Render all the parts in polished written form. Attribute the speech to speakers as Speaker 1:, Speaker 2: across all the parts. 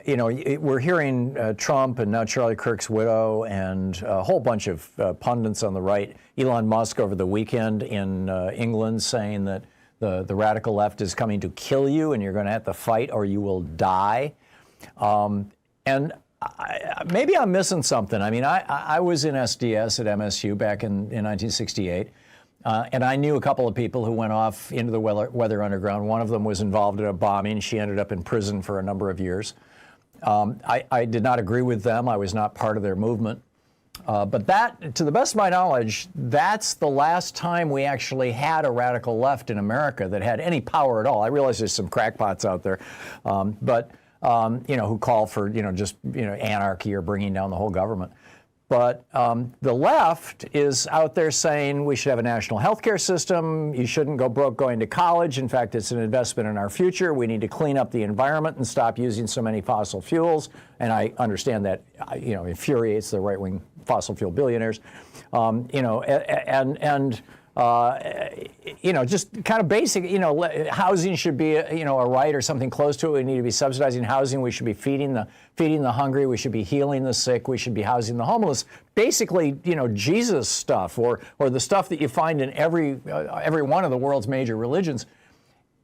Speaker 1: we're hearing Trump and now Charlie Kirk's widow and a whole bunch of pundits on the right, Elon Musk over the weekend in England saying that the radical left is coming to kill you and you're going to have to fight or you will die. And maybe I'm missing something. I mean, I was in SDS at MSU back in 1968. And I knew a couple of people who went off into the Weather Underground. One of them was involved in a bombing. She ended up in prison for a number of years. I did not agree with them. I was not part of their movement. But that, to the best of my knowledge, that's the last time we actually had a radical left in America that had any power at all. I realize there's some crackpots out there, who call for, just, anarchy or bringing down the whole government. But the left is out there saying we should have a national health care system. You shouldn't go broke going to college. In fact, it's an investment in our future. We need to clean up the environment and stop using so many fossil fuels. And I understand that, infuriates the right-wing fossil fuel billionaires. Just kind of basic, housing should be, a right or something close to it. We need to be subsidizing housing. We should be feeding the hungry. We should be healing the sick. We should be housing the homeless. Basically, Jesus stuff or the stuff that you find in every one of the world's major religions.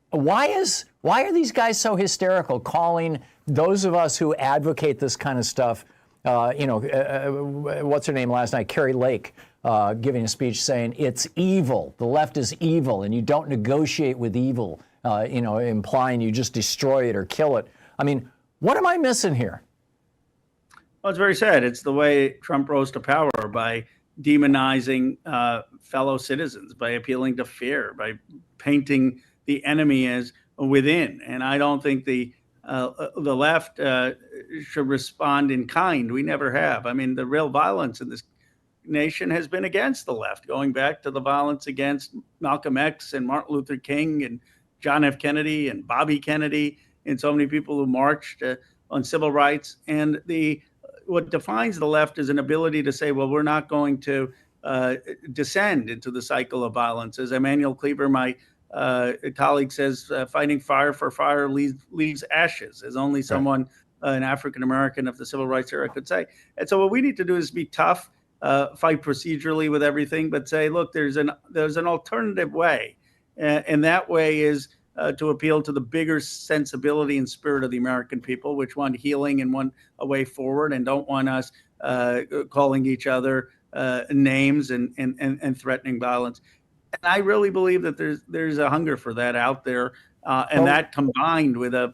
Speaker 1: Why are these guys so hysterical calling those of us who advocate this kind of stuff? What's her name last night? Carrie Lake. Giving a speech saying it's evil. The left is evil, and you don't negotiate with evil, implying you just destroy it or kill it. I mean, what am I missing here?
Speaker 2: Well, it's very sad. It's the way Trump rose to power, by demonizing fellow citizens, by appealing to fear, by painting the enemy as within. And I don't think the left should respond in kind. We never have. I mean, the real violence in this nation has been against the left, going back to the violence against Malcolm X and Martin Luther King and John F. Kennedy and Bobby Kennedy and so many people who marched on civil rights. And what defines the left is an ability to say, well, we're not going to descend into the cycle of violence. As Emmanuel Cleaver, my colleague, says, fighting fire for fire leaves ashes, as only someone, an African-American of the civil rights era, could say. And so what we need to do is be tough, fight procedurally with everything, but say, look, there's an alternative way. And that way is to appeal to the bigger sensibility and spirit of the American people, which want healing and want a way forward and don't want us calling each other names and threatening violence. And I really believe that there's a hunger for that out there. And that combined with a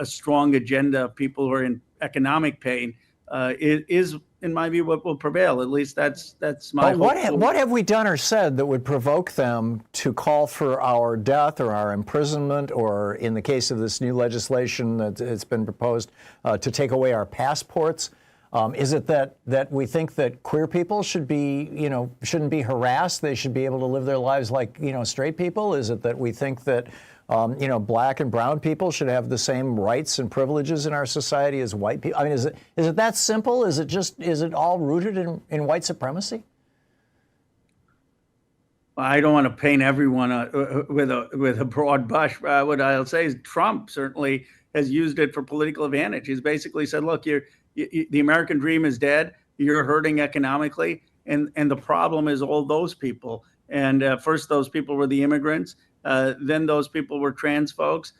Speaker 2: strong agenda of people who are in economic pain is, in my view, what will prevail. At least that's my hope.
Speaker 1: What have we done or said that would provoke them to call for our death or our imprisonment, or in the case of this new legislation that it's been proposed, to take away our passports? Is it that we think that queer people shouldn't be harassed? They should be able to live their lives like, straight people? Is it that we think that black and brown people should have the same rights and privileges in our society as white people? I mean, is it that simple? Is it all rooted in white supremacy?
Speaker 2: I don't want to paint everyone with a broad brush. What I'll say is Trump certainly has used it for political advantage. He's basically said, look, the American dream is dead. You're hurting economically. And the problem is all those people. And first, those people were the immigrants. Then those people were trans folks.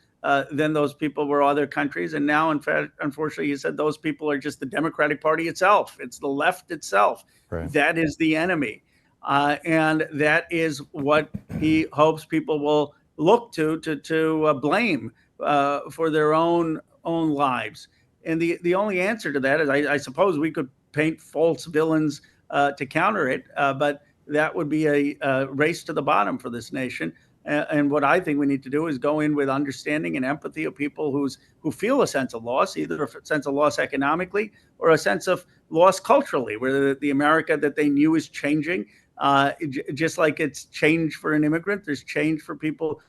Speaker 2: Then those people were other countries. And now, in fact, unfortunately, he said those people are just the Democratic Party itself. It's the left itself. Right. That is the enemy. And that is what he hopes people will look to blame for their own lives. And the only answer to that is, I suppose we could paint false villains to counter it, but that would be a race to the bottom for this nation. And what I think we need to do is go in with understanding and empathy of people who feel a sense of loss, either a sense of loss economically or a sense of loss culturally, where the America that they knew is changing. Just like it's change for an immigrant, there's change for people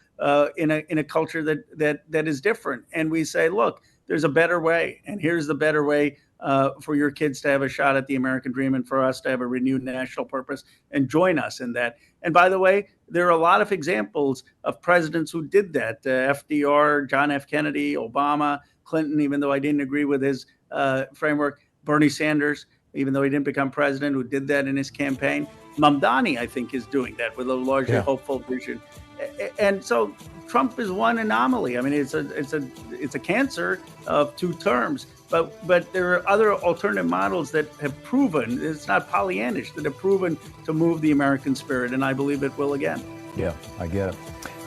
Speaker 2: in a culture that is different. And we say, look, there's a better way. And here's the better way for your kids to have a shot at the American dream and for us to have a renewed national purpose and join us in that. And by the way, there are a lot of examples of presidents who did that. FDR, John F. Kennedy, Obama, Clinton, even though I didn't agree with his framework, Bernie Sanders, even though he didn't become president, who did that in his campaign. Mamdani, I think, is doing that with a largely hopeful vision. And so Trump is one anomaly. I mean, it's a cancer of two terms. But there are other alternative models that have proven, it's not Pollyannish, that have proven to move the American spirit, and I believe it will again.
Speaker 1: Yeah, I get it.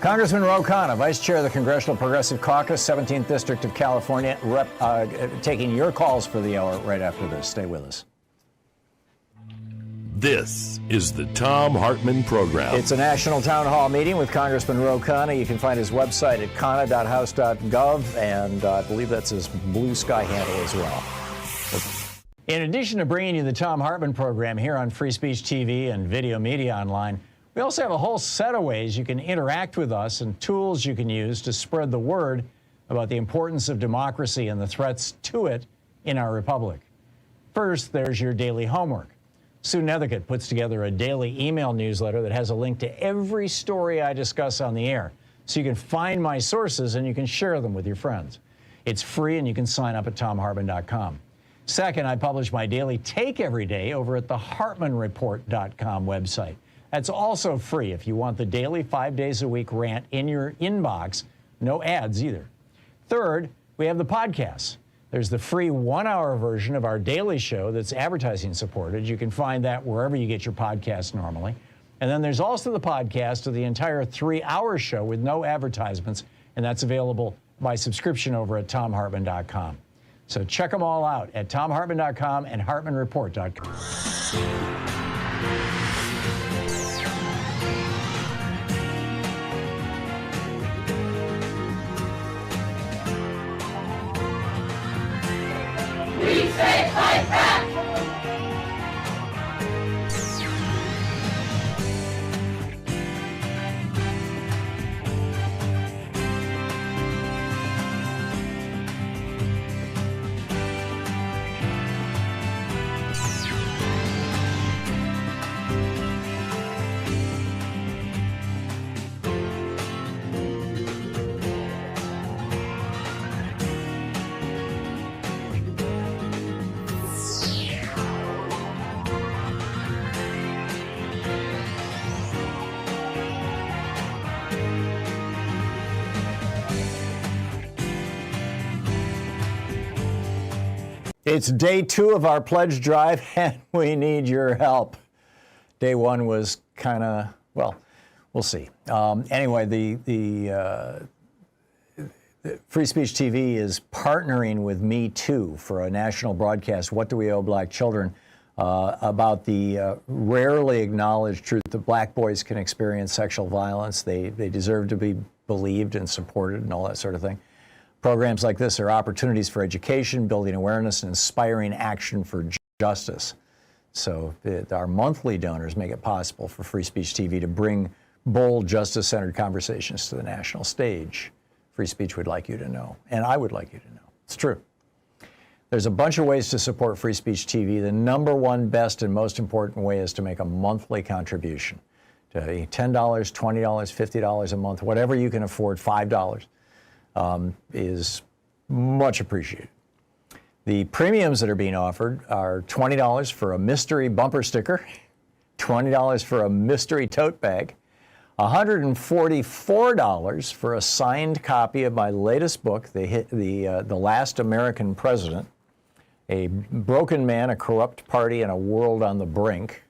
Speaker 1: Congressman Ro Khanna, Vice Chair of the Congressional Progressive Caucus, 17th District of California, taking your calls for the hour right after this. Stay with us.
Speaker 3: This is the Thom Hartmann Program.
Speaker 1: It's a national town hall meeting with Congressman Ro Khanna. You can find his website at khanna.house.gov, and I believe that's his Blue Sky handle as well. In addition to bringing you the Thom Hartmann Program here on Free Speech TV and Video Media Online, we also have a whole set of ways you can interact with us and tools you can use to spread the word about the importance of democracy and the threats to it in our republic. First, there's your daily homework. Sue Nethercutt puts together a daily email newsletter that has a link to every story I discuss on the air, so you can find my sources and you can share them with your friends. It's free and you can sign up at thomhartmann.com. Second, I publish my daily take every day over at the hartmannreport.com website. That's also free if you want the daily 5 days a week rant in your inbox. No ads either. Third, we have the podcasts. There's the free 1-hour version of our daily show that's advertising supported. You can find that wherever you get your podcasts normally. And then there's also the podcast of the entire 3-hour show with no advertisements, and that's available by subscription over at thomhartmann.com. So check them all out at thomhartmann.com and hartmannreport.com.
Speaker 4: We say fight back!
Speaker 1: It's day 2 of our pledge drive, and we need your help. Day 1 was kind of, well, we'll see. Anyway, the Free Speech TV is partnering with Me Too for a national broadcast, What Do We Owe Black Children, about the rarely acknowledged truth that black boys can experience sexual violence. They deserve to be believed and supported and all that sort of thing. Programs like this are opportunities for education, building awareness, and inspiring action for justice. So our monthly donors make it possible for Free Speech TV to bring bold, justice-centered conversations to the national stage. Free Speech would like you to know, and I would like you to know. It's true. There's a bunch of ways to support Free Speech TV. The number one, best, and most important way is to make a monthly contribution. To $10, $20, $50 a month, whatever you can afford, $5. Is much appreciated. The premiums that are being offered are $20 for a mystery bumper sticker, $20 for a mystery tote bag, $144 for a signed copy of my latest book, The Last American President, A Broken Man, a Corrupt Party, and a World on the Brink.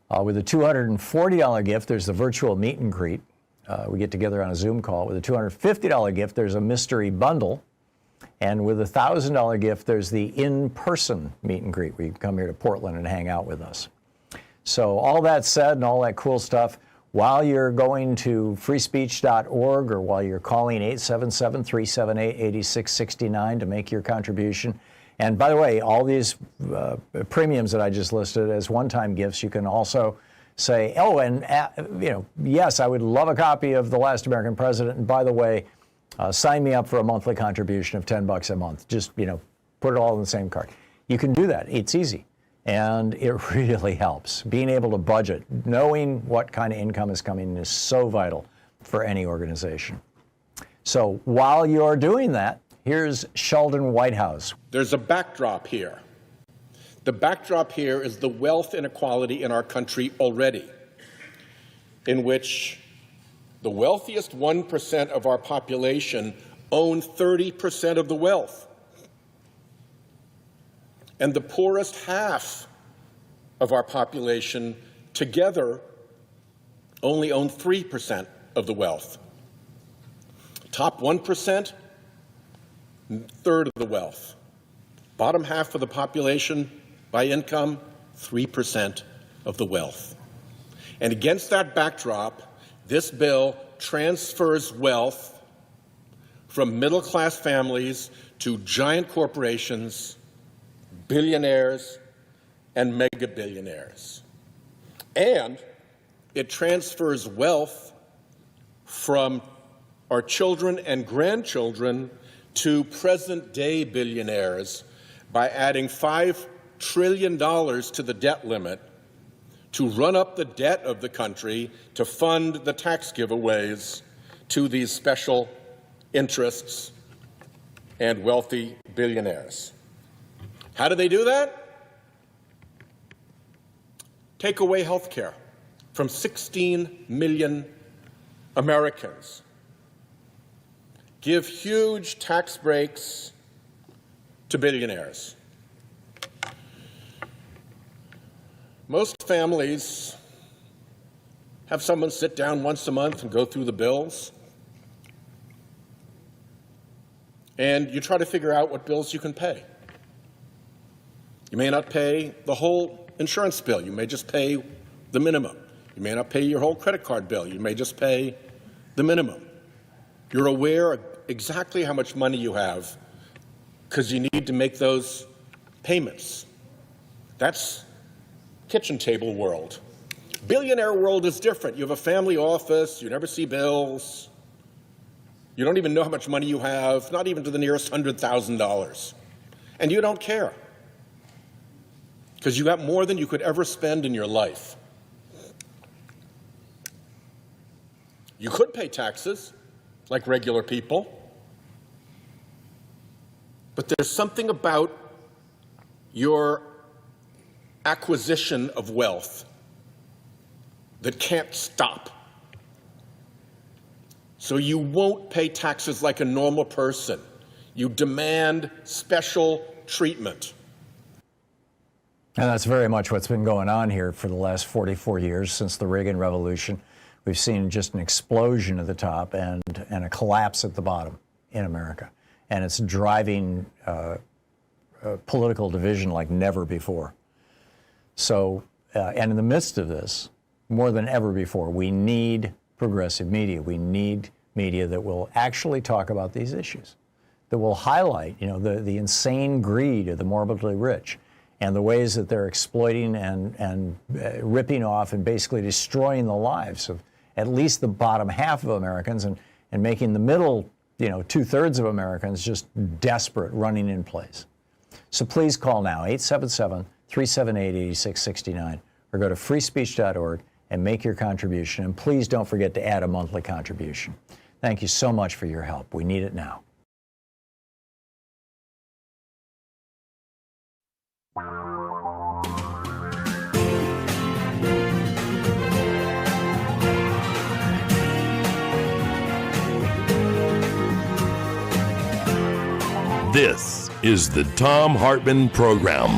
Speaker 1: With a $240 gift, there's the virtual meet and greet. We get together on a Zoom call. With a $250 gift, there's a mystery bundle. And with a $1,000 gift, there's the in-person meet and greet, where you can come here to Portland and hang out with us. So all that said and all that cool stuff, while you're going to freespeech.org or while you're calling 877-378-8669 to make your contribution. And by the way, all these premiums that I just listed as one-time gifts, you can also say, oh, and yes, I would love a copy of The Last American President. And by the way, Sign me up for a monthly contribution of $10 a month. Just, put it all in the same card. You can do that. It's easy. And it really helps. Being able to budget, knowing what kind of income is coming in is so vital for any organization. So while you're doing that, here's Sheldon Whitehouse.
Speaker 5: There's a backdrop here. The backdrop here is the wealth inequality in our country already, in which the wealthiest 1% of our population own 30% of the wealth. And the poorest half of our population together only own 3% of the wealth. Top 1%, third of the wealth. Bottom half of the population by income, 3% of the wealth. And against that backdrop, this bill transfers wealth from middle-class families to giant corporations, billionaires, and mega-billionaires. And it transfers wealth from our children and grandchildren to present-day billionaires by adding $5 trillion to the debt limit to run up the debt of the country to fund the tax giveaways to these special interests and wealthy billionaires. How do they do that? Take away health care from 16 million Americans. Give huge tax breaks to billionaires. Most families have someone sit down once a month and go through the bills. And you try to figure out what bills you can pay. You may not pay the whole insurance bill. You may just pay the minimum. You may not pay your whole credit card bill. You may just pay the minimum. You're aware of exactly how much money you have because you need to make those payments. That's kitchen table world. Billionaire world is different. You have a family office. You never see bills. You don't even know how much money you have, not even to the nearest $100,000. And you don't care because you got more than you could ever spend in your life. You could pay taxes like regular people, but there's something about your acquisition of wealth that can't stop. So you won't pay taxes like a normal person. You demand special treatment.
Speaker 1: And that's very much what's been going on here for the last 44 years since the Reagan Revolution. We've seen just an explosion at the top and a collapse at the bottom in America. And it's driving political division like never before. So, and in the midst of this, more than ever before, we need progressive media. We need media that will actually talk about these issues, that will highlight, the insane greed of the morbidly rich and the ways that they're exploiting and ripping off and basically destroying the lives of at least the bottom half of Americans and making the middle, 2/3 of Americans just desperate, running in place. So please call now, 877-378-8669, or go to freespeech.org and make your contribution. And please don't forget to add a monthly contribution. Thank you so much for your help. We need it now.
Speaker 3: This is the Thom Hartmann Program.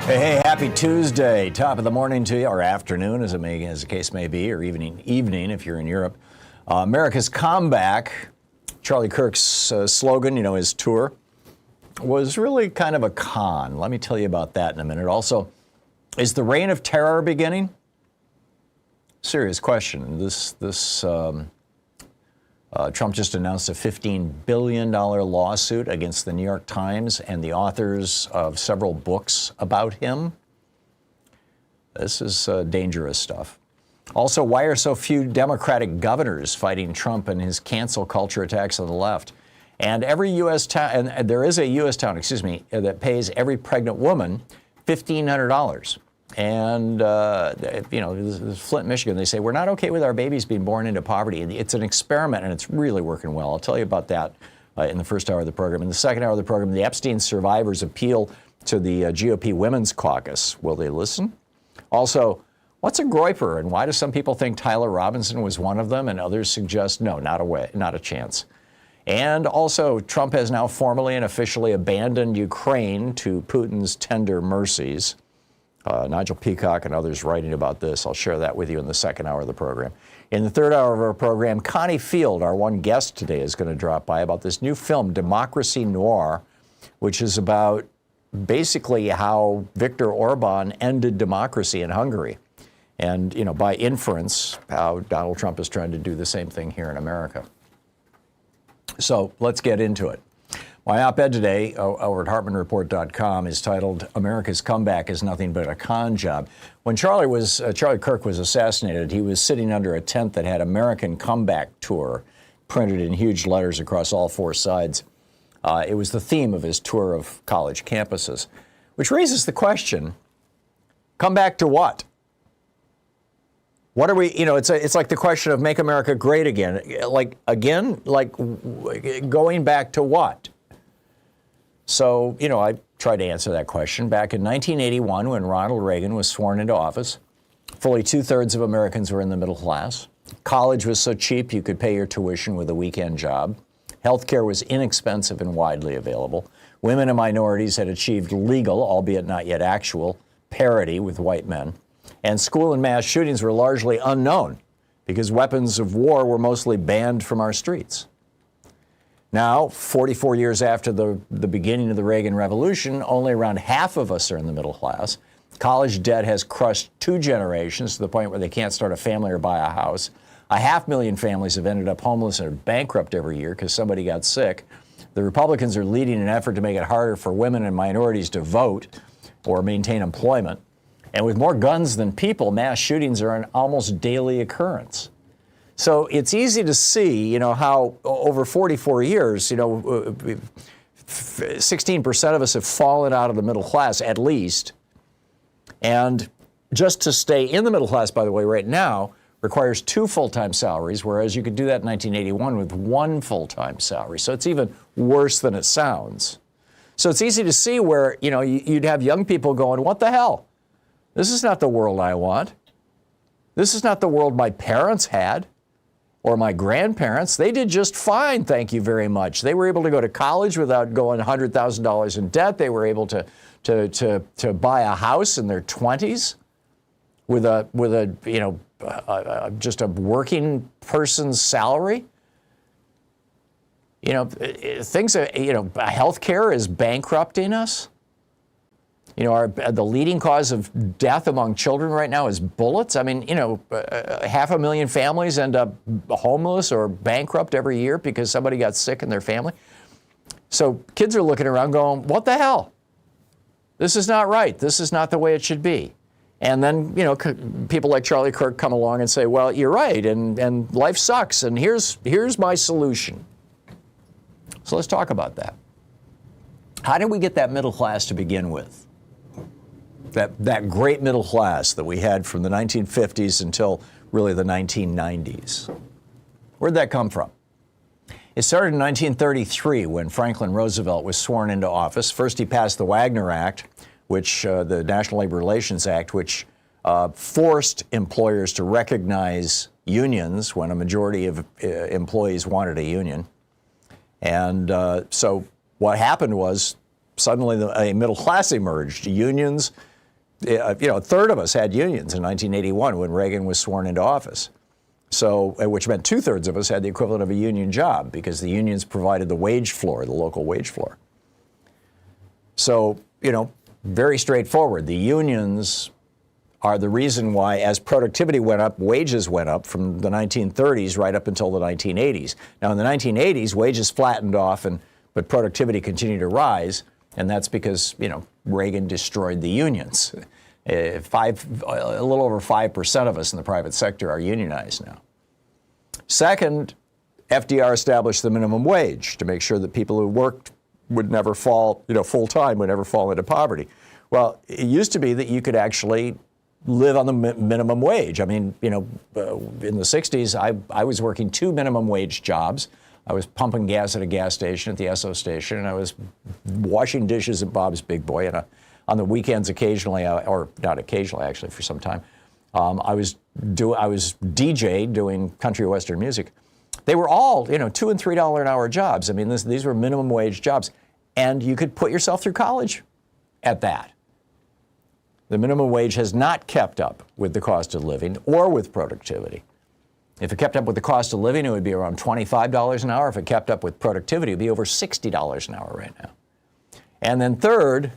Speaker 1: Hey, happy Tuesday. Top of the morning to you, or afternoon, as the case may be, or evening if you're in Europe. America's Comeback, Charlie Kirk's slogan, his tour, was really kind of a con. Let me tell you about that in a minute. Also, is the reign of terror beginning? Serious question. Trump just announced a $15 billion lawsuit against the New York Times and the authors of several books about him. This is dangerous stuff. Also, why are so few Democratic governors fighting Trump and his cancel culture attacks on the left? And every U.S. town, and there is a U.S. town, that pays every pregnant woman $1,500. And, this is Flint, Michigan. They say, we're not okay with our babies being born into poverty. It's an experiment, and it's really working well. I'll tell you about that in the first hour of the program. In the second hour of the program, the Epstein survivors appeal to the GOP Women's Caucus. Will they listen? Also, what's a Groyper, and why do some people think Tyler Robinson was one of them, and others suggest no, not a chance? And also, Trump has now formally and officially abandoned Ukraine to Putin's tender mercies. Nigel Peacock and others writing about this. I'll share that with you in the second hour of the program. In the third hour of our program, Connie Field, our one guest today, is going to drop by about this new film, Democracy Noir, which is about basically how Viktor Orban ended democracy in Hungary. And, by inference, how Donald Trump is trying to do the same thing here in America. So let's get into it. My op-ed today over at HartmannReport.com is titled, America's Comeback is Nothing But a Con Job. When Charlie Kirk was assassinated, he was sitting under a tent that had American Comeback Tour printed in huge letters across all four sides. It was the theme of his tour of college campuses, which raises the question, come back to what? What are we, it's like the question of make America great again. Going back to what? So, I tried to answer that question. Back in 1981, when Ronald Reagan was sworn into office, fully 2/3 of Americans were in the middle class. College was so cheap you could pay your tuition with a weekend job. Healthcare was inexpensive and widely available. Women and minorities had achieved legal, albeit not yet actual, parity with white men. And school and mass shootings were largely unknown because weapons of war were mostly banned from our streets. Now, 44 years after the beginning of the Reagan Revolution, only around half of us are in the middle class. College debt has crushed 2 generations to the point where they can't start a family or buy a house. 500,000 families have ended up homeless or bankrupt every year because somebody got sick. The Republicans are leading an effort to make it harder for women and minorities to vote or maintain employment. And with more guns than people, mass shootings are an almost daily occurrence. So it's easy to see, how over 44 years, 16% of us have fallen out of the middle class at least. And just to stay in the middle class, by the way, right now, requires 2 full-time salaries, whereas you could do that in 1981 with 1 full-time salary. So it's even worse than it sounds. So it's easy to see where, you'd have young people going, what the hell? This is not the world I want. This is not the world my parents had. Or my grandparents. They did just fine, thank you very much. They were able to go to college without going $100,000 in debt. They were able to buy a house in their 20s with just a working person's salary. Healthcare is bankrupting us. The leading cause of death among children right now is bullets. 500,000 families end up homeless or bankrupt every year because somebody got sick in their family. So kids are looking around going, what the hell? This is not right. This is not the way it should be. And then, people like Charlie Kirk come along and say, well, you're right, and life sucks, and here's my solution. So let's talk about that. How did we get that middle class to begin with? That great middle class that we had from the 1950s until really the 1990s. Where'd that come from? It started in 1933 when Franklin Roosevelt was sworn into office. First, he passed the Wagner Act, the National Labor Relations Act, which forced employers to recognize unions when a majority of employees wanted a union. And so what happened was suddenly a middle class emerged. Unions, a third of us had unions in 1981 when Reagan was sworn into office. So, which meant 2/3 of us had the equivalent of a union job because the unions provided the wage floor, the local wage floor. So, very straightforward. The unions are the reason why, as productivity went up, wages went up from the 1930s right up until the 1980s. Now, in the 1980s, wages flattened off, but productivity continued to rise, and that's because, Reagan destroyed the unions. A little over 5% of us in the private sector are unionized now. Second, FDR established the minimum wage to make sure that people who worked would never fall, full-time would never fall into poverty. Well, it used to be that you could actually live on the minimum wage. I mean, in the 60s, I was working 2 minimum wage jobs. I was pumping gas at a gas station at the Esso station, and I was washing dishes at Bob's Big Boy. And on the weekends, occasionally, or not occasionally, actually, for some time, I was DJ doing country western music. They were all, $2 and $3 an hour jobs. I mean, these were minimum wage jobs, and you could put yourself through college at that. The minimum wage has not kept up with the cost of living or with productivity. If it kept up with the cost of living, it would be around $25 an hour. If it kept up with productivity, it would be over $60 an hour right now. And then third,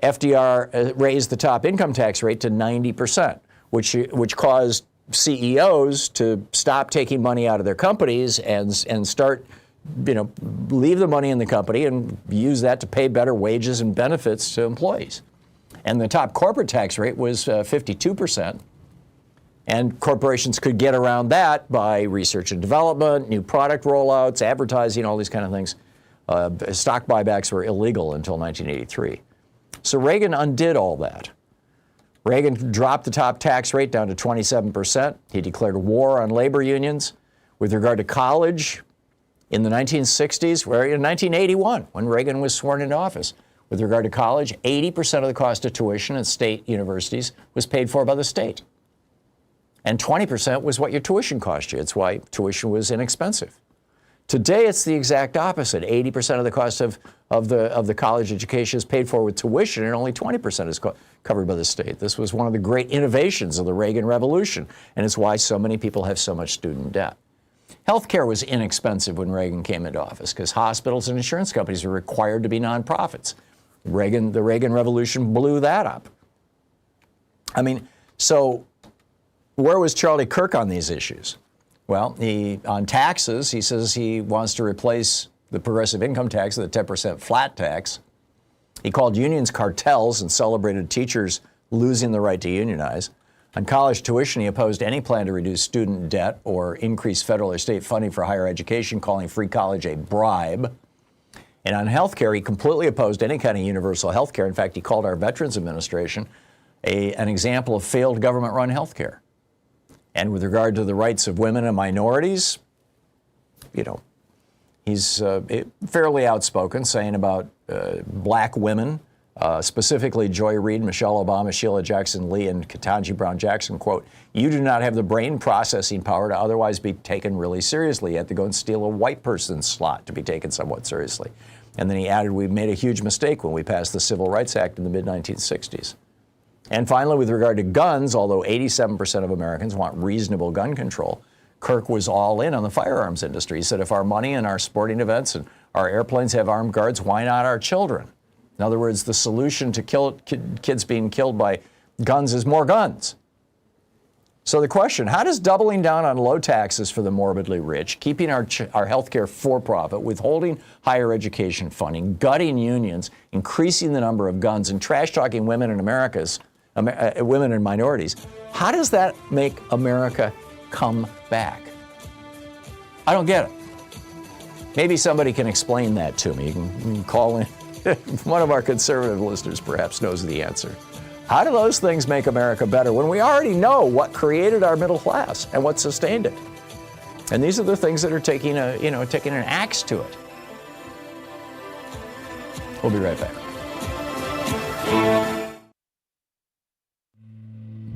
Speaker 1: FDR raised the top income tax rate to 90%, which caused CEOs to stop taking money out of their companies and start, leave the money in the company and use that to pay better wages and benefits to employees. And the top corporate tax rate was 52%. And corporations could get around that by research and development, new product rollouts, advertising, all these kind of things. Stock buybacks were illegal until 1983. So Reagan undid all that. Reagan dropped the top tax rate down to 27%. He declared war on labor unions. With regard to college, in the 1960s, in 1981, when Reagan was sworn into office, with regard to college, 80% of the cost of tuition at state universities was paid for by the state. And 20% was what your tuition cost you. It's why tuition was inexpensive. Today, it's the exact opposite. 80% of the cost of the college education is paid for with tuition, and only 20% is covered by the state. This was one of the great innovations of the Reagan Revolution, and it's why so many people have so much student debt. Healthcare was inexpensive when Reagan came into office because hospitals and insurance companies were required to be nonprofits. The Reagan Revolution blew that up. I mean, so where was Charlie Kirk on these issues? Well, on taxes, he says he wants to replace the progressive income tax with a 10% flat tax. He called unions cartels and celebrated teachers losing the right to unionize. On college tuition, he opposed any plan to reduce student debt or increase federal or state funding for higher education, calling free college a bribe. And on health care, he completely opposed any kind of universal health care. In fact, he called our Veterans Administration an example of failed government-run health care. And with regard to the rights of women and minorities, he's fairly outspoken, saying about black women, specifically Joy Reid, Michelle Obama, Sheila Jackson Lee, and Ketanji Brown Jackson, quote, "You do not have the brain processing power to otherwise be taken really seriously. You have to go and steal a white person's slot to be taken somewhat seriously." And then he added, "We made a huge mistake when we passed the Civil Rights Act in the mid-1960s. And finally, with regard to guns, although 87% of Americans want reasonable gun control, Kirk was all in on the firearms industry. He said, if our money and our sporting events and our airplanes have armed guards, why not our children? In other words, the solution to kids being killed by guns is more guns. So the question, how does doubling down on low taxes for the morbidly rich, keeping our health care for-profit, withholding higher education funding, gutting unions, increasing the number of guns, and trash-talking women and women and minorities, how does that make America come back? I don't get it. Maybe somebody can explain that to me. You can call in. One of our conservative listeners perhaps knows the answer. How do those things make America better when we already know what created our middle class and what sustained it? And these are the things that are taking an axe to it. We'll be right back.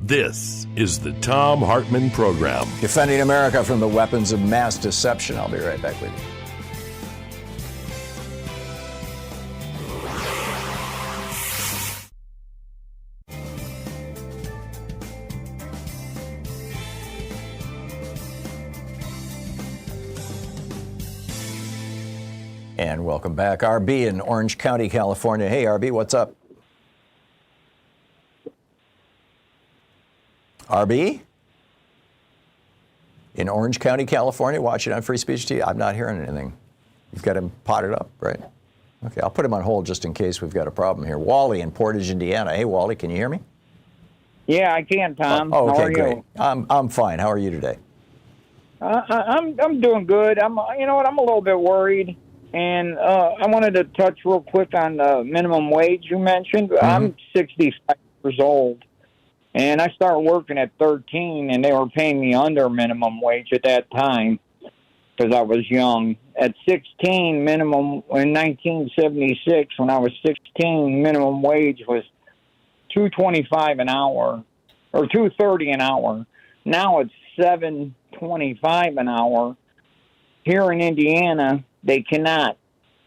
Speaker 3: This is the Thom Hartmann Program.
Speaker 1: Defending America from the weapons of mass deception. I'll be right back with you. And welcome back. RB in Orange County, California. Hey, RB, what's up? RB? In Orange County, California, watching on Free Speech TV? I'm not hearing anything. You've got him potted up, right? Okay, I'll put him on hold just in case we've got a problem here. Wally in Portage, Indiana. Hey, Wally, can you hear me?
Speaker 6: Yeah, I can, Tom.
Speaker 1: Oh,
Speaker 6: How
Speaker 1: okay,
Speaker 6: are
Speaker 1: great.
Speaker 6: you?
Speaker 1: I'm fine. How are you today?
Speaker 6: I'm doing good. You know what? I'm a little bit worried, and I wanted to touch real quick on the minimum wage you mentioned. I'm 65 years old, and I started working at 13, and they were paying me under minimum wage at that time because I was young. At 16, minimum in 1976, when I was 16, minimum wage was $2.25 an hour, or $2.30 an hour. Now it's $7.25 an hour. Here in Indiana, they cannot.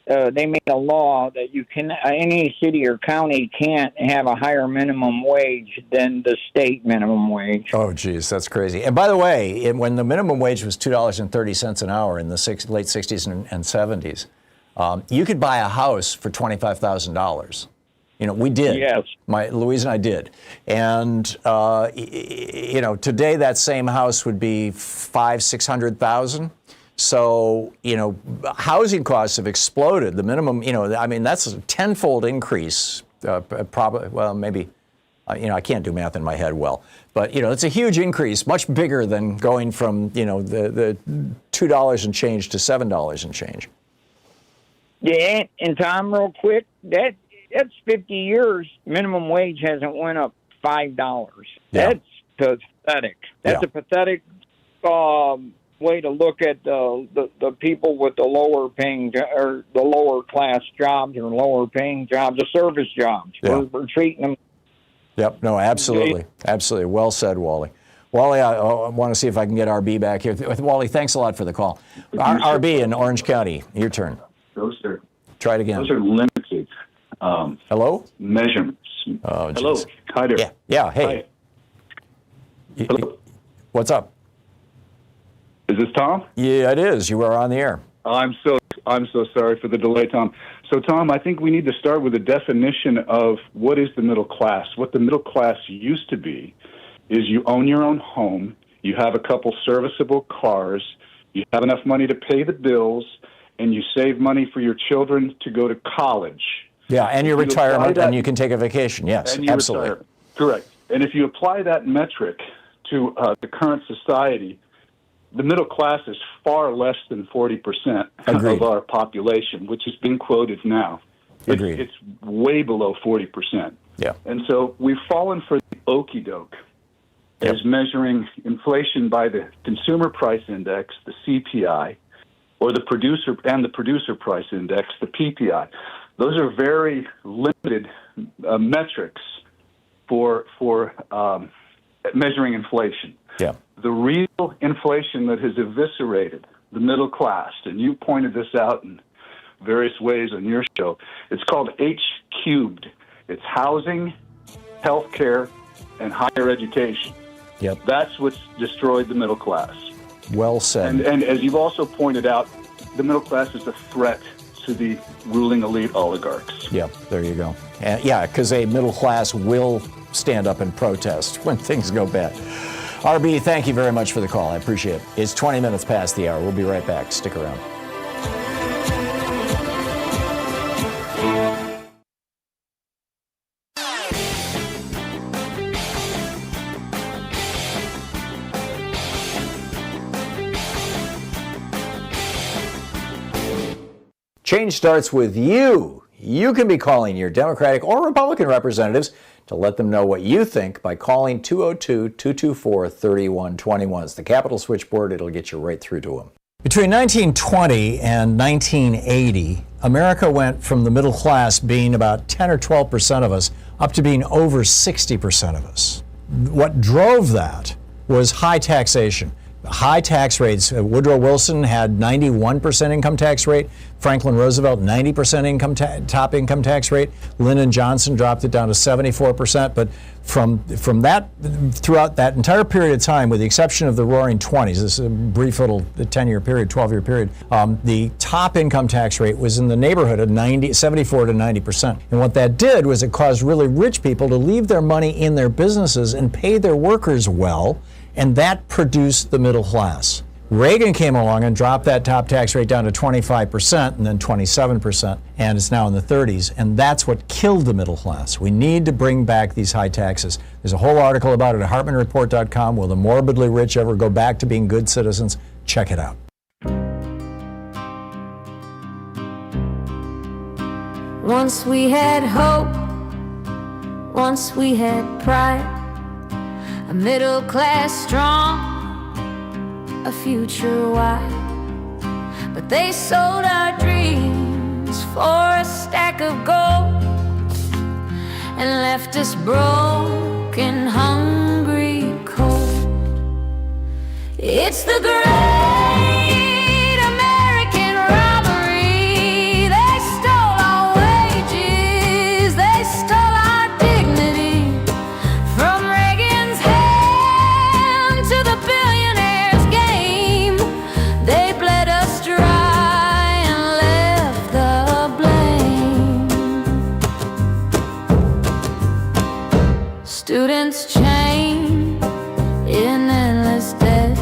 Speaker 6: They made a law that you can any city or county can't have a higher minimum wage than the state minimum wage.
Speaker 1: Oh, geez, that's crazy. And by the way, when the minimum wage was $2.30 an hour in the late 60s and 70s, you could buy a house for $25,000. You know, we did.
Speaker 6: Yes.
Speaker 1: Louise and I did. And, today that same house would be $500,000-$600,000. So, housing costs have exploded. The minimum, that's a tenfold increase. Probably, well, maybe, I can't do math in my head well. But, it's a huge increase, much bigger than going from, the $2 and change to $7 and change.
Speaker 6: Yeah, and Tom, real quick, that's 50 years. Minimum wage hasn't went up $5.
Speaker 1: Yeah.
Speaker 6: That's pathetic. That's a pathetic way to look at the people with the lower paying or the lower class jobs or lower paying jobs, the service jobs.
Speaker 1: Yeah.
Speaker 6: We're treating them.
Speaker 1: Yep. No, absolutely. Absolutely. Well said, Wally. Wally, I want to see if I can get RB back here. Wally, thanks a lot for the call. RB in Orange County, your turn. Try it again.
Speaker 7: Those are limited.
Speaker 1: Hello?
Speaker 7: Measurements.
Speaker 1: Oh, geez.
Speaker 7: Hello. Hi there.
Speaker 1: Yeah. Hey.
Speaker 7: Hello.
Speaker 1: What's up?
Speaker 7: Is this Tom?
Speaker 1: Yeah, it is. You are on the air.
Speaker 7: I'm so sorry for the delay, Tom. So, Tom, I think we need to start with a definition of what is the middle class. What the middle class used to be is you own your own home, you have a couple serviceable cars, you have enough money to pay the bills, and you save money for your children to go to college.
Speaker 1: Yeah, and your retirement, and you can take a vacation. Yes, absolutely.
Speaker 7: Retire. Correct. And if you apply that metric to the current society, the middle class is far less than 40% of our population, which has been quoted now.
Speaker 1: Agreed.
Speaker 7: It's way below 40%.
Speaker 1: Yeah.
Speaker 7: And so we've fallen for the okie doke as measuring inflation by the consumer price index, the CPI, or the producer price index, the PPI. Those are very limited metrics for measuring inflation.
Speaker 1: Yeah.
Speaker 7: The real inflation that has eviscerated the middle class, and you pointed this out in various ways on your show, it's called H cubed. It's housing, healthcare, and higher education.
Speaker 1: Yep.
Speaker 7: That's what's destroyed the middle class.
Speaker 1: Well said.
Speaker 7: And as you've also pointed out, the middle class is a threat to the ruling elite oligarchs.
Speaker 1: Yep, there you go. Yeah, because a middle class will stand up and protest when things go bad. RB, thank you very much for the call. I appreciate it. It's 20 minutes past the hour. We'll be right back. Stick around. Change starts with you. You can be calling your Democratic or Republican representatives to let them know what you think by calling 202-224-3121. It's the Capitol switchboard. It'll get you right through to them. Between 1920 and 1980, America went from the middle class being about 10 or 12% of us up to being over 60% of us. What drove that was high taxation. High tax rates. Woodrow Wilson had 91% income tax rate. Franklin Roosevelt, 90% top income tax rate. Lyndon Johnson dropped it down to 74%. But from that, throughout that entire period of time, with the exception of the Roaring 20s, this is a brief little 10-year period, 12-year period, the top income tax rate was in the neighborhood of 74 to 90%. And what that did was it caused really rich people to leave their money in their businesses and pay their workers well. And that produced the middle class. Reagan came along and dropped that top tax rate down to 25% and then 27%, and it's now in the 30s, and that's what killed the middle class. We need to bring back these high taxes. There's a whole article about it at HartmannReport.com. Will the morbidly rich ever go back to being good citizens? Check it out.
Speaker 8: Once we had hope, once we had pride, a middle class strong, a future wide. But they sold our dreams for a stack of gold and left us broken, hungry, cold. It's the great American robbery. They stole our wages, they stole our dignity. From Reagan's hand to the billionaire's game, they bled us dry and left the blame. Students chained in endless debt,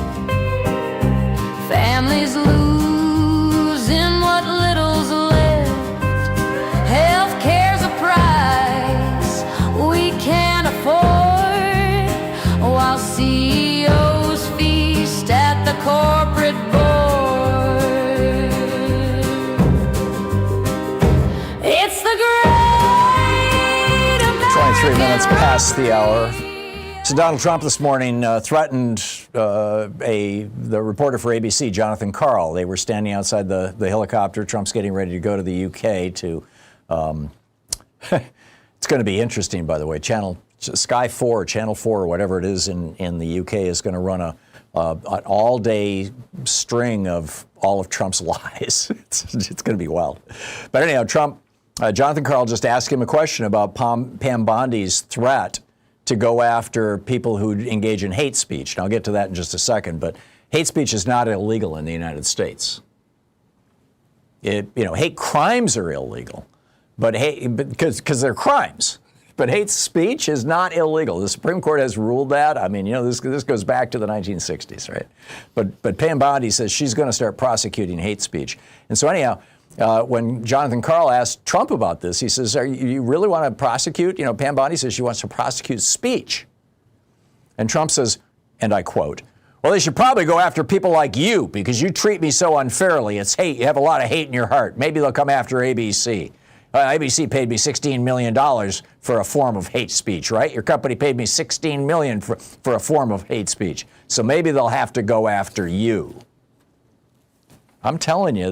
Speaker 8: families losing what little's left. Healthcare's a price we can't afford, while CEOs feast at the corporate board. It's the great American
Speaker 1: 23 minutes past the hour. So Donald Trump this morning threatened the reporter for ABC, Jonathan Karl. They were standing outside the helicopter. Trump's getting ready to go to the UK to. It's going to be interesting, by the way. Sky 4, Channel 4, or whatever it is in the UK is going to run an all-day string of all of Trump's lies. It's going to be wild. But anyhow, Jonathan Karl just asked him a question about Pam Bondi's threat to go after people who engage in hate speech. And I'll get to that in just a second, but hate speech is not illegal in the United States. Hate crimes are illegal, because they're crimes. But hate speech is not illegal. The Supreme Court has ruled that. I mean, this goes back to the 1960s, right? But Pam Bondi says she's going to start prosecuting hate speech. And so anyhow, when Jonathan Karl asked Trump about this, he says, you really want to prosecute? Pam Bondi says she wants to prosecute speech. And Trump says, and I quote, "Well, they should probably go after people like you because you treat me so unfairly. It's hate. You have a lot of hate in your heart. Maybe they'll come after ABC. ABC paid me $16 million for a form of hate speech, right? Your company paid me $16 million for a form of hate speech. So maybe they'll have to go after you." I'm telling you,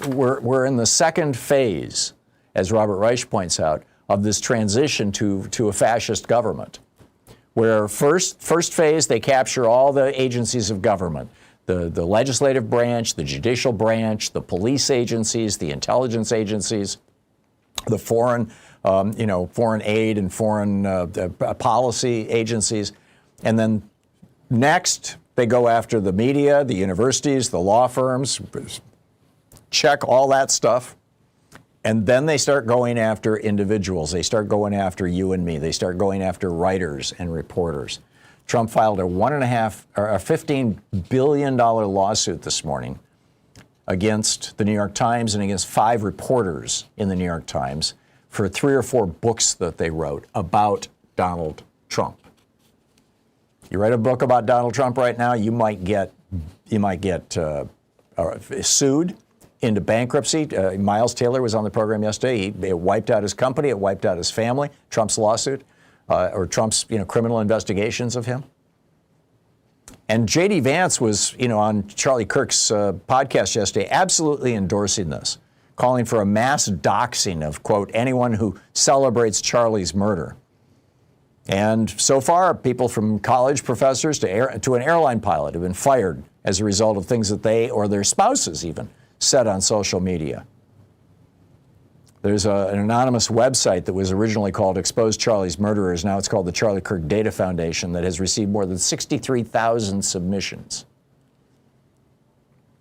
Speaker 1: we're in the second phase, as Robert Reich points out, of this transition to a fascist government, where first phase, they capture all the agencies of government, the legislative branch, the judicial branch, the police agencies, the intelligence agencies, the foreign aid and foreign policy agencies. And then next, they go after the media, the universities, the law firms, check all that stuff. And then they start going after individuals. They start going after you and me. They start going after writers and reporters. Trump filed a $15 billion lawsuit this morning against the New York Times and against 5 reporters in the New York Times for 3 or 4 books that they wrote about Donald Trump. You write a book about Donald Trump right now, you might get sued into bankruptcy. Miles Taylor was on the program yesterday. It wiped out his company. It wiped out his family. Trump's lawsuit, or Trump's criminal investigations of him. And J.D. Vance was on Charlie Kirk's podcast yesterday, absolutely endorsing this, calling for a mass doxing of, quote, anyone who celebrates Charlie's murder. And so far, people from college professors to an airline pilot have been fired as a result of things that they or their spouses even said on social media. There's an anonymous website that was originally called Expose Charlie's Murderers. Now it's called the Charlie Kirk Data Foundation, that has received more than 63,000 submissions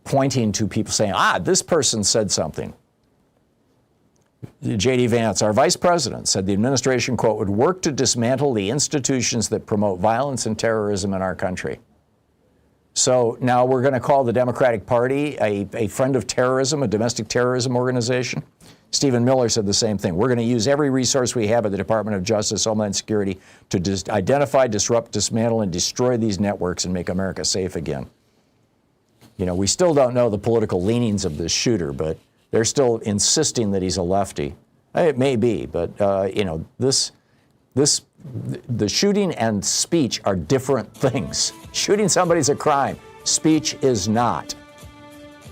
Speaker 1: pointing to people saying, this person said something. J.D. Vance, our vice president, said the administration, quote, would work to dismantle the institutions that promote violence and terrorism in our country. So now we're going to call the Democratic Party a friend of terrorism, a domestic terrorism organization. Stephen Miller said the same thing. We're going to use every resource we have at the Department of Justice, Homeland Security to identify, disrupt, dismantle, and destroy these networks and make America safe again. You know, we still don't know the political leanings of this shooter, but they're still insisting that he's a lefty. It may be, but, you know, the shooting and speech are different things. Shooting somebody's a crime. Speech is not.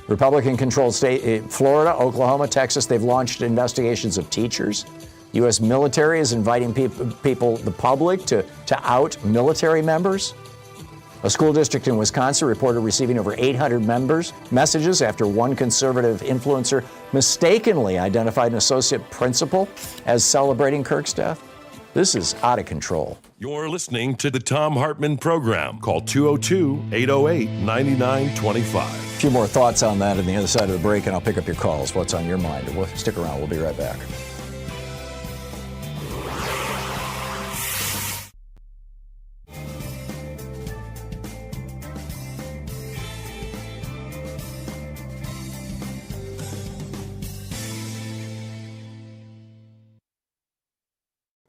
Speaker 1: Republican-controlled state, Florida, Oklahoma, Texas, they've launched investigations of teachers. U.S. military is inviting people, the public, to out military members. A school district in Wisconsin reported receiving over 800 messages after one conservative influencer mistakenly identified an associate principal as celebrating Kirk's death. This is out of control.
Speaker 3: You're listening to the Thom Hartmann Program. Call 202-808-9925.
Speaker 1: A few more thoughts on that on the other side of the break, and I'll pick up your calls. What's on your mind? Stick around. We'll be right back.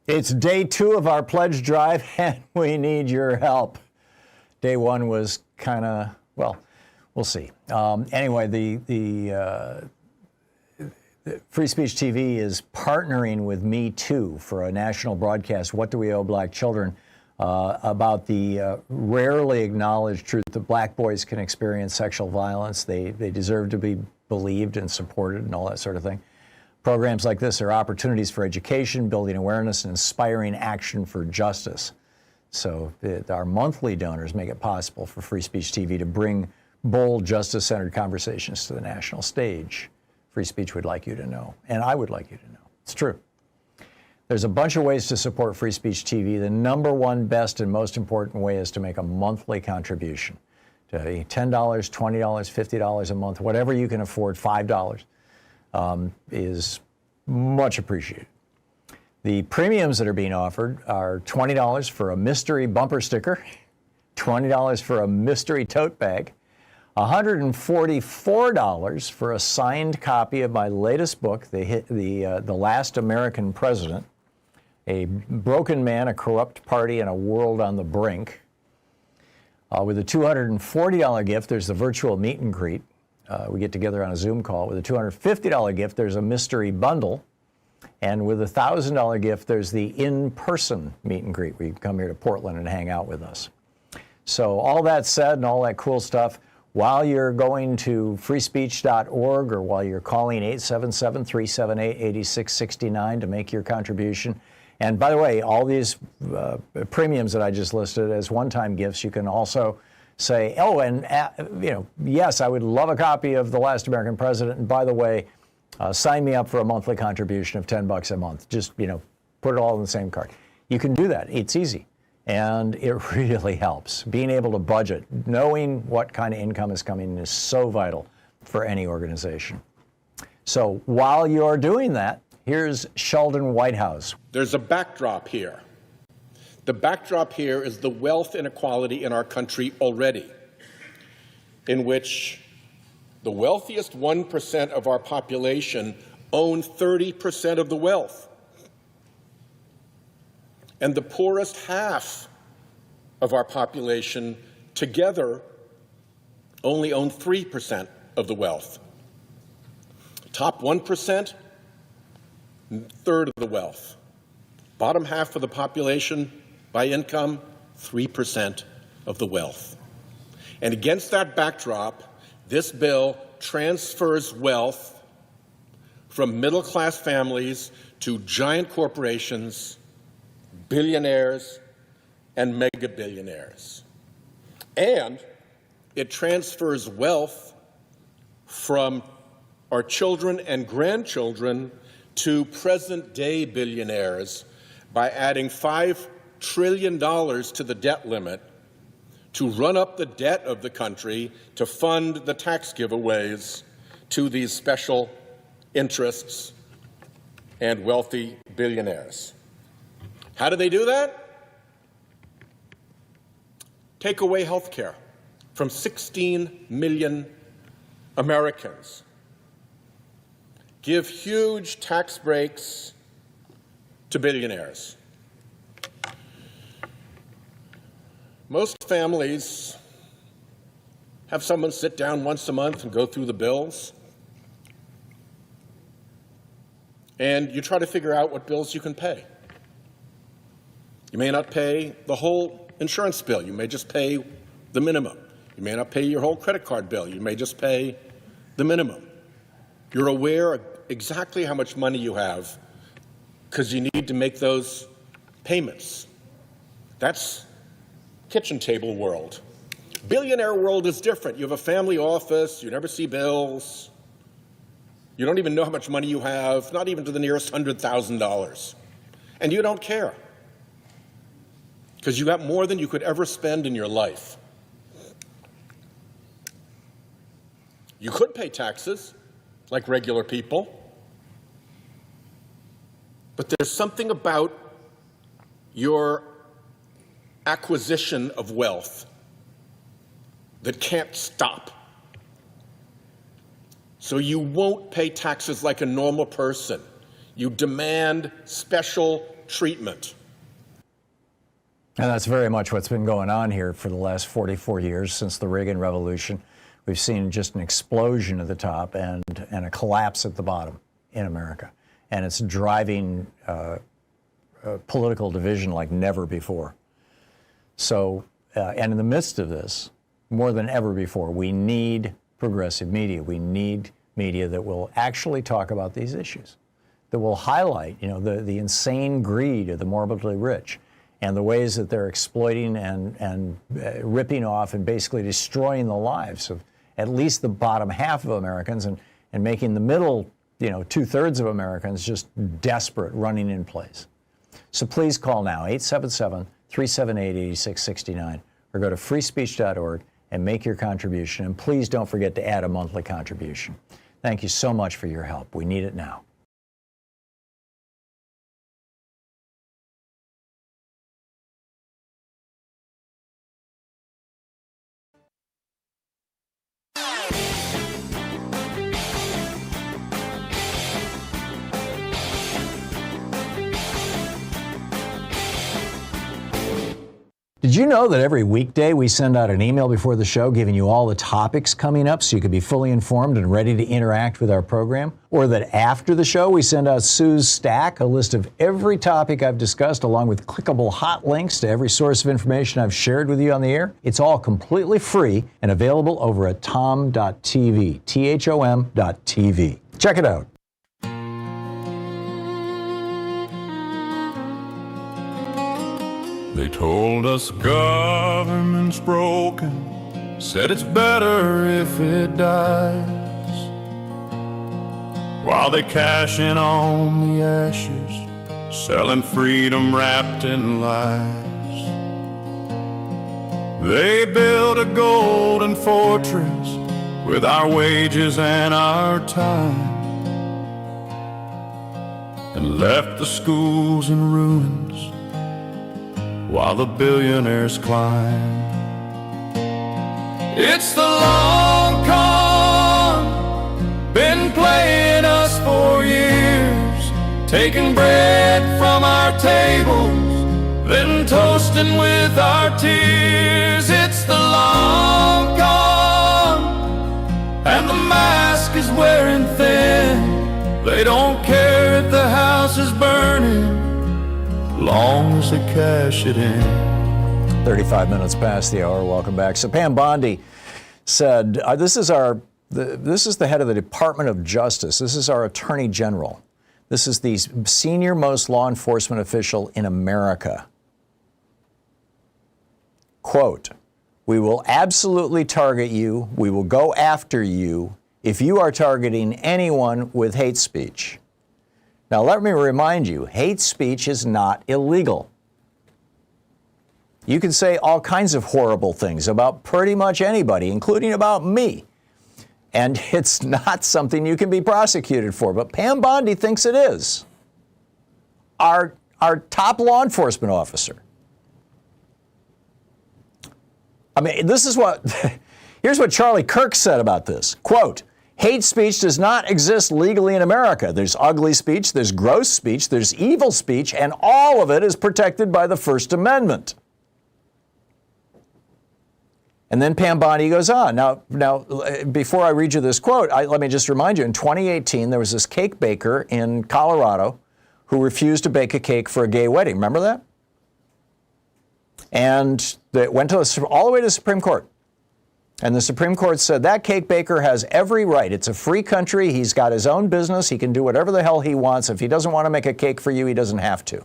Speaker 1: It's day 2 of our pledge drive, and we need your help. Day 1 was kind of, well, we'll see. Anyway, the Free Speech TV is partnering with Me Too for a national broadcast, What Do We Owe Black Children, about the rarely acknowledged truth that black boys can experience sexual violence. They deserve to be believed and supported and all that sort of thing. Programs like this are opportunities for education, building awareness, and inspiring action for justice. So our monthly donors make it possible for Free Speech TV to bring bold, justice-centered conversations to the national stage. Free Speech would like you to know, and I would like you to know. It's true. There's a bunch of ways to support Free Speech TV. The number one, best, and most important way is to make a monthly contribution. To $10, $20, $50 a month, whatever you can afford, $5. Is much appreciated. The premiums that are being offered are $20 for a mystery bumper sticker, $20 for a mystery tote bag, $144 for a signed copy of my latest book, The Last American President, A Broken Man, a Corrupt Party, and a World on the Brink. With a $240 gift, there's the virtual meet and greet. We get together on a Zoom call. With a $250 gift, there's a mystery bundle. And with a $1,000 gift, there's the in-person meet and greet, where you can come here to Portland and hang out with us. So all that said and all that cool stuff, while you're going to freespeech.org or while you're calling 877-378-8669 to make your contribution. And by the way, all these premiums that I just listed as one-time gifts, you can also say, oh, and yes, I would love a copy of The Last American President. And by the way, sign me up for a monthly contribution of $10 a month. Just, put it all in the same card. You can do that. It's easy. And it really helps. Being able to budget, knowing what kind of income is coming in is so vital for any organization. So while you're doing that, here's Sheldon Whitehouse.
Speaker 5: There's a backdrop here. The backdrop here is the wealth inequality in our country already, in which the wealthiest 1% of our population own 30% of the wealth, and the poorest half of our population together only own 3% of the wealth. Top 1%, third of the wealth. Bottom half of the population, by income, 3% of the wealth. And against that backdrop, this bill transfers wealth from middle-class families to giant corporations, billionaires, and mega-billionaires. And it transfers wealth from our children and grandchildren to present-day billionaires by adding $5 trillion to the debt limit to run up the debt of the country to fund the tax giveaways to these special interests and wealthy billionaires. How do they do that? Take away health care. from 16 million Americans. Give huge tax breaks to billionaires. Most families have someone sit down once a month and go through the bills. And you try to figure out what bills you can pay. You may not pay the whole insurance bill. You may just pay the minimum. You may not pay your whole credit card bill. You may just pay the minimum. You're aware of exactly how much money you have because you need to make those payments. That's kitchen table world. Billionaire world is different. You have a family office. You never see bills. You don't even know how much money you have, not even to the nearest $100,000. And you don't care because you got more than you could ever spend in your life. You could pay taxes like regular people, but there's something about your acquisition of wealth that can't stop. So you won't pay taxes like a normal person. You demand special treatment.
Speaker 1: And that's very much what's been going on here for the last 44 years since the Reagan Revolution. We've seen just an explosion at the top and a collapse at the bottom in America. And it's driving political division like never before. So, and in the midst of this, more than ever before, we need progressive media. We need media that will actually talk about these issues, that will highlight, the insane greed of the morbidly rich and the ways that they're exploiting and ripping off and basically destroying the lives of at least the bottom half of Americans and making the middle, 2/3 of Americans just desperate, running in place. So please call now, 877-378-8669, or go to freespeech.org and make your contribution. And please don't forget to add a monthly contribution. Thank you so much for your help. We need it now. Did you know that every weekday we send out an email before the show giving you all the topics coming up so you can be fully informed and ready to interact with our program? Or that after the show we send out Sue's Stack, a list of every topic I've discussed along with clickable hot links to every source of information I've shared with you on the air? It's all completely free and available over at thom.tv, THOM.tv. Check it out.
Speaker 9: They told us government's broken, said it's better if it dies, while they cash in on the ashes, selling freedom wrapped in lies. They built a golden fortress with our wages and our time, and left the schools in ruins while the billionaires climb. It's the long con, been playing us for years, taking bread from our tables, then toasting with our tears. It's the long con, and the mask is wearing thin. They don't care if the house is burning, long as they cash it in.
Speaker 1: 35 minutes past the hour. Welcome back. So Pam Bondi said, this is the head of the Department of Justice. This is our Attorney General. This is the senior most law enforcement official in America. Quote, "We will absolutely target you. We will go after you if you are targeting anyone with hate speech." Now, let me remind you, hate speech is not illegal. You can say all kinds of horrible things about pretty much anybody, including about me. And it's not something you can be prosecuted for. But Pam Bondi thinks it is. Our top law enforcement officer. I mean, this is what Here's what Charlie Kirk said about this. Quote, hate speech does not exist legally in America. There's ugly speech, there's gross speech, there's evil speech, and all of it is protected by the First Amendment. And then Pam Bondi goes on. Now, before I read you this quote, let me just remind you, in 2018, there was this cake baker in Colorado who refused to bake a cake for a gay wedding. Remember that? And they went all the way to the Supreme Court. And the Supreme Court said that cake baker has every right. It's a free country. He's got his own business. He can do whatever the hell he wants. If he doesn't want to make a cake for you, he doesn't have to.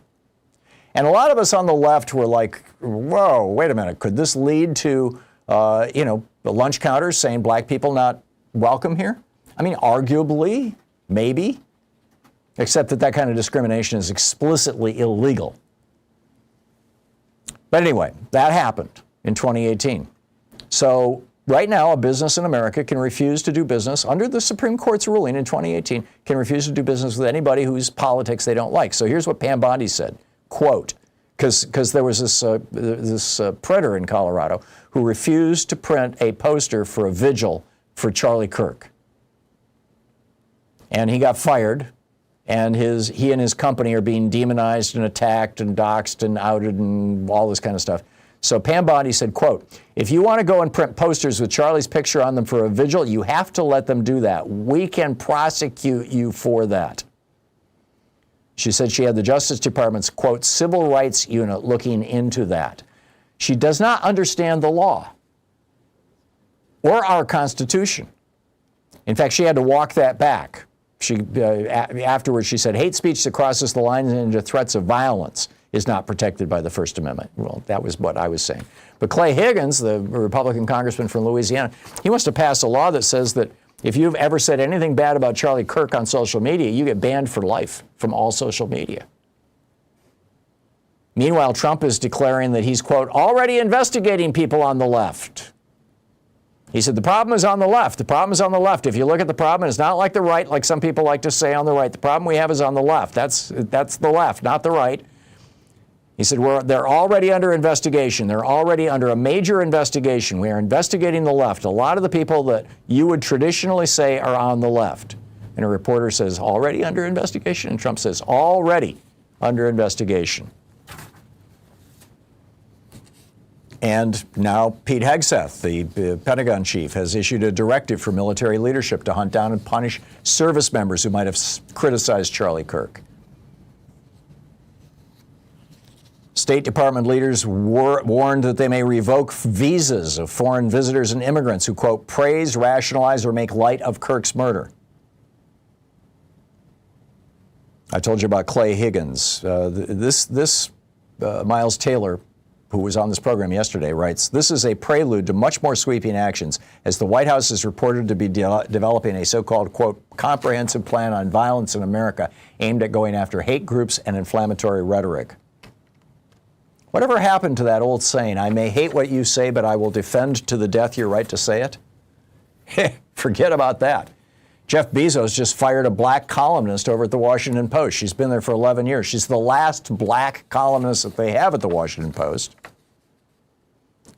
Speaker 1: And a lot of us on the left were like, whoa, wait a minute. Could this lead to, the lunch counters saying black people not welcome here? I mean, arguably, maybe. Except that kind of discrimination is explicitly illegal. But anyway, that happened in 2018. So right now, a business in America can refuse to do business, under the Supreme Court's ruling in 2018, can refuse to do business with anybody whose politics they don't like. So here's what Pam Bondi said, quote, because there was this printer in Colorado who refused to print a poster for a vigil for Charlie Kirk. And he got fired. And he and his company are being demonized and attacked and doxxed and outed and all this kind of stuff. So Pam Bondi said, quote, if you want to go and print posters with Charlie's picture on them for a vigil, you have to let them do that. We can prosecute you for that. She said she had the Justice Department's, quote, civil rights unit looking into that. She does not understand the law or our Constitution. In fact, she had to walk that back. Afterwards, she said, hate speech that crosses the line into threats of violence is not protected by the First Amendment. Well, that was what I was saying. But Clay Higgins, the Republican congressman from Louisiana, he wants to pass a law that says that if you've ever said anything bad about Charlie Kirk on social media, you get banned for life from all social media. Meanwhile, Trump is declaring that he's, quote, already investigating people on the left. He said, the problem is on the left. The problem is on the left. If you look at the problem, it's not like the right, like some people like to say on the right. The problem we have is on the left. That's the left, not the right. He said, they're already under investigation. They're already under a major investigation. We are investigating the left. A lot of the people that you would traditionally say are on the left. And a reporter says, already under investigation? And Trump says, already under investigation. And now Pete Hegseth, the Pentagon chief, has issued a directive for military leadership to hunt down and punish service members who might have criticized Charlie Kirk. State Department leaders warned that they may revoke visas of foreign visitors and immigrants who, quote, praise, rationalize, or make light of Kirk's murder. I told you about Clay Higgins. Miles Taylor, who was on this program yesterday, writes, this is a prelude to much more sweeping actions as the White House is reported to be developing a so-called, quote, comprehensive plan on violence in America aimed at going after hate groups and inflammatory rhetoric. Whatever happened to that old saying, I may hate what you say, but I will defend to the death your right to say it? Forget about that. Jeff Bezos just fired a black columnist over at the Washington Post. She's been there for 11 years. She's the last black columnist that they have at the Washington Post.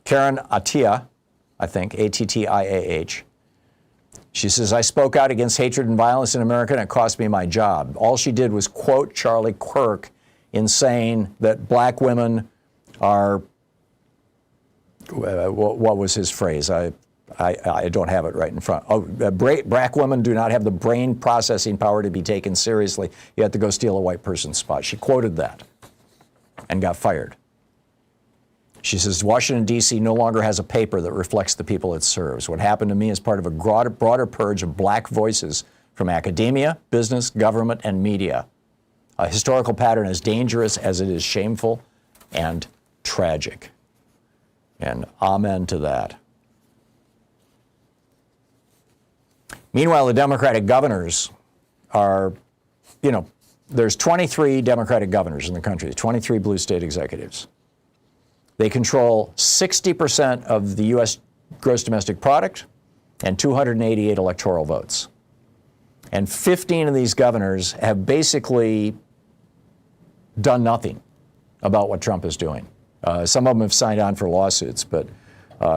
Speaker 1: Karen Attiah, I think, Attiah. She says, I spoke out against hatred and violence in America, and it cost me my job. All she did was quote Charlie Kirk in saying that black women are, what was his phrase? I don't have it right in front. Black women do not have the brain processing power to be taken seriously. You have to go steal a white person's spot. She quoted that and got fired. She says, Washington, D.C. no longer has a paper that reflects the people it serves. What happened to me is part of a broader purge of black voices from academia, business, government, and media. A historical pattern as dangerous as it is shameful and tragic. And amen to that. Meanwhile, the Democratic governors are, there's 23 Democratic governors in the country, 23 blue state executives. They control 60% of the U.S. gross domestic product and 288 electoral votes. And 15 of these governors have basically done nothing about what Trump is doing. Some of them have signed on for lawsuits, but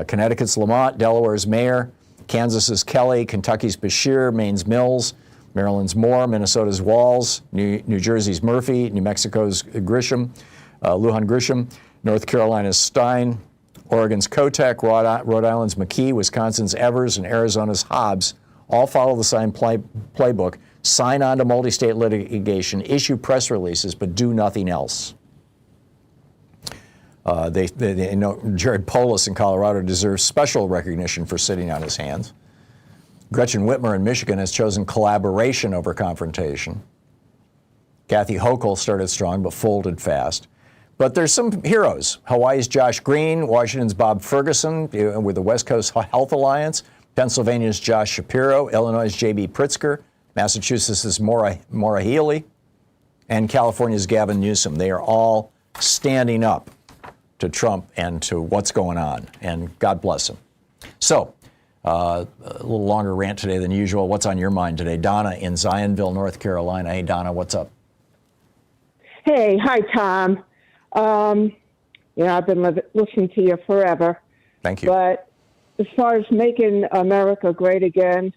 Speaker 1: Connecticut's Lamont, Delaware's Mayer, Kansas's Kelly, Kentucky's Beshear, Maine's Mills, Maryland's Moore, Minnesota's Walls, New Jersey's Murphy, New Mexico's Grisham, Lujan Grisham, North Carolina's Stein, Oregon's Kotek, Rhode Island's McKee, Wisconsin's Evers, and Arizona's Hobbs all follow the same playbook. Sign on to multi-state litigation, issue press releases, but do nothing else. They know Jared Polis in Colorado deserves special recognition for sitting on his hands. Gretchen Whitmer in Michigan has chosen collaboration over confrontation. Kathy Hochul started strong but folded fast. But there's some heroes. Hawaii's Josh Green, Washington's Bob Ferguson with the West Coast Health Alliance, Pennsylvania's Josh Shapiro, Illinois' J.B. Pritzker, Massachusetts' Maura Healey, and California's Gavin Newsom. They are all standing up to Trump and to what's going on, and God bless him. So, a little longer rant today than usual. What's on your mind today? Donna in Zionville, North Carolina. Hey, Donna, what's up?
Speaker 10: Hey, hi, Tom. I've been listening to you forever.
Speaker 1: Thank you.
Speaker 10: But as far as making America great again,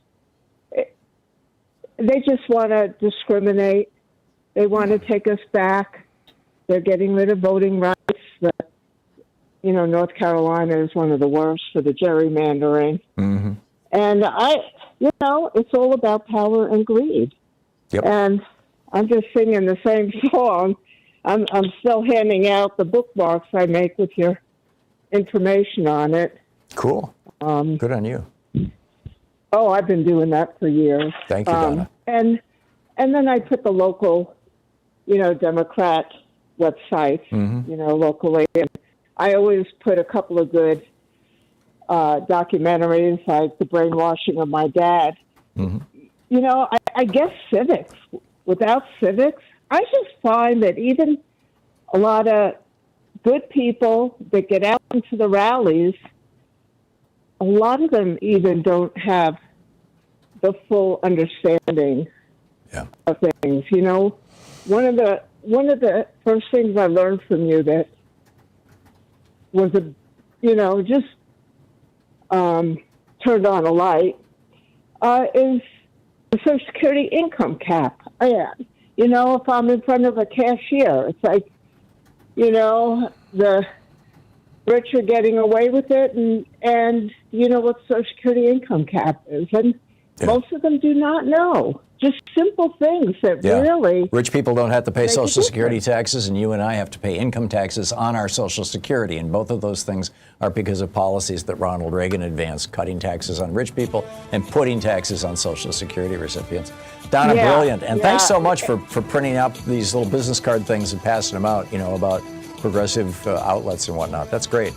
Speaker 10: they just want to discriminate. They want to take us back. They're getting rid of voting rights. North Carolina is one of the worst for the gerrymandering. Mm-hmm. And it's all about power and greed.
Speaker 1: Yep.
Speaker 10: And I'm just singing the same song. I'm still handing out the bookmarks I make with your information on it.
Speaker 1: Cool. Good on you.
Speaker 10: Oh, I've been doing that for years.
Speaker 1: Thank you, Donna.
Speaker 10: And then I put the local, Democrat website, locally. And I always put a couple of good documentaries, like The Brainwashing of My Dad. Mm-hmm. I guess civics. Without civics, I just find that even a lot of good people that get out into the rallies, a lot of them even don't have the full understanding of things. One of the first things I learned from you that was just turned on a light is the Social Security income cap. If I'm in front of a cashier, it's like, the rich are getting away with it, and you know what Social Security income cap is, and most of them do not know. Just simple things that really...
Speaker 1: Rich people don't have to pay Social Security taxes, and you and I have to pay income taxes on our Social Security, and both of those things are because of policies that Ronald Reagan advanced, cutting taxes on rich people and putting taxes on Social Security recipients. Donna, brilliant. And thanks so much for printing out these little business card things and passing them out, about progressive outlets and whatnot. That's great.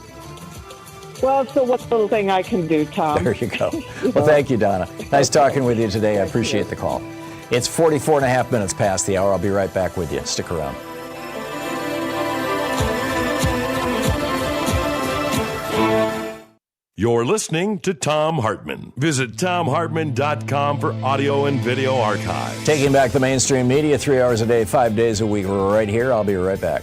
Speaker 10: Well, so what little thing I can do, Tom?
Speaker 1: There you go. Well, thank you, Donna. Nice talking with you today. I appreciate the call. It's 44 and a half minutes past the hour. I'll be right back with you. Stick around.
Speaker 3: You're listening to Thom Hartmann. Visit ThomHartmann.com for audio and video archives.
Speaker 1: Taking back the mainstream media 3 hours a day, 5 days a week. We're right here. I'll be right back.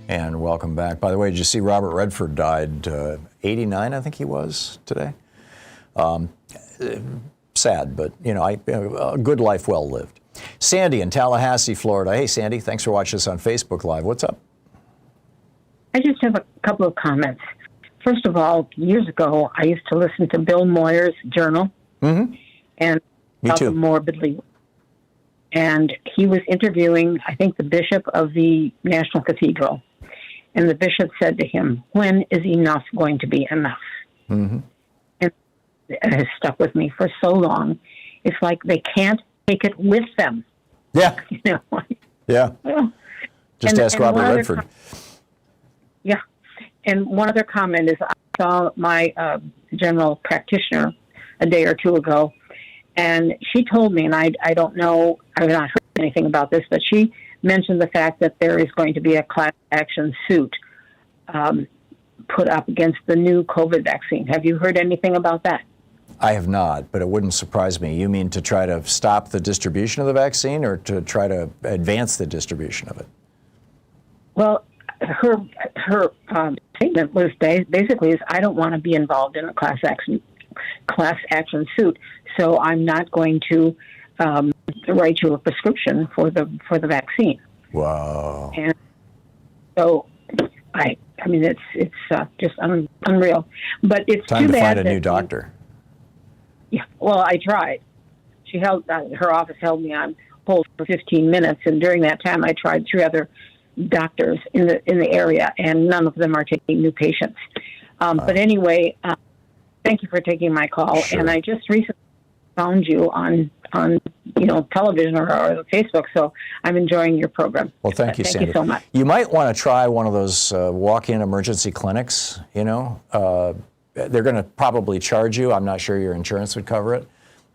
Speaker 1: And welcome back. By the way, did you see Robert Redford died 89, I think he was, today? Sad, but, a good life well lived. Sandy in Tallahassee, Florida. Hey, Sandy, thanks for watching us on Facebook Live. What's up?
Speaker 11: I just have a couple of comments. First of all, years ago, I used to listen to Bill Moyer's Journal. Mm-hmm. And
Speaker 1: Me too.
Speaker 11: Morbidly. And he was interviewing, I think, the bishop of the National Cathedral. And the bishop said to him, when is enough going to be enough? Mm-hmm. And it has stuck with me for so long. It's like they can't take it with them.
Speaker 1: Yeah. Yeah.
Speaker 11: Well,
Speaker 1: Just ask Robert Redford.
Speaker 11: Yeah. And one other comment is I saw my general practitioner a day or two ago, and she told me, and I don't know, I've not heard anything about this, but she mentioned the fact that there is going to be a class action suit put up against the new COVID vaccine. Have you heard anything about that?
Speaker 1: I have not, but it wouldn't surprise me. You mean to try to stop the distribution of the vaccine or to try to advance the distribution of it?
Speaker 11: Well, her statement was basically is, I don't want to be involved in a class action suit, so I'm not going to write you a prescription for the vaccine.
Speaker 1: Wow.
Speaker 11: And so I mean, it's just unreal. But it's
Speaker 1: time
Speaker 11: too
Speaker 1: to
Speaker 11: bad
Speaker 1: find a new doctor.
Speaker 11: Yeah, well, I tried. She held her office held me on hold for 15 minutes, and during that time, I tried 3 other doctors in the area, and none of them are taking new patients. But anyway, thank you for taking my call.
Speaker 1: Sure.
Speaker 11: And I just recently found you on television or Facebook, so I'm enjoying your program.
Speaker 1: Well, thank you, Sandy.
Speaker 11: Thank you so much.
Speaker 1: You might want to try one of those walk-in emergency clinics. They're going to probably charge you. I'm not sure your insurance would cover it.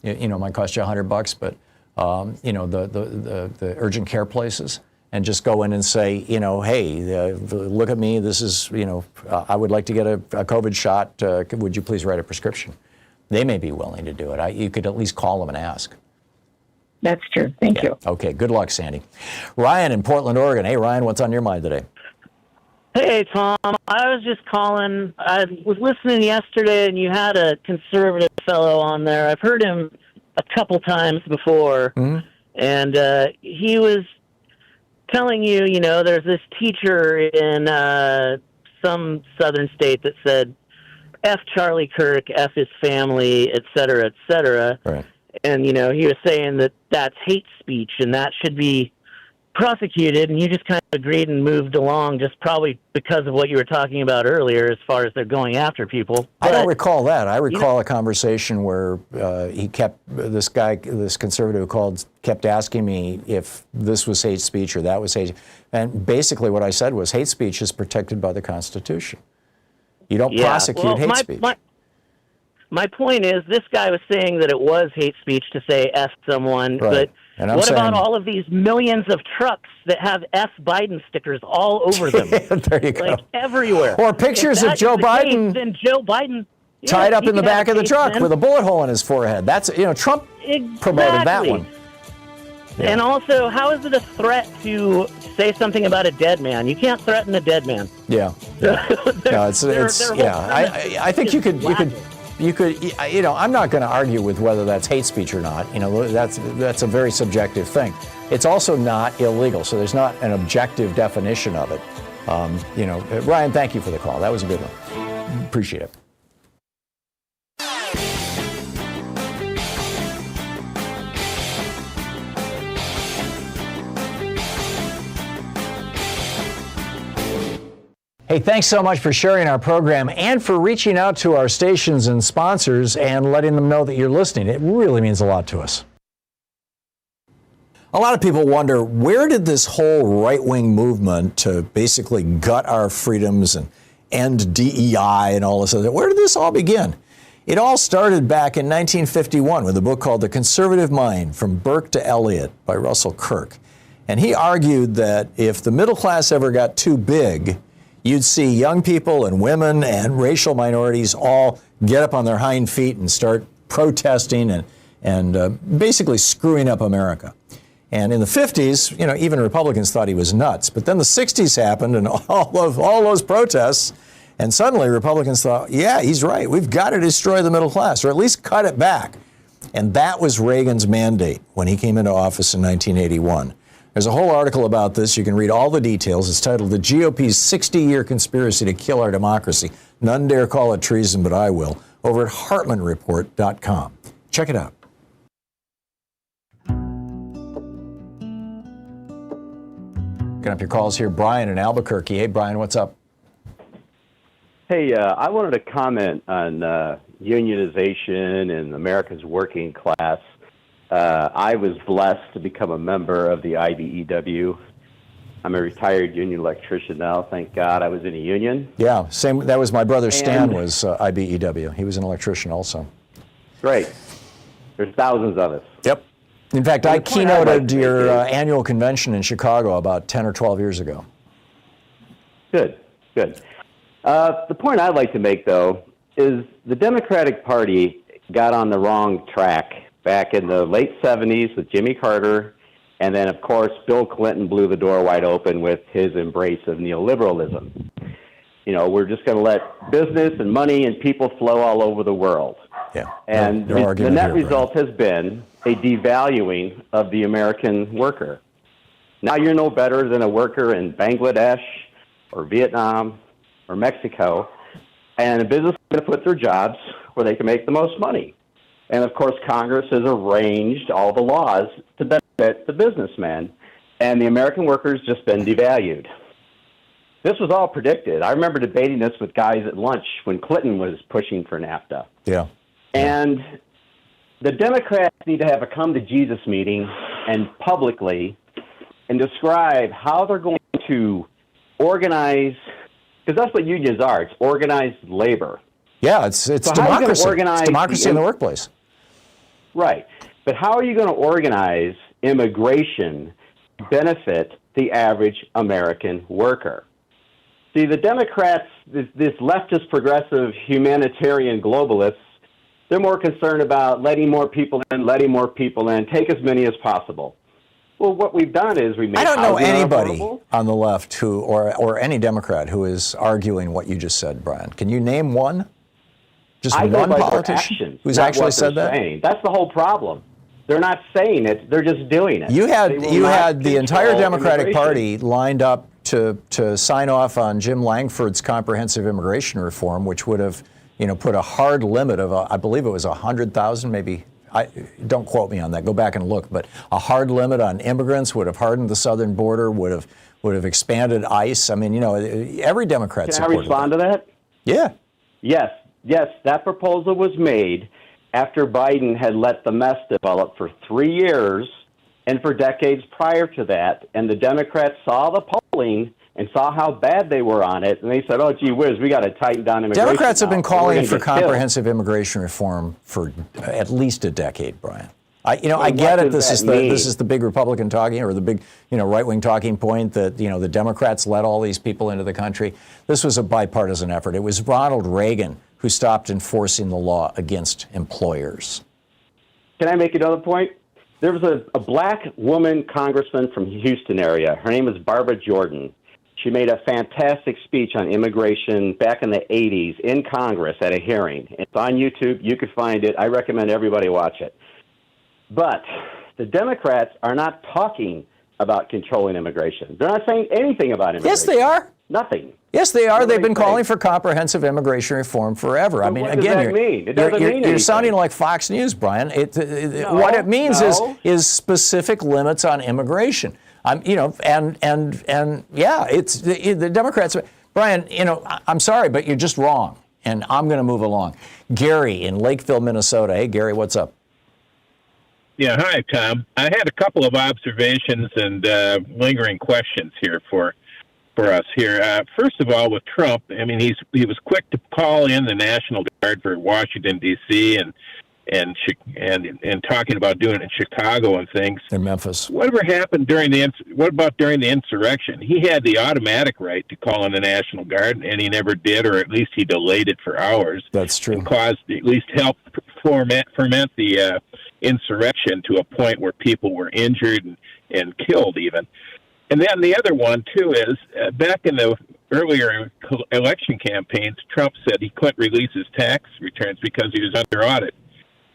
Speaker 1: It might cost you $100, but the urgent care places, and just go in and say, hey, look at me. This is, I would like to get a COVID shot. Would you please write a prescription? They may be willing to do it. You could at least call them and ask.
Speaker 11: That's true. Thank you.
Speaker 1: Okay. Good luck, Sandy. Ryan in Portland, Oregon. Hey, Ryan, what's on your mind today?
Speaker 12: Hey, Tom. I was just calling. I was listening yesterday, and you had a conservative fellow on there. I've heard him a couple times before, and he was telling you, there's this teacher in some southern state that said, F Charlie Kirk, F his family, et cetera, et cetera.
Speaker 1: Right.
Speaker 12: And, he was saying that that's hate speech, and that should be prosecuted, and you just kind of agreed and moved along, just probably because of what you were talking about earlier as far as they're going after people. But,
Speaker 1: I don't recall that. I recall a conversation where this conservative who called, kept asking me if this was hate speech or that was hate. And basically what I said was hate speech is protected by the Constitution. You don't prosecute hate speech.
Speaker 12: My point is, this guy was saying that it was hate speech to say F someone,
Speaker 1: right.
Speaker 12: But what about all of these millions of trucks that have F Biden stickers all over them?
Speaker 1: There you go.
Speaker 12: Like everywhere.
Speaker 1: Or pictures of Joe Biden,
Speaker 12: then Joe Biden
Speaker 1: tied up in the back of the truck with a bullet hole in his forehead. That's, Trump promoted that one. Yeah.
Speaker 12: And also, how is it a threat to say something about a dead man? You can't threaten a dead man.
Speaker 1: Yeah. No, I think you could, I'm not going to argue with whether that's hate speech or not. That's a very subjective thing. It's also not illegal, so there's not an objective definition of it. Ryan, thank you for the call. That was a good one. Appreciate it. Hey, thanks so much for sharing our program and for reaching out to our stations and sponsors and letting them know that you're listening. It really means a lot to us. A lot of people wonder, where did this whole right-wing movement to basically gut our freedoms and end DEI and all this other, where did this all begin? It all started back in 1951 with a book called The Conservative Mind, From Burke to Eliot by Russell Kirk. And he argued that if the middle class ever got too big, you'd see young people and women and racial minorities all get up on their hind feet and start protesting and basically screwing up America. And in the 50s, even Republicans thought he was nuts. But then the 60s happened and all those protests, and suddenly Republicans thought, yeah, he's right. We've got to destroy the middle class, or at least cut it back. And that was Reagan's mandate when he came into office in 1981. There's a whole article about this. You can read all the details. It's titled The GOP's 60-Year Conspiracy to Kill Our Democracy. None dare call it treason, but I will. Over at HartmanReport.com. Check it out. Getting up your calls here. Brian in Albuquerque. Hey, Brian, what's up?
Speaker 13: Hey, I wanted to comment on unionization and America's working class. I was blessed to become a member of the IBEW. I'm a retired union electrician now. Thank God I was in a union.
Speaker 1: Yeah, same. That was my brother Stan was IBEW. He was an electrician also.
Speaker 13: Great. There's thousands of us.
Speaker 1: Yep. In fact, I keynoted your annual convention in Chicago about 10 or 12 years ago.
Speaker 13: Good. The point I'd like to make, though, is the Democratic Party got on the wrong track back in the late 70s with Jimmy Carter, and then, of course, Bill Clinton blew the door wide open with his embrace of neoliberalism. You know, we're just going to let business and money and people flow all over the world.
Speaker 1: Yeah.
Speaker 13: And the net result has been a devaluing of the American worker. Now you're no better than a worker in Bangladesh or Vietnam or Mexico, and the business is going to put their jobs where they can make the most money. And, of course, Congress has arranged all the laws to benefit the businessman, and the American worker's just been devalued. This was all predicted. I remember debating this with guys at lunch when Clinton was pushing for NAFTA.
Speaker 1: Yeah.
Speaker 13: And the Democrats need to have a come-to-Jesus meeting and publicly and describe how they're going to organize, because that's what unions are. It's organized labor.
Speaker 1: Yeah, it's democracy. It's democracy in the workplace.
Speaker 13: Right. But how are you going to organize immigration to benefit the average American worker? See, the Democrats, this leftist, progressive, humanitarian globalists, they're more concerned about letting more people in, take as many as possible. Well, what we've done is we made
Speaker 1: I don't know anybody
Speaker 13: unaffordable.
Speaker 1: on the left who, or any Democrat who is arguing what you just said, Brian. Can you name one? Just
Speaker 13: I
Speaker 1: one
Speaker 13: go by their
Speaker 1: politician
Speaker 13: actions,
Speaker 1: who's
Speaker 13: not
Speaker 1: actually
Speaker 13: what
Speaker 1: said
Speaker 13: they're
Speaker 1: that?
Speaker 13: saying. That's the whole problem. They're not saying it; they're just doing it.
Speaker 1: You had the entire
Speaker 13: control
Speaker 1: Democratic
Speaker 13: immigration.
Speaker 1: Party lined up to sign off on Jim Langford's comprehensive immigration reform, which would have, put a hard limit of, I believe it was 100,000, maybe. Don't quote me on that. Go back and look. But a hard limit on immigrants would have hardened the southern border, would have expanded ICE. I mean, every Democrat supported that.
Speaker 13: Can I respond to that?
Speaker 1: Yeah.
Speaker 13: Yes, that proposal was made after Biden had let the mess develop for 3 years and for decades prior to that. And the Democrats saw the polling and saw how bad they were on it, and they said, oh, gee whiz, we got to tighten down immigration.
Speaker 1: Democrats have been
Speaker 13: now.
Speaker 1: calling for comprehensive immigration reform for at least a decade, Brian. I get it. This is the big Republican talking, or the big, right-wing talking point that, the Democrats let all these people into the country. This was a bipartisan effort. It was Ronald Reagan who stopped enforcing the law against employers.
Speaker 13: Can I make another point? There was a black woman congressman from Houston area. Her name is Barbara Jordan. She made a fantastic speech on immigration back in the 80s in Congress at a hearing. It's on YouTube. You could find it. I recommend everybody watch it. But the Democrats are not talking about controlling immigration. They're not saying anything about immigration.
Speaker 1: Yes, they are.
Speaker 13: Nothing.
Speaker 1: Yes, they are. They've been calling for comprehensive immigration reform forever.
Speaker 13: Well,
Speaker 1: I mean,
Speaker 13: what
Speaker 1: again,
Speaker 13: does that mean? It doesn't mean
Speaker 1: you're
Speaker 13: anything.
Speaker 1: sounding like Fox News, Brian. What it means is specific limits on immigration. It's the Democrats. Brian, I'm sorry, but you're just wrong, and I'm going to move along. Gary in Lakeville, Minnesota. Hey, Gary, what's up?
Speaker 14: Yeah, hi, Tom. I had a couple of observations and lingering questions here for us here. First of all, with Trump, I mean, he was quick to call in the National Guard for Washington, D.C., and talking about doing it in Chicago and things.
Speaker 1: In Memphis.
Speaker 14: Whatever happened during the insurrection? He had the automatic right to call in the National Guard, and he never did, or at least he delayed it for hours.
Speaker 1: That's true.
Speaker 14: And helped ferment the insurrection to a point where people were injured and killed even. And then the other one, too, is back in the earlier election campaigns, Trump said he couldn't release his tax returns because he was under audit.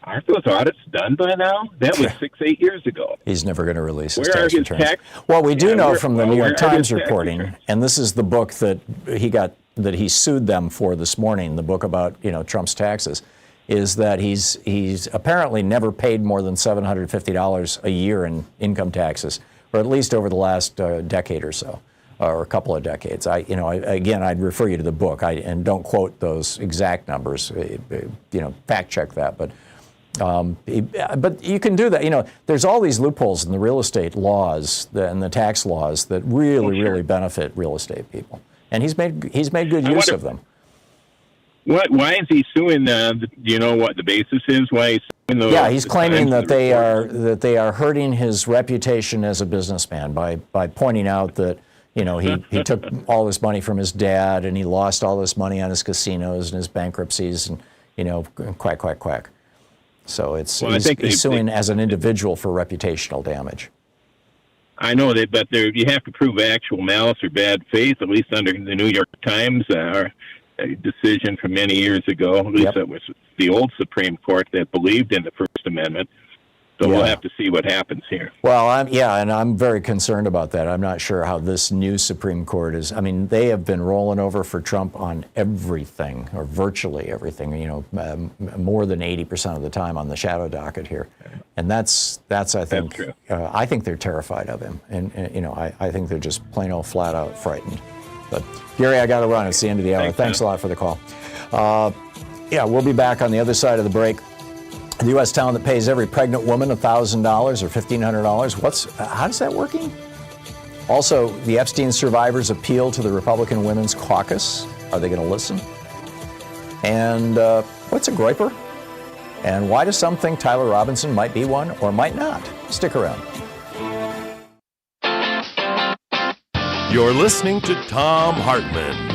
Speaker 14: Aren't those audits done by now? That was 8 years ago.
Speaker 1: He's never going to release his
Speaker 14: Where
Speaker 1: tax
Speaker 14: are his
Speaker 1: returns. Well, we do know from the New York Times reporting, and this is the book that he sued them for this morning, the book about Trump's taxes, is that he's apparently never paid more than $750 a year in income taxes, or at least over the last decade or so, or a couple of decades. I'd refer you to the book, and don't quote those exact numbers. Fact check that, but you can do that. There's all these loopholes in the real estate laws and the tax laws that really benefit real estate people, and he's made good use of them.
Speaker 14: Why is he suing? Do you know what the basis is? Why he's suing those?
Speaker 1: Yeah, he's claiming that they are hurting his reputation as a businessman by pointing out that You know, he took all this money from his dad, and he lost all this money on his casinos and his bankruptcies, and, you know, quack, quack, quack. So he's suing as an individual for reputational damage.
Speaker 14: I know that, but you have to prove actual malice or bad faith, at least under the New York Times decision from many years ago. At least that was the old Supreme Court that believed in the First Amendment. So we'll have to see what happens here.
Speaker 1: Well, and I'm very concerned about that. I'm not sure how this new Supreme Court is. I mean, they have been rolling over for Trump on everything, or virtually everything, you know, more than 80% of the time on the shadow docket here. And that's I think, I think they're terrified of him. And you know, I think they're just plain old flat out frightened. But Gary, I got to run. It's the end of the hour. Thanks a lot for the call. We'll be back on the other side of the break. The U.S. town that pays every pregnant woman $1,000 or $1,500. How is that working? Also, the Epstein survivors appeal to the Republican Women's Caucus. Are they going to listen? And what's a Groyper? And why do some think Tyler Robinson might be one or might not? Stick around.
Speaker 3: You're listening to Thom Hartmann.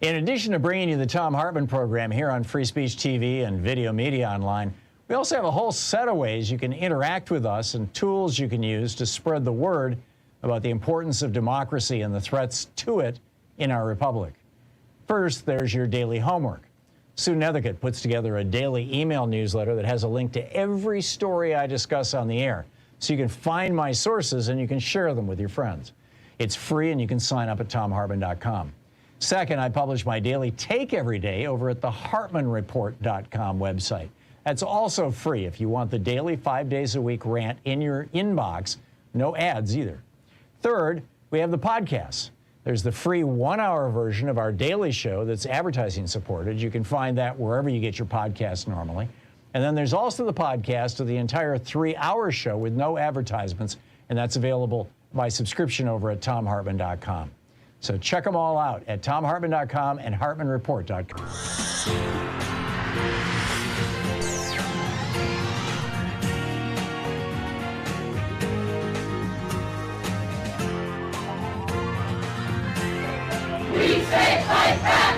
Speaker 1: In addition to bringing you the Thom Hartmann Program here on Free Speech TV and Video Media Online, we also have a whole set of ways you can interact with us and tools you can use to spread the word about the importance of democracy and the threats to it in our republic. First, there's your daily homework. Sue Nethercutt puts together a daily email newsletter that has a link to every story I discuss on the air, so you can find my sources and you can share them with your friends. It's free, and you can sign up at thomhartmann.com. Second, I publish my daily take every day over at the HartmannReport.com website. That's also free if you want the daily 5 days a week rant in your inbox. No ads either. Third, we have the podcasts. There's the free 1-hour version of our daily show that's advertising supported. You can find that wherever you get your podcasts normally. And then there's also the podcast of the entire 3-hour show with no advertisements, and that's available by subscription over at thomhartmann.com. So check them all out at thomhartmann.com and hartmannreport.com.
Speaker 4: We say fight back!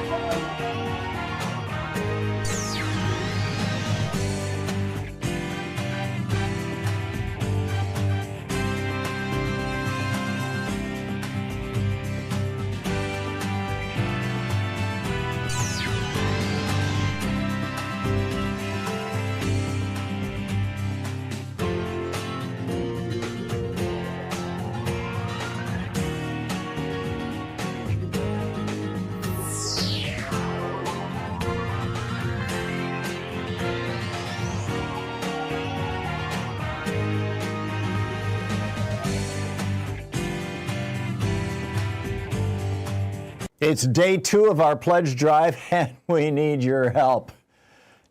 Speaker 1: It's day 2 of our pledge drive, and we need your help.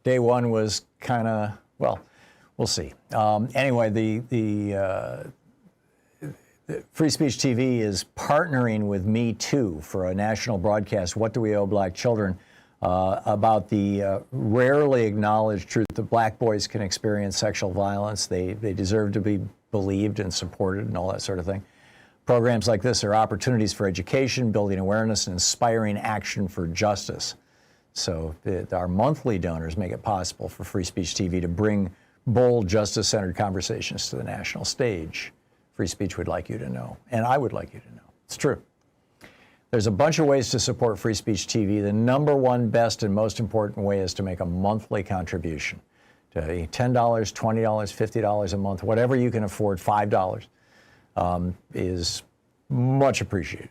Speaker 1: Day 1 was kind of, well, we'll see. Anyway, the Free Speech TV is partnering with Me Too for a national broadcast, What Do We Owe Black Children, about the rarely acknowledged truth that black boys can experience sexual violence. They deserve to be believed and supported and all that sort of thing. Programs like this are opportunities for education, building awareness, and inspiring action for justice. So our monthly donors make it possible for Free Speech TV to bring bold, justice-centered conversations to the national stage. Free Speech would like you to know, and I would like you to know. It's true. There's a bunch of ways to support Free Speech TV. The number one best and most important way is to make a monthly contribution. To $10, $20, $50 a month, whatever you can afford, $5. Is much appreciated.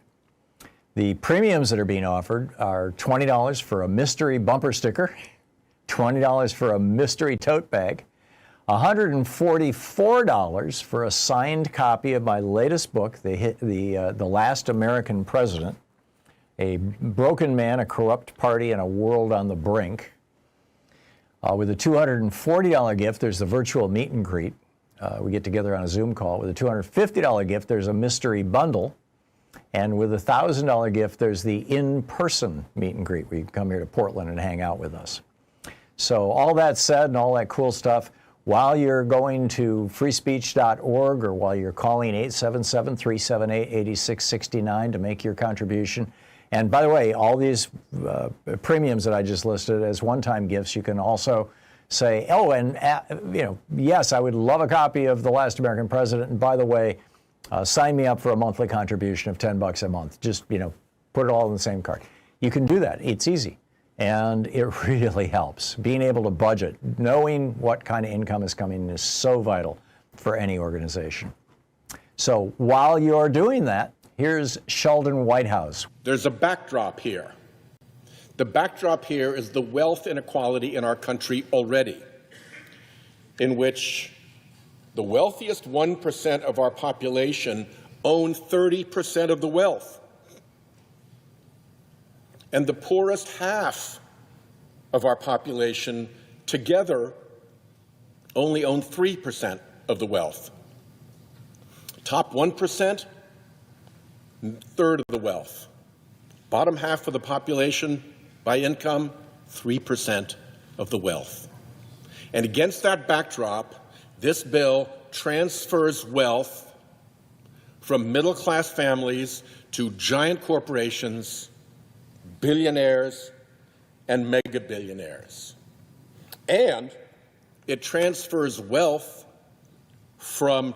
Speaker 1: The premiums that are being offered are $20 for a mystery bumper sticker, $20 for a mystery tote bag, $144 for a signed copy of my latest book, The Last American President, A Broken Man, a Corrupt Party, and a World on the Brink. With a $240 gift, there's the virtual meet and greet. We get together on a Zoom call. With a $250 gift, there's a mystery bundle. And with a $1,000 gift, there's the in-person meet and greet, where you can come here to Portland and hang out with us. So all that said and all that cool stuff, while you're going to freespeech.org or while you're calling 877-378-8669 to make your contribution. And by the way, all these premiums that I just listed as one-time gifts, you can also say, oh, and yes, I would love a copy of The Last American President. And by the way, sign me up for a monthly contribution of $10 a month. Just, put it all in the same card. You can do that. It's easy. And it really helps. Being able to budget, knowing what kind of income is coming in is so vital for any organization. So while you're doing that, here's Sheldon Whitehouse.
Speaker 5: There's a backdrop here. The backdrop here is the wealth inequality in our country already, in which the wealthiest 1% of our population own 30% of the wealth, and the poorest half of our population together only own 3% of the wealth. Top 1%, third of the wealth. Bottom half of the population by income, 3% of the wealth. And against that backdrop, this bill transfers wealth from middle-class families to giant corporations, billionaires, and mega-billionaires. And it transfers wealth from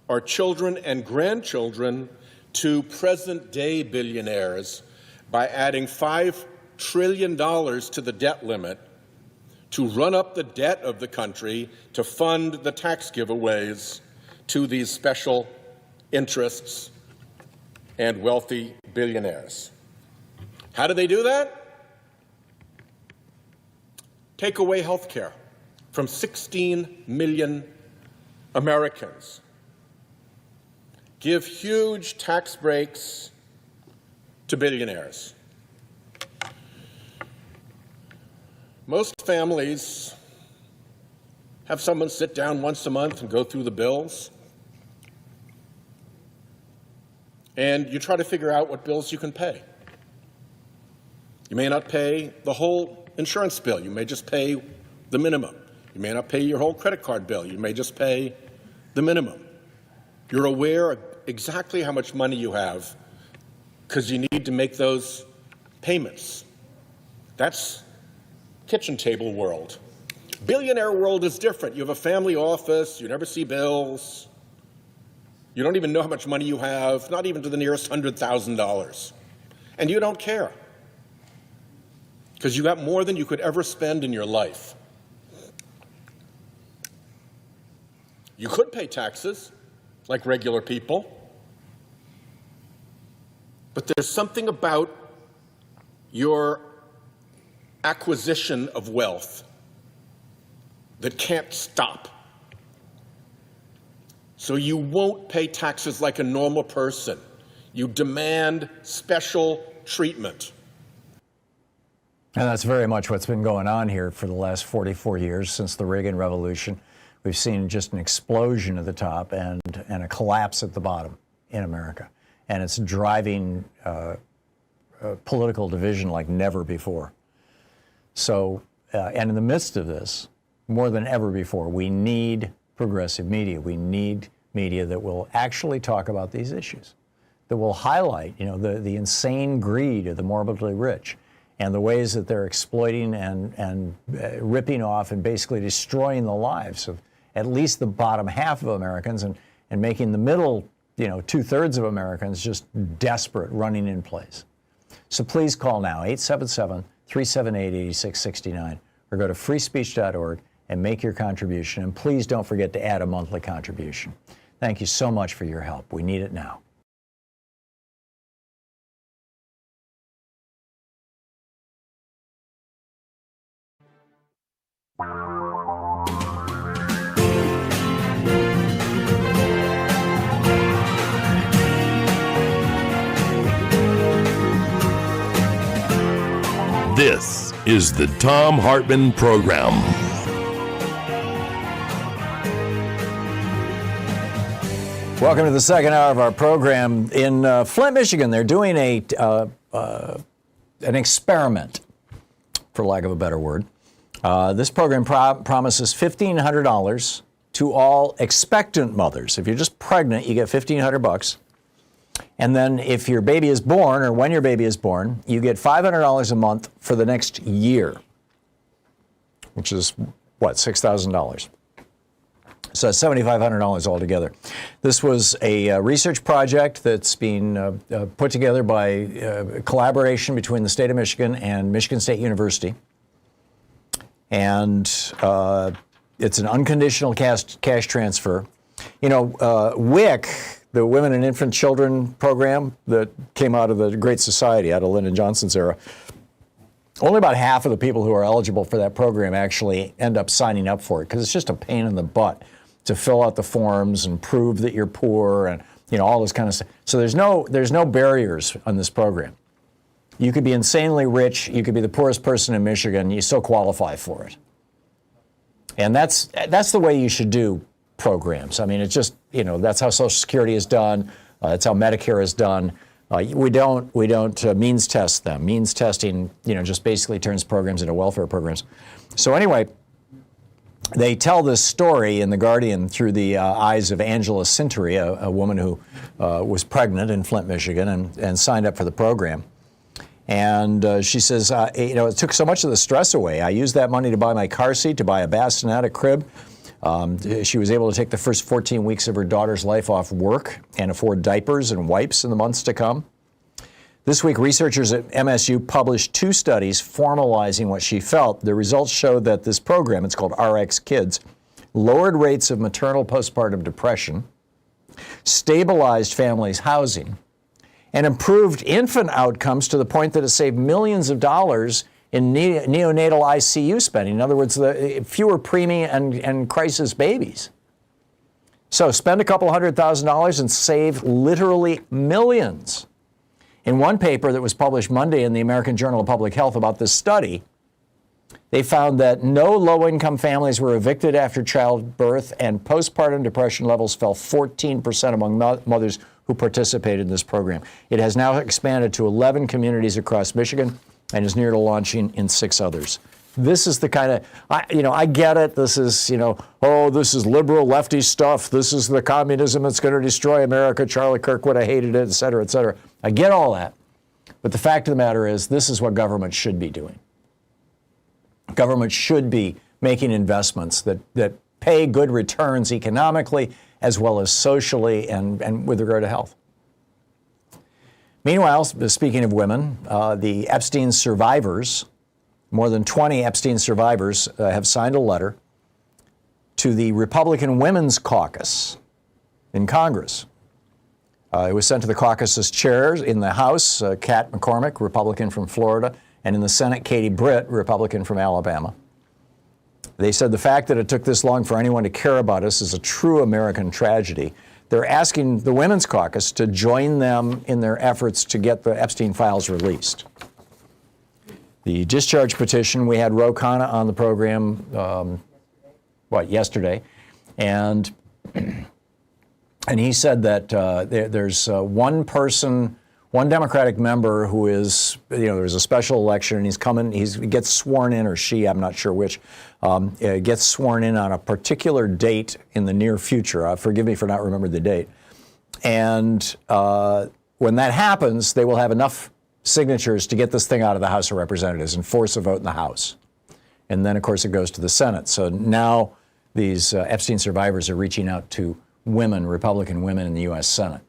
Speaker 5: our children and grandchildren to present-day billionaires by adding $5 trillion to the debt limit to run up the debt of the country to fund the tax giveaways to these special interests and wealthy billionaires. How do they do that? Take away health care from 16 million Americans. Give huge tax breaks to billionaires. Most families have someone sit down once a month and go through the bills. And you try to figure out what bills you can pay. You may not pay the whole insurance bill. You may just pay the minimum. You may not pay your whole credit card bill. You may just pay the minimum. You're aware of exactly how much money you have because you need to make those payments. That's kitchen table world. Billionaire world is different. You have a family office. You never see bills. You don't even know how much money you have, not even to the nearest $100,000. And you don't care because you got more than you could ever spend in your life. You could pay taxes like regular people, but there's something about your acquisition of wealth that can't stop. So you won't pay taxes like a normal person. You demand special treatment.
Speaker 1: And that's very much what's been going on here for the last 44 years since the Reagan Revolution. We've seen just an explosion at the top and a collapse at the bottom in America. And it's driving political division like never before. So, and in the midst of this, more than ever before, we need progressive media. We need media that will actually talk about these issues, that will highlight, the insane greed of the morbidly rich and the ways that they're exploiting and ripping off and basically destroying the lives of at least the bottom half of Americans and making the middle, 2/3 of Americans just desperate, running in place. So please call now, 877-378-8669, or go to freespeech.org and make your contribution. And please don't forget to add a monthly contribution. Thank you so much for your help. We need it now.
Speaker 3: This is the Thom Hartmann Program.
Speaker 1: Welcome to the second hour of our program. In Flint, Michigan, they're doing an experiment, for lack of a better word, This program promises $1,500 to all expectant mothers. If you're just pregnant, you get $1,500. And then if your baby is born, or when your baby is born, you get $500 a month for the next year, which is, what, $6,000. So $7,500 altogether. This was a research project that's been put together by collaboration between the state of Michigan and Michigan State University. And it's an unconditional cash transfer. You know, WIC, the Women and Infant Children program that came out of the Great Society, out of Lyndon Johnson's era, only about half of the people who are eligible for that program actually end up signing up for it, because it's just a pain in the butt to fill out the forms and prove that you're poor and, you know, all this kind of stuff. So there's no barriers on this program. You could be insanely rich, you could be the poorest person in Michigan, you still qualify for it. And that's the way you should do programs. I mean, it's just, you know, that's how Social Security is done. That's how Medicare is done. We don't means test them. Means testing, you know, just basically turns programs into welfare programs. So anyway, they tell this story in The Guardian through the eyes of Angela Sinteri, a woman who was pregnant in Flint, Michigan, and signed up for the program. And she says, you know, it took so much of the stress away. I used that money to buy my car seat, to buy a bassinet, a crib. She was able to take the first 14 weeks of her daughter's life off work and afford diapers and wipes in the months to come. This week, researchers at MSU published 2 studies formalizing what she felt. The results showed that this program, it's called RX Kids, lowered rates of maternal postpartum depression, stabilized families' housing, and improved infant outcomes to the point that it saved millions of dollars in neonatal ICU spending. In other words, fewer preemie and crisis babies. So spend a couple $100,000 and save literally millions. In one paper that was published Monday in the American Journal of Public Health about this study, they found that no low-income families were evicted after childbirth, and postpartum depression levels fell 14% among mothers who participated in this program. It has now expanded to 11 communities across Michigan and is near to launching in 6 others. This is the kind of, I get it. This is, this is liberal lefty stuff. This is the communism that's going to destroy America. Charlie Kirk would have hated it, et cetera, et cetera. I get all that. But the fact of the matter is, this is what government should be doing. Government should be making investments that pay good returns economically as well as socially and with regard to health. Meanwhile, speaking of women, the Epstein survivors, more than 20 Epstein survivors have signed a letter to the Republican Women's Caucus in Congress. It was sent to the caucus's chairs in the House, Kat McCormick, Republican from Florida, and in the Senate, Katie Britt, Republican from Alabama. They said the fact that it took this long for anyone to care about us is a true American tragedy. They're asking the Women's Caucus to join them in their efforts to get the Epstein files released. The discharge petition, we had Ro Khanna on the program, yesterday, and he said that there's one person, one Democratic member who is, there's a special election and he gets sworn in, or she, I'm not sure which, gets sworn in on a particular date in the near future. Forgive me for not remembering the date. And when that happens, they will have enough signatures to get this thing out of the House of Representatives and force a vote in the House. And then, of course, it goes to the Senate. So now these Epstein survivors are reaching out to women, Republican women in the U.S. Senate.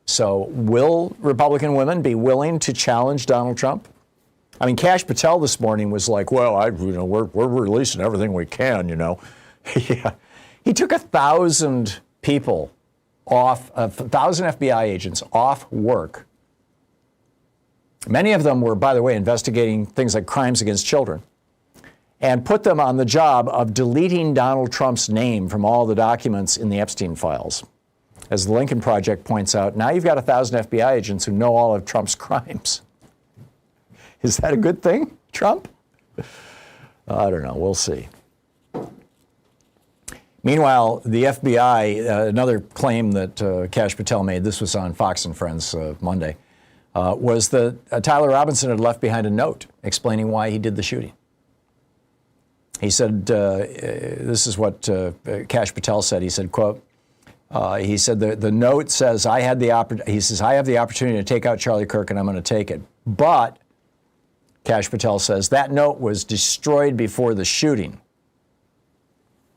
Speaker 1: So will Republican women be willing to challenge Donald Trump? I mean, Kash Patel this morning was like, well, we're releasing everything we can, Yeah. He took 1,000 people off, 1,000 FBI agents off work. Many of them were, by the way, investigating things like crimes against children, and put them on the job of deleting Donald Trump's name from all the documents in the Epstein files. As the Lincoln Project points out, now you've got 1,000 FBI agents who know all of Trump's crimes. Is that a good thing, Trump? I don't know. We'll see. Meanwhile, the FBI, another claim that Kash Patel made, this was on Fox and Friends Monday, was that Tyler Robinson had left behind a note explaining why he did the shooting. He said, this is what Kash Patel said. He said, quote, he said, the note says, I have the opportunity to take out Charlie Kirk and I'm going to take it. But, Kash Patel says, that note was destroyed before the shooting.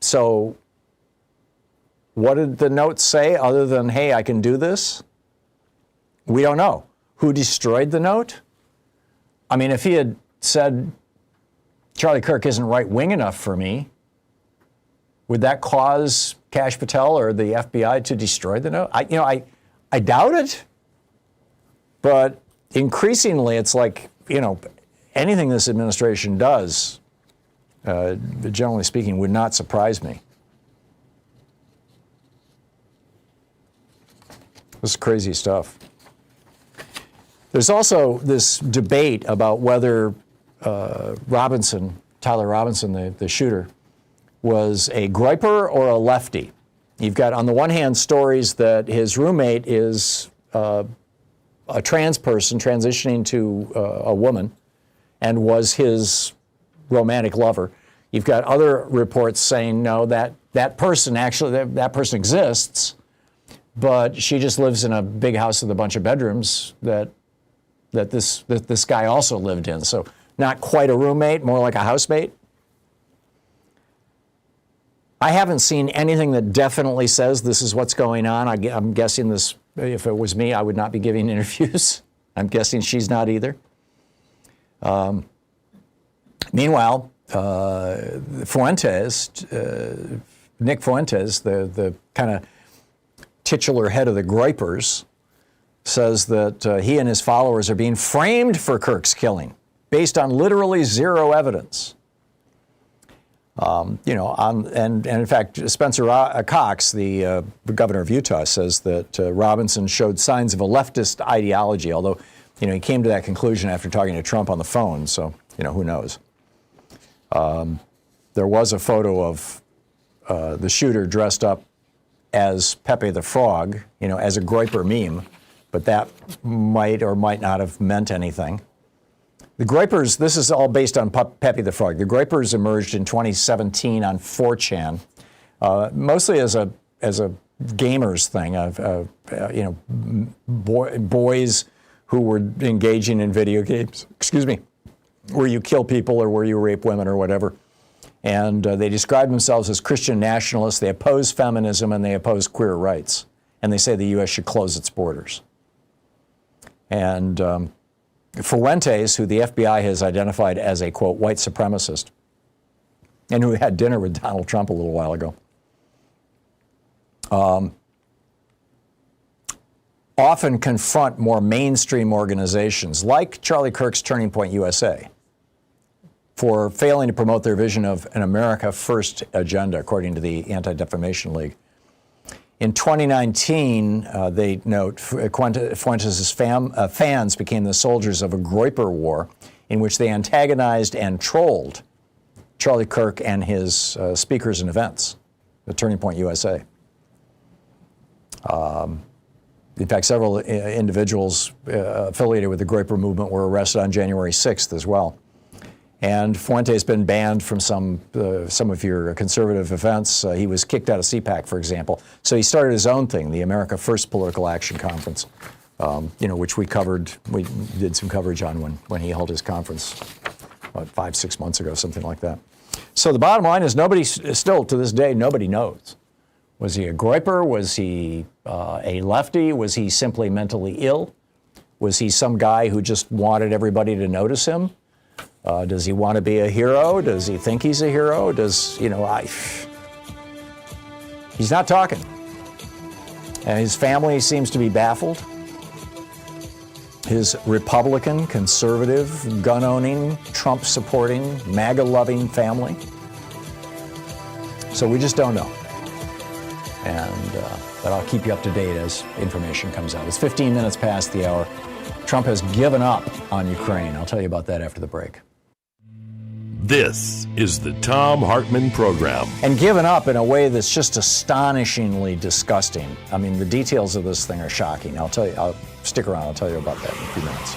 Speaker 1: So, what did the note say other than, hey, I can do this? We don't know. Who destroyed the note? I mean, if he had said, Charlie Kirk isn't right-wing enough for me, would that cause Kash Patel or the FBI to destroy the note? I doubt it. But increasingly, it's like, anything this administration does, generally speaking, would not surprise me. This is crazy stuff. There's also this debate about whether Tyler Robinson, the shooter, was a Groyper or a lefty. You've got, on the one hand, stories that his roommate is a trans person transitioning to a woman and was his romantic lover. You've got other reports saying, no, that person exists, but she just lives in a big house with a bunch of bedrooms that this guy also lived in. So not quite a roommate, more like a housemate. I haven't seen anything that definitely says this is what's going on. I'm guessing this, if it was me, I would not be giving interviews. I'm guessing she's not either. Meanwhile, Fuentes, Nick Fuentes, the kind of titular head of the Groypers, says that he and his followers are being framed for Kirk's killing based on literally zero evidence. And in fact, Spencer Cox, the governor of Utah, says that Robinson showed signs of a leftist ideology, although, he came to that conclusion after talking to Trump on the phone, so, who knows. There was a photo of the shooter dressed up as Pepe the Frog, as a Groyper meme, but that might or might not have meant anything. The Groypers, this is all based on Pepe the Frog. The Groypers emerged in 2017 on 4chan, mostly as a gamers thing, boys who were engaging in video games, where you kill people or where you rape women or whatever. And they describe themselves as Christian nationalists. They oppose feminism and they oppose queer rights. And they say the U.S. should close its borders. And Fuentes, who the FBI has identified as a, quote, white supremacist, and who had dinner with Donald Trump a little while ago, often confront more mainstream organizations like Charlie Kirk's Turning Point USA for failing to promote their vision of an America First agenda, according to the Anti-Defamation League. In 2019, they note, Fuentes' fans became the soldiers of a Groyper war in which they antagonized and trolled Charlie Kirk and his speakers and events, the Turning Point USA. In fact, several individuals affiliated with the Groyper movement were arrested on January 6th as well. And Fuentes has been banned from some of your conservative events. He was kicked out of CPAC, for example. So he started his own thing, the America First Political Action Conference, which we covered. We did some coverage on when he held his conference, about 5-6 months ago, something like that. So the bottom line is still to this day, nobody knows. Was he a Groyper? Was he a lefty? Was he simply mentally ill? Was he some guy who just wanted everybody to notice him? Does he want to be a hero? Does he think he's a hero? He's not talking. And his family seems to be baffled. His Republican, conservative, gun-owning, Trump-supporting, MAGA-loving family. So we just don't know. But I'll keep you up to date as information comes out. It's 15 minutes past the hour. Trump has given up on Ukraine. I'll tell you about that after the break.
Speaker 3: This is the Thom Hartmann Program.
Speaker 1: And given up in a way that's just astonishingly disgusting. I mean, the details of this thing are shocking. I'll tell you, I'll stick around. I'll tell you about that in a few minutes.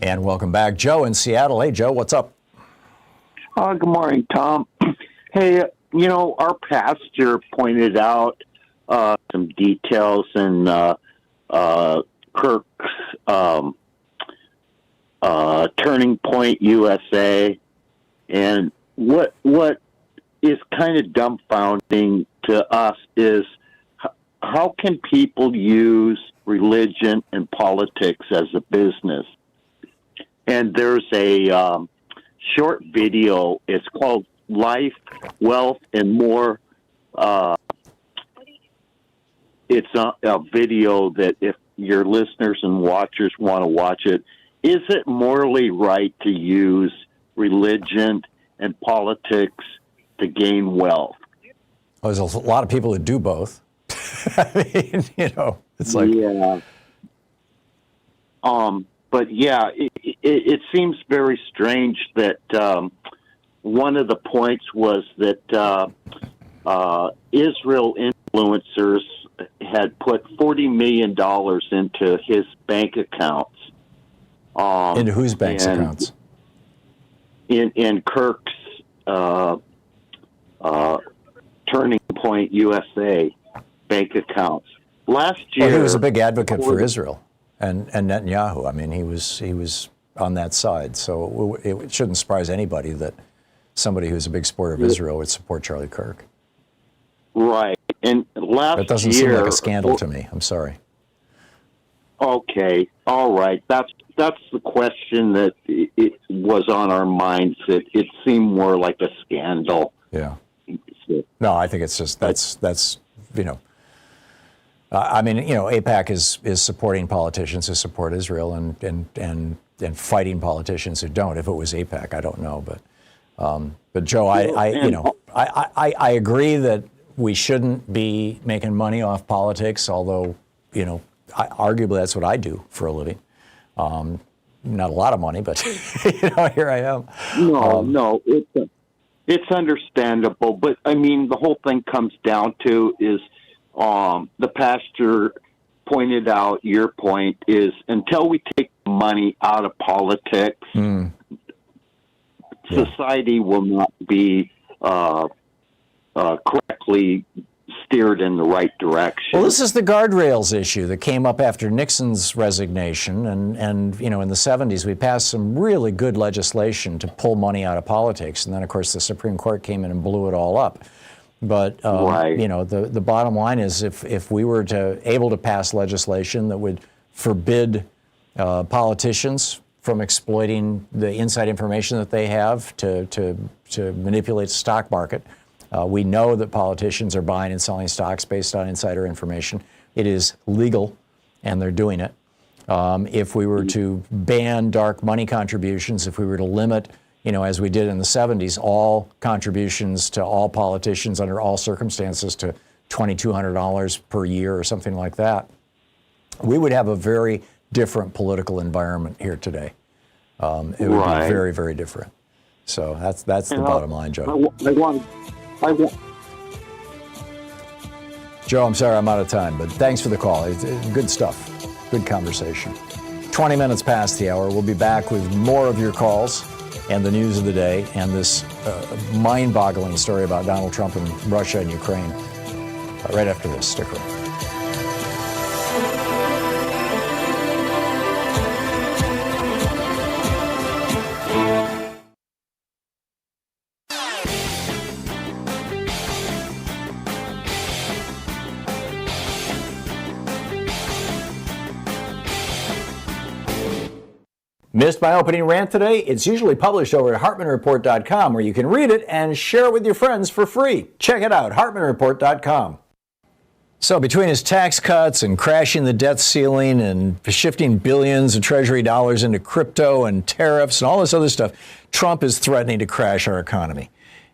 Speaker 1: And welcome back. Joe in Seattle. Hey, Joe, what's up?
Speaker 15: Good morning, Tom. Hey, our pastor pointed out some details in Kirk's Turning Point USA, and what is kind of dumbfounding to us is how can people use religion and politics as a business? And there's a short video. It's called Life, Wealth, and More. It's a video that if your listeners and watchers want to watch it, is it morally right to use religion and politics to gain wealth?
Speaker 1: Well, there's a lot of people that do both. I mean, it's like...
Speaker 15: Yeah. But yeah, it seems very strange that one of the points was that Israel influencers had put $40 million into his bank accounts.
Speaker 1: Into whose bank accounts?
Speaker 15: In Kirk's Turning Point USA bank accounts. Last year,
Speaker 1: well, he was a big advocate for Israel and Netanyahu. I mean, he was on that side. So it shouldn't surprise anybody that somebody who's a big supporter of Israel would support Charlie Kirk.
Speaker 15: Right. And last year...
Speaker 1: That doesn't seem like a scandal to me. I'm sorry.
Speaker 15: Okay. All right. That's the question that it was on our minds. It seemed more like a scandal.
Speaker 1: Yeah. No, I think it's just that's I mean, AIPAC is supporting politicians who support Israel and fighting politicians who don't. If it was AIPAC, I don't know, but Joe, I agree that we shouldn't be making money off politics. Although, arguably that's what I do for a living. Not a lot of money, but here I am.
Speaker 15: No, it's understandable, but I mean, the whole thing comes down to is the pastor pointed out. Your point is until we take money out of politics, society will not be correctly steered in the right direction.
Speaker 1: Well, this is the guardrails issue that came up after Nixon's resignation, and in the 70s we passed some really good legislation to pull money out of politics, and then of course the Supreme Court came in and blew it all up. But the bottom line is if we were able to pass legislation that would forbid politicians from exploiting the inside information that they have to manipulate the stock market. We know that politicians are buying and selling stocks based on insider information. It is legal, and they're doing it. If we were to ban dark money contributions, if we were to limit, as we did in the 70s, all contributions to all politicians under all circumstances to $2,200 per year or something like that, we would have a very different political environment here today. It would be very, very different. So that's the bottom line, Joe. Joe, I'm sorry I'm out of time, but thanks for the call. It's good stuff. Good conversation. 20 minutes past the hour. We'll be back with more of your calls and the news of the day and this mind-boggling story about Donald Trump and Russia and Ukraine right after this. Stick around. Missed my opening rant today? It's usually published over at HartmannReport.com, where you can read it and share it with your friends for free. Check it out, HartmannReport.com. So between his tax cuts and crashing the debt ceiling and shifting billions of Treasury dollars into crypto and tariffs and all this other stuff, Trump is threatening to crash our economy.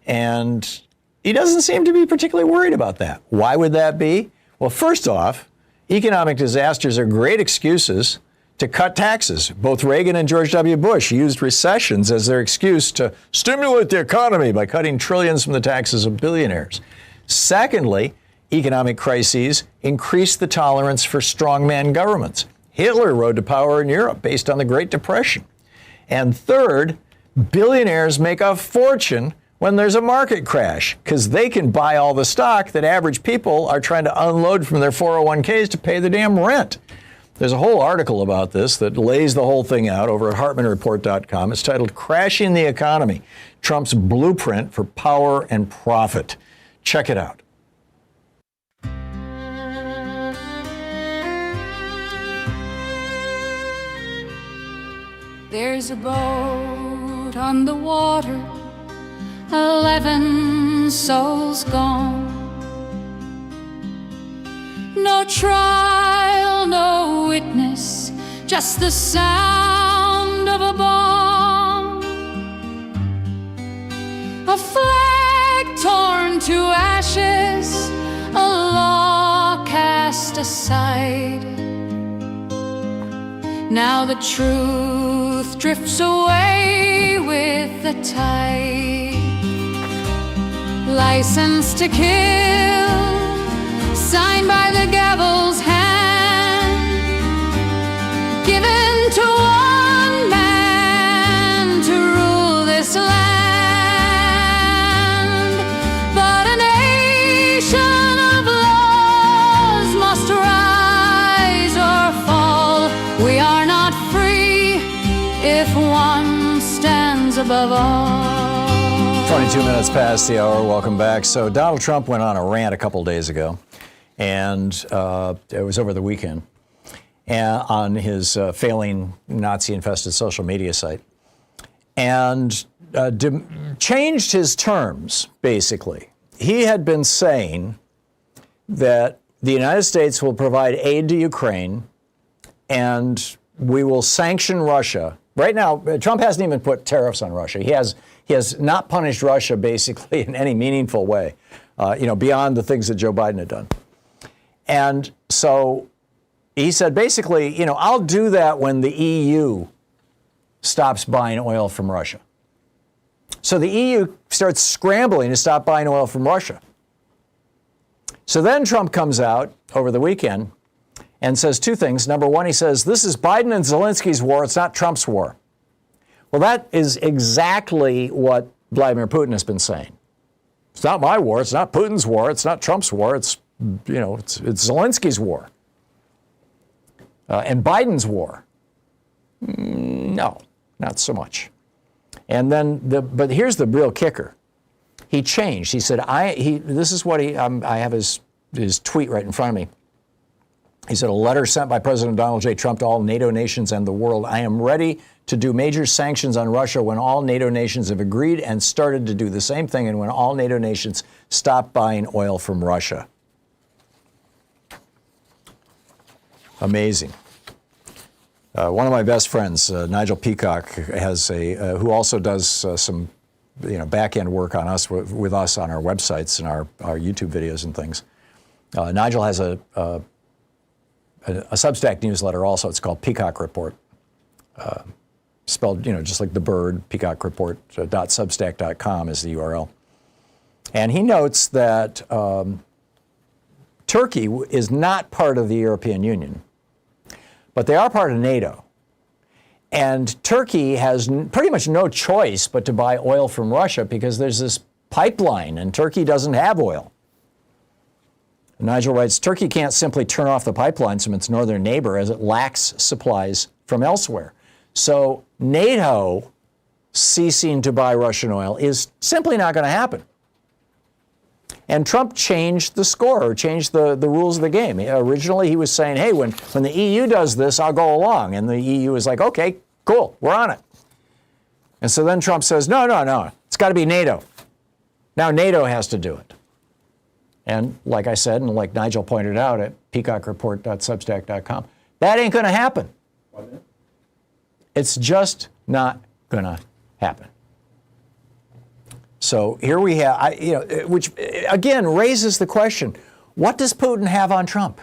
Speaker 1: And he doesn't seem to be particularly worried about that. Why would that be? Well, first off, economic disasters are great excuses to cut taxes. Both Reagan and George W. Bush used recessions as their excuse to stimulate the economy by cutting trillions from the taxes of billionaires. Secondly, economic crises increase the tolerance for strongman governments. Hitler rode to power in Europe based on the Great Depression. And third, billionaires make a fortune when there's a market crash because they can buy all the stock that average people are trying to unload from their 401ks to pay the damn rent. There's a whole article about this that lays the whole thing out over at HartmannReport.com. It's titled Crashing the Economy, Trump's Blueprint for Power and Profit. Check it out.
Speaker 8: There's a boat on the water, 11 souls gone. No trial, no witness, just the sound of a bomb. A flag torn to ashes, a law cast aside. Now the truth drifts away with the tide. License to kill, signed by the gavel's hand, given to one man to rule this land. But a nation of laws must rise or fall. We are not free if one stands above all.
Speaker 1: 22 minutes past the hour. Welcome back. So Donald Trump went on a rant a couple days ago, and it was over the weekend, on his failing Nazi-infested social media site, and changed his terms, basically. He had been saying that the United States will provide aid to Ukraine, and we will sanction Russia. Right now, Trump hasn't even put tariffs on Russia. He has not punished Russia, basically, in any meaningful way, beyond the things that Joe Biden had done. And so he said, basically, I'll do that when the EU stops buying oil from Russia. So the EU starts scrambling to stop buying oil from Russia. So then Trump comes out over the weekend and says two things. Number one, he says, this is Biden and Zelensky's war. It's not Trump's war. Well, that is exactly what Vladimir Putin has been saying. It's not my war. It's not Putin's war. It's not Trump's war. It's Zelensky's war. And Biden's war. No, not so much. And then, but here's the real kicker. He changed. He said, this is what I have his tweet right in front of me. He said, a letter sent by President Donald J. Trump to all NATO nations and the world. I am ready to do major sanctions on Russia when all NATO nations have agreed and started to do the same thing, and when all NATO nations stop buying oil from Russia. Amazing. One of my best friends, Nigel Peacock, who also does some back-end work on us with us on our websites and our YouTube videos and things. Nigel has a Substack newsletter also. It's called Peacock Report. Spelled, just like the bird, peacockreport.substack.com is the URL. And he notes that Turkey is not part of the European Union, but they are part of NATO. And Turkey has pretty much no choice but to buy oil from Russia because there's this pipeline and Turkey doesn't have oil. Nigel writes, Turkey can't simply turn off the pipelines from its northern neighbor as it lacks supplies from elsewhere. So NATO ceasing to buy Russian oil is simply not going to happen. And Trump changed the score, or changed the rules of the game. Originally, he was saying, hey, when the EU does this, I'll go along. And the EU is like, okay, cool, we're on it. And so then Trump says, no, it's got to be NATO. Now NATO has to do it. And like I said, and like Nigel pointed out at peacockreport.substack.com, that ain't going to happen. It's just not going to happen. So here we have, which again raises the question, what does Putin have on Trump?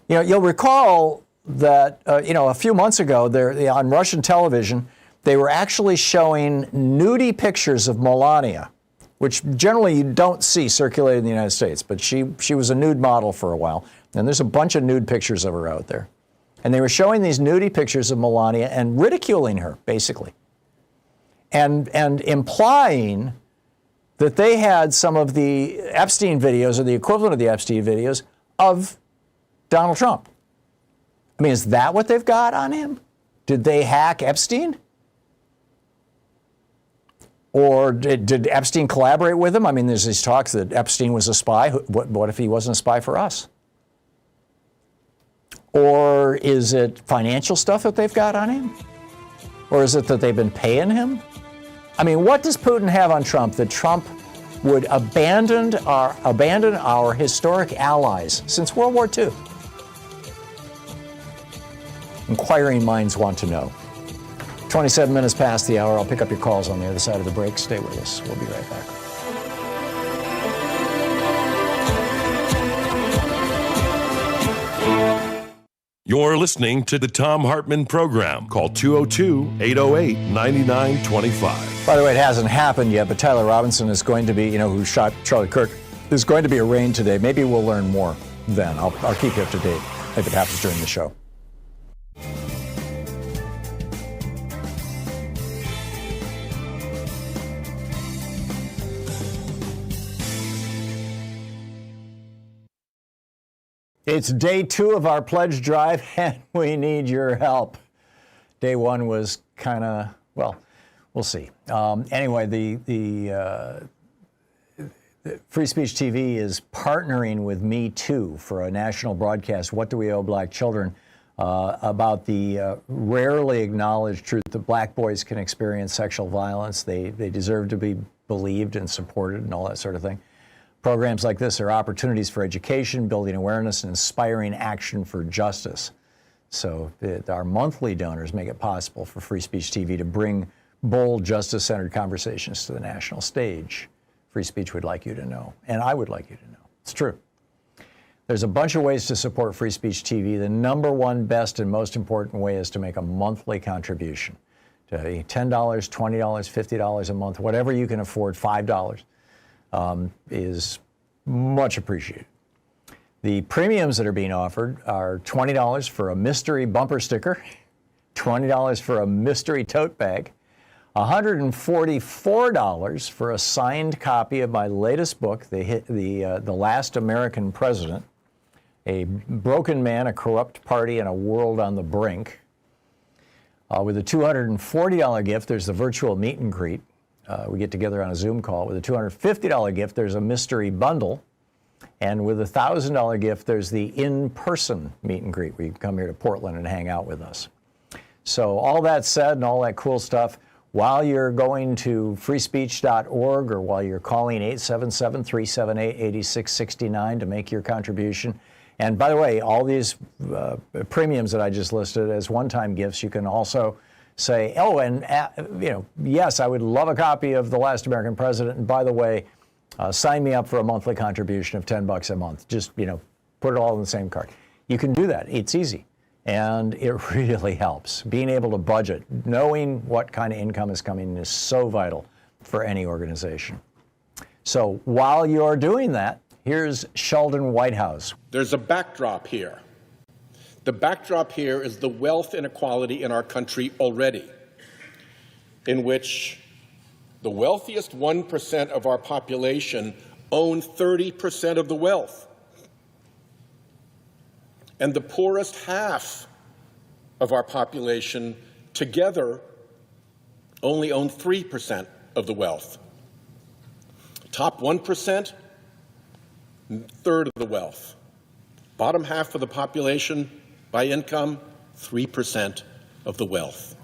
Speaker 1: You'll recall that, a few months ago, on Russian television, they were actually showing nudie pictures of Melania, which generally you don't see circulated in the United States, but she was a nude model for a while. And there's a bunch of nude pictures of her out there. And they were showing these nudie pictures of Melania and ridiculing her, basically. And implying that they had some of the Epstein videos or the equivalent of the Epstein videos of Donald Trump. I mean, is that what they've got on him? Did they hack Epstein? Or did Epstein collaborate with him? I mean, there's these talks that Epstein was a spy. What if he wasn't a spy for us? Or is it financial stuff that they've got on him? Or is it that they've been paying him? I mean, what does Putin have on Trump that Trump would abandon our historic allies since World War II? Inquiring minds want to know. 27 minutes past the hour. I'll pick up your calls on the other side of the break. Stay with us. We'll be right back.
Speaker 3: You're listening to the Thom Hartmann Program. Call 202-808-9925.
Speaker 1: By the way, it hasn't happened yet, but Tyler Robinson is going to be, who shot Charlie Kirk, is going to be arraigned today. Maybe we'll learn more then. I'll keep you up to date if it happens during the show. It's day 2 of our pledge drive, and we need your help. Day 1 was kind of, well, we'll see. Anyway, the Free Speech TV is partnering with Me Too for a national broadcast, What Do We Owe Black Children, about the rarely acknowledged truth that black boys can experience sexual violence. They deserve to be believed and supported and all that sort of thing. Programs like this are opportunities for education, building awareness, and inspiring action for justice. So our monthly donors make it possible for Free Speech TV to bring bold, justice-centered conversations to the national stage. Free Speech would like you to know, and I would like you to know. It's true. There's a bunch of ways to support Free Speech TV. The number one, best, and most important way is to make a monthly contribution. To $10, $20, $50 a month, whatever you can afford, $5. Is much appreciated. The premiums that are being offered are $20 for a mystery bumper sticker, $20 for a mystery tote bag, $144 for a signed copy of my latest book, The Last American President, A Broken Man, a Corrupt Party, and a World on the Brink. With a $240 gift, there's the virtual meet and greet. We get together on a Zoom call. With a $250 gift, there's a mystery bundle. And with a $1,000 gift, there's the in-person meet and greet, where you can come here to Portland and hang out with us. So all that said and all that cool stuff, while you're going to freespeech.org or while you're calling 877-378-8669 to make your contribution. And by the way, all these premiums that I just listed as one-time gifts, you can also say, oh, and yes, I would love a copy of The Last American President. And by the way, sign me up for a monthly contribution of $10 a month. Just, put it all in the same card. You can do that. It's easy. And it really helps. Being able to budget, knowing what kind of income is coming in is so vital for any organization. So while you're doing that, here's Sheldon Whitehouse.
Speaker 5: There's a backdrop here. The backdrop here is the wealth inequality in our country already, in which the wealthiest 1% of our population own 30% of the wealth, and the poorest half of our population together only own 3% of the wealth. Top 1%, third of the wealth. Bottom half of the population, by income, 3% of the wealth.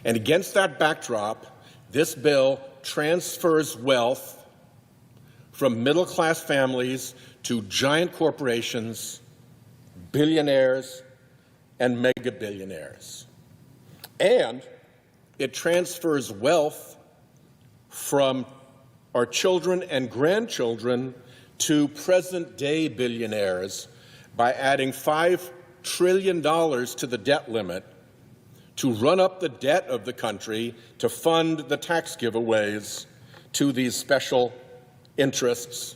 Speaker 5: And against that backdrop, this bill transfers wealth from middle-class families to giant corporations, billionaires, and mega-billionaires. And it transfers wealth from our children and grandchildren to present-day billionaires by adding $5 trillion to the debt limit to run up the debt of the country to fund the tax giveaways to these special interests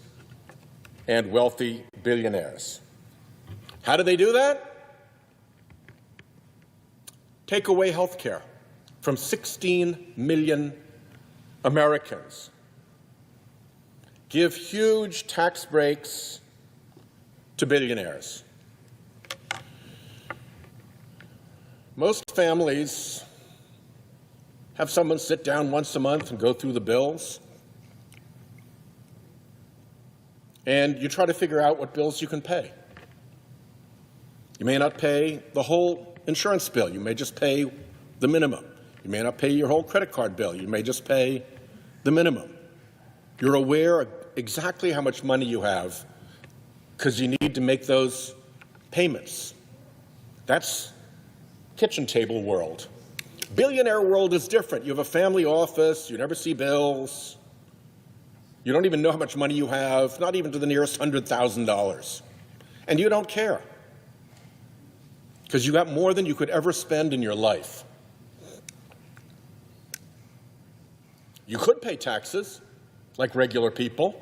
Speaker 5: and wealthy billionaires. How do they do that? take away health care from 16 million Americans, give huge tax breaks to billionaires. Most families have someone sit down once a month and go through the bills, and you try to figure out what bills you can pay. You may not pay the whole insurance bill. You may just pay the minimum. You may not pay your whole credit card bill. You may just pay the minimum. You're aware of exactly how much money you have because you need to make those payments. That's kitchen table world. Billionaire world is different. You have a family office. You never see bills. You don't even know how much money you have, not even to the nearest $100,000. And you don't care because you got more than you could ever spend in your life. You could pay taxes like regular people,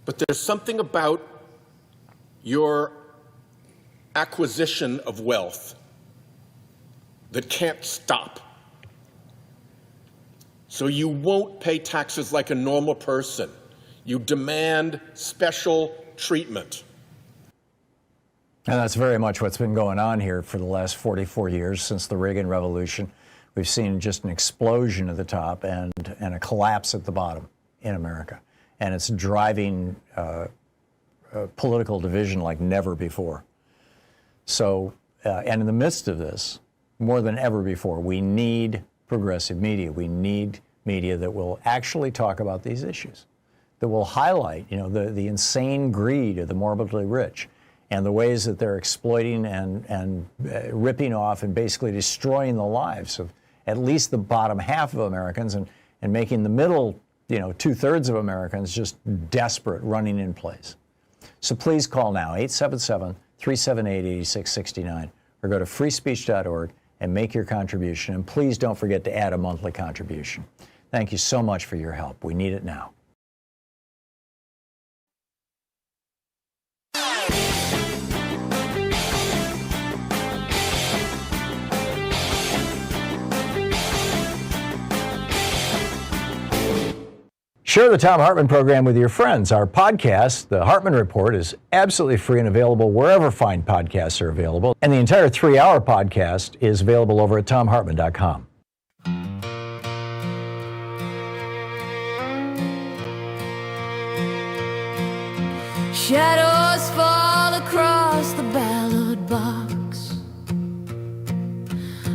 Speaker 5: but there's something about your acquisition of wealth that can't stop. So you won't pay taxes like a normal person. You demand special treatment.
Speaker 1: And that's very much what's been going on here for the last 44 years since the Reagan Revolution. We've seen just an explosion at the top and a collapse at the bottom in America. And it's driving political division like never before. So, and in the midst of this, more than ever before, we need progressive media. We need media that will actually talk about these issues, that will highlight, the insane greed of the morbidly rich and the ways that they're exploiting and ripping off and basically destroying the lives of at least the bottom half of Americans and making the middle, 2/3 of Americans just desperate, running in place. So please call now, 877-378-8669, or go to freespeech.org and make your contribution. And please don't forget to add a monthly contribution. Thank you so much for your help. We need it now. Share the Thom Hartmann Program with your friends. Our podcast, The Hartmann Report, is absolutely free and available wherever fine podcasts are available. And the entire 3-hour podcast is available over at thomhartmann.com.
Speaker 8: Shadows fall across the ballot box.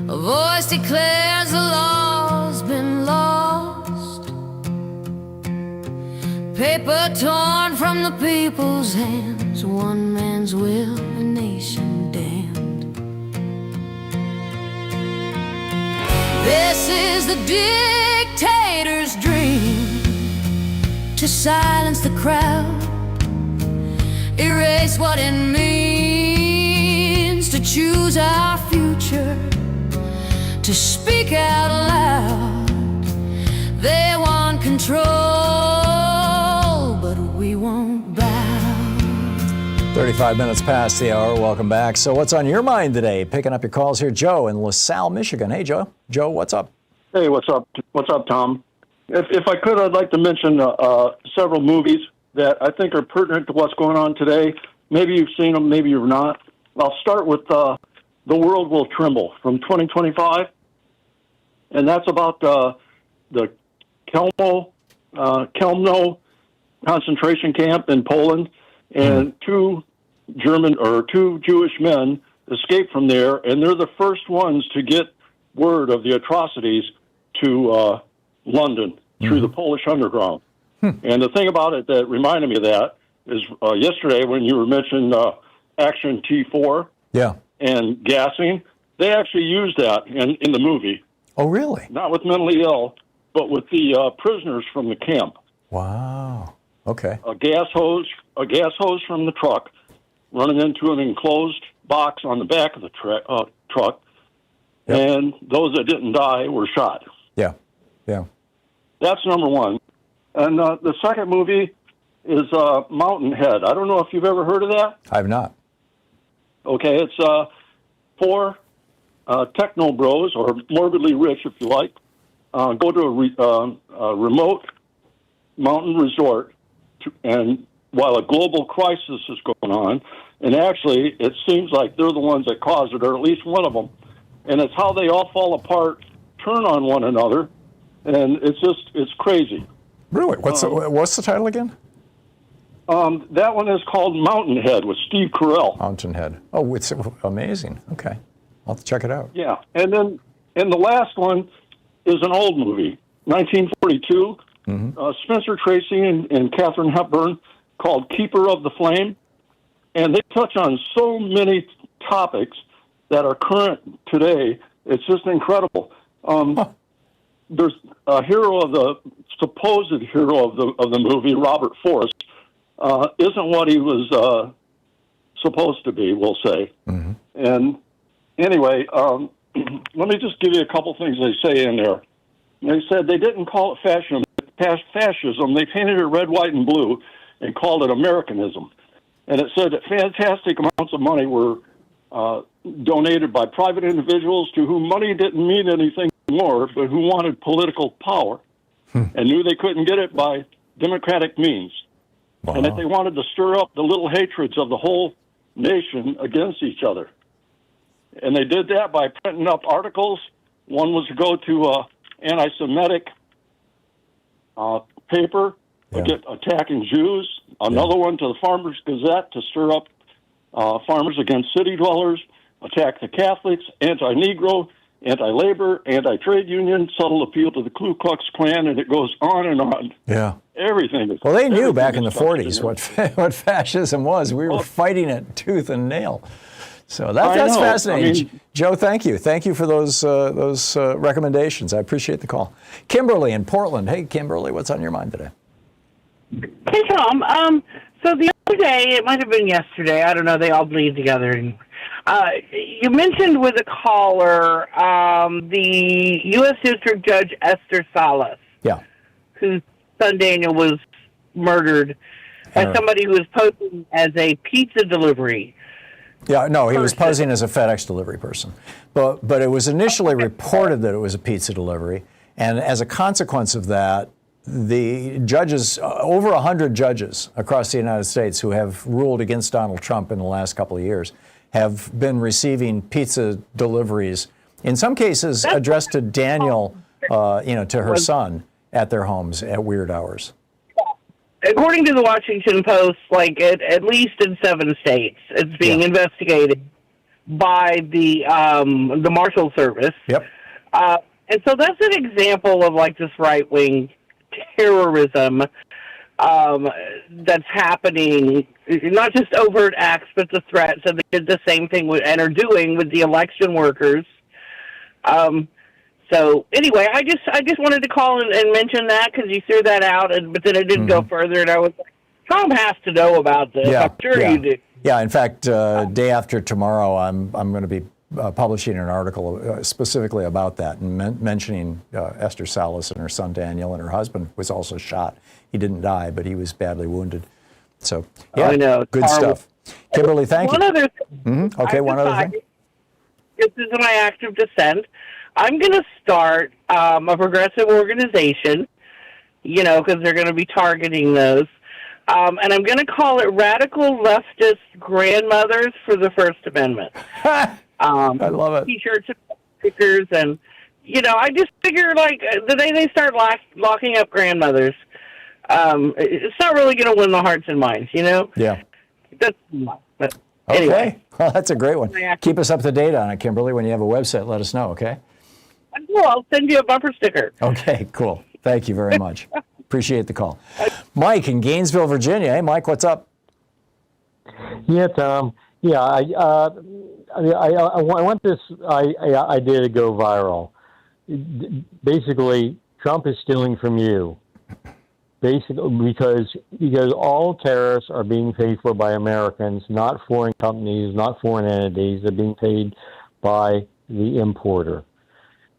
Speaker 8: A voice declares the law's been lost. Paper torn from the people's hands. One man's will, a nation damned. This is the dictator's dream, to silence the crowd, erase what it means to choose our future, to speak out loud. They want control, but we won't bow.
Speaker 1: 35 minutes past the hour. Welcome back. So what's on your mind today? Picking up your calls here, Joe in LaSalle, Michigan. Hey, Joe. Joe, what's up?
Speaker 16: Hey, what's up? What's up, Tom? If I could, I'd like to mention several movies that I think are pertinent to what's going on today. Maybe you've seen them, maybe you've not. I'll start with The World Will Tremble from 2025. And that's about the Kelmno concentration camp in Poland. And two Jewish men escaped from there, and they're the first ones to get word of the atrocities to London through the Polish underground. And the thing about it that reminded me of that is yesterday when you were mentioning Action T4 and gassing, they actually used that in the movie.
Speaker 1: Oh, really?
Speaker 16: Not with mentally ill, but with the prisoners from the camp.
Speaker 1: Wow. Okay.
Speaker 16: A gas hose from the truck running into an enclosed box on the back of the truck, and those that didn't die were shot.
Speaker 1: Yeah.
Speaker 16: That's number one. And the second movie is Mountain Head. I don't know if you've ever heard of that.
Speaker 1: I've not.
Speaker 16: Okay, it's 4 techno bros, or morbidly rich, if you like, go to a remote mountain resort, and while a global crisis is going on, and actually it seems like they're the ones that caused it, or at least one of them, and it's how they all fall apart, turn on one another, and it's crazy.
Speaker 1: Really? What's the title again?
Speaker 16: That one is called Mountainhead with Steve Carell.
Speaker 1: Mountainhead. Oh, it's amazing. Okay. I'll have to check it out.
Speaker 16: Yeah. And the last one is an old movie, 1942. Spencer Tracy and Katharine Hepburn, called Keeper of the Flame. And they touch on so many topics that are current today. It's just incredible. There's a supposed hero of the movie, Robert Forrest, isn't what he was supposed to be, we'll say. And anyway, let me just give you a couple things they say in there. They said they didn't call it fascism. They painted it red, white, and blue and called it Americanism. And it said that fantastic amounts of money were donated by private individuals to whom money didn't mean anything more, but who wanted political power and knew they couldn't get it by democratic means. Wow. And that they wanted to stir up the little hatreds of the whole nation against each other. And they did that by printing up articles. One was to go to anti-Semitic paper, attacking Jews. Another one to the Farmers Gazette to stir up farmers against city dwellers, attack the Catholics, anti-Negro, anti-labor, anti-trade union, subtle appeal to the Ku Klux Klan, and it goes on and on.
Speaker 1: Yeah.
Speaker 16: Everything is.
Speaker 1: Well, they knew back in the 40s what fascism was. We were fighting it tooth and nail. So that's fascinating. Joe, thank you. Thank you for those recommendations. I appreciate the call. Kimberly in Portland. Hey, Kimberly, what's on your mind today?
Speaker 17: Hey, Tom. So the other day, it might have been yesterday, I don't know, they all bleed together. You mentioned with a caller the U.S. District Judge Esther Salas, whose son Daniel was murdered by somebody who was posing as a pizza delivery.
Speaker 1: Yeah, no, he was posing as a FedEx delivery person. But it was initially reported that it was a pizza delivery, and as a consequence of that, the judges, over 100 judges across the United States who have ruled against Donald Trump in the last couple of years, have been receiving pizza deliveries, in some cases addressed to Daniel, to her son at their homes at weird hours.
Speaker 17: According to the Washington Post, at least in 7 states, it's being investigated by the Marshal Service.
Speaker 1: Yep.
Speaker 17: And so that's an example of this right-wing terrorism that's happening, not just overt acts, but the threats. And they did the same thing and are doing with the election workers. So anyway, I just wanted to call and mention that because you threw that out, but then it didn't go further. And I was like, Tom has to know about this. I'm sure you do.
Speaker 1: Yeah, in fact, day after tomorrow, I'm going to be publishing an article specifically about that and mentioning Esther Salas and her son Daniel, and her husband was also shot. He didn't die, but he was badly wounded. So, yeah,
Speaker 17: I know.
Speaker 1: good stuff. Kimberly, thank you.
Speaker 17: One other thing.
Speaker 1: Okay, one other thing.
Speaker 17: This is my act of dissent. I'm going to start a progressive organization, because they're going to be targeting those. And I'm going to call it Radical Leftist Grandmothers for the First Amendment.
Speaker 1: I love it.
Speaker 17: T-shirts and stickers, and I just figure the day they start locking up grandmothers, it's not really going to win the hearts and minds,
Speaker 1: Yeah.
Speaker 17: But anyway.
Speaker 1: Okay. Well, that's a great one. Keep us up to date on it, Kimberly. When you have a website, let us know, okay?
Speaker 17: Cool. I'll send you a bumper sticker.
Speaker 1: Okay, cool. Thank you very much. Appreciate the call. Mike in Gainesville, Virginia. Hey, Mike, what's up?
Speaker 18: Yeah, Tom. Yeah, I want this idea to go viral. Basically, Trump is stealing from you. Basically, because all tariffs are being paid for by Americans, not foreign companies, not foreign entities. They're being paid by the importer.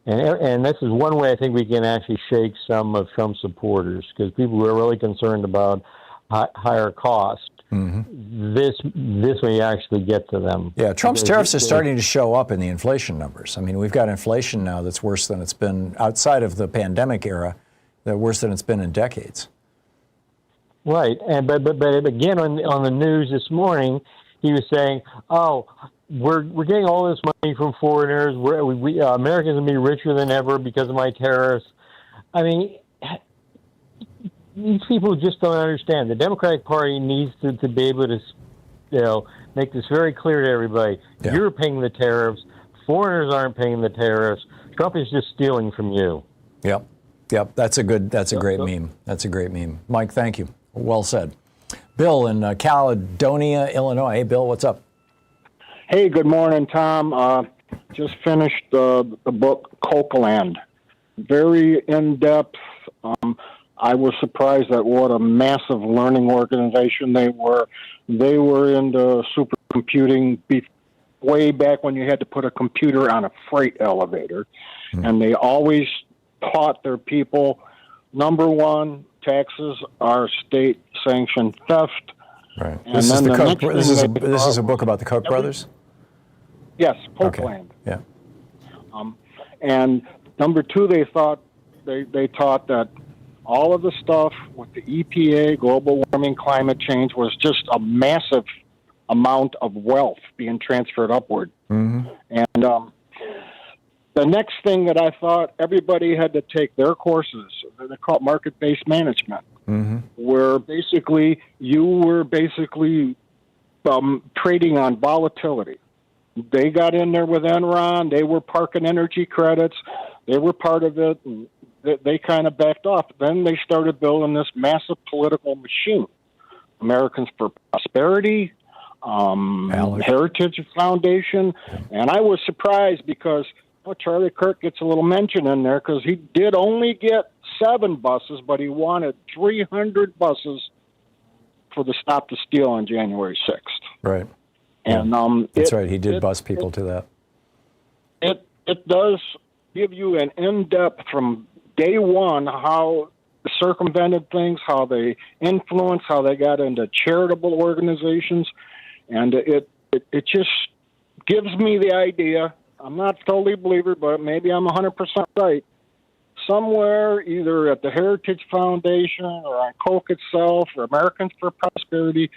Speaker 18: And this is one way I think we can actually shake some of Trump's supporters, because people who are really concerned about higher costs this may actually get to them.
Speaker 1: Yeah, Trump's tariffs are starting to show up in the inflation numbers. I mean, we've got inflation now that's worse than it's been outside of the pandemic era, worse than it's been in decades.
Speaker 18: Right, and but again on the news this morning, he was saying, "Oh, we're getting all this money from foreigners. We Americans will be richer than ever because of my tariffs." I mean, these people just don't understand. The Democratic Party needs to be able to, make this very clear to everybody. Yeah. You're paying the tariffs. Foreigners aren't paying the tariffs. Trump is just stealing from you.
Speaker 1: Yep. That's a great meme. That's a great meme. Mike, thank you. Well said. Bill in Caledonia, Illinois. Hey, Bill, what's up?
Speaker 19: Hey, good morning, Tom. Just finished the book Cokeland. Very in-depth. I was surprised at what a massive learning organization they were. They were into supercomputing way back when you had to put a computer on a freight elevator. And they always taught their people, number one, taxes are state-sanctioned theft.
Speaker 1: Right. This is a book about the Koch brothers?
Speaker 19: Yes, Cokeland.
Speaker 1: Okay.
Speaker 19: Yeah. And number two, they taught that all of the stuff with the EPA, global warming, climate change was just a massive amount of wealth being transferred upward. And the next thing that I thought everybody had to take their courses, they call it market-based management, where basically you were trading on volatility. They got in there with Enron. They were parking energy credits. They were part of it. And they kind of backed off. Then they started building this massive political machine. Americans for Prosperity, Heritage Foundation. And I was surprised because Charlie Kirk gets a little mention in there because he did only get 7 buses, but he wanted 300 buses for the Stop the Steal on January 6th.
Speaker 1: Right.
Speaker 19: And
Speaker 1: that's right. He did bus people to that.
Speaker 19: It does give you an in-depth from day one how they circumvented things, how they influenced, how they got into charitable organizations, and it just gives me the idea. I'm not totally a believer, but maybe I'm 100% right. Somewhere, either at the Heritage Foundation or on Koch itself or Americans for Prosperity,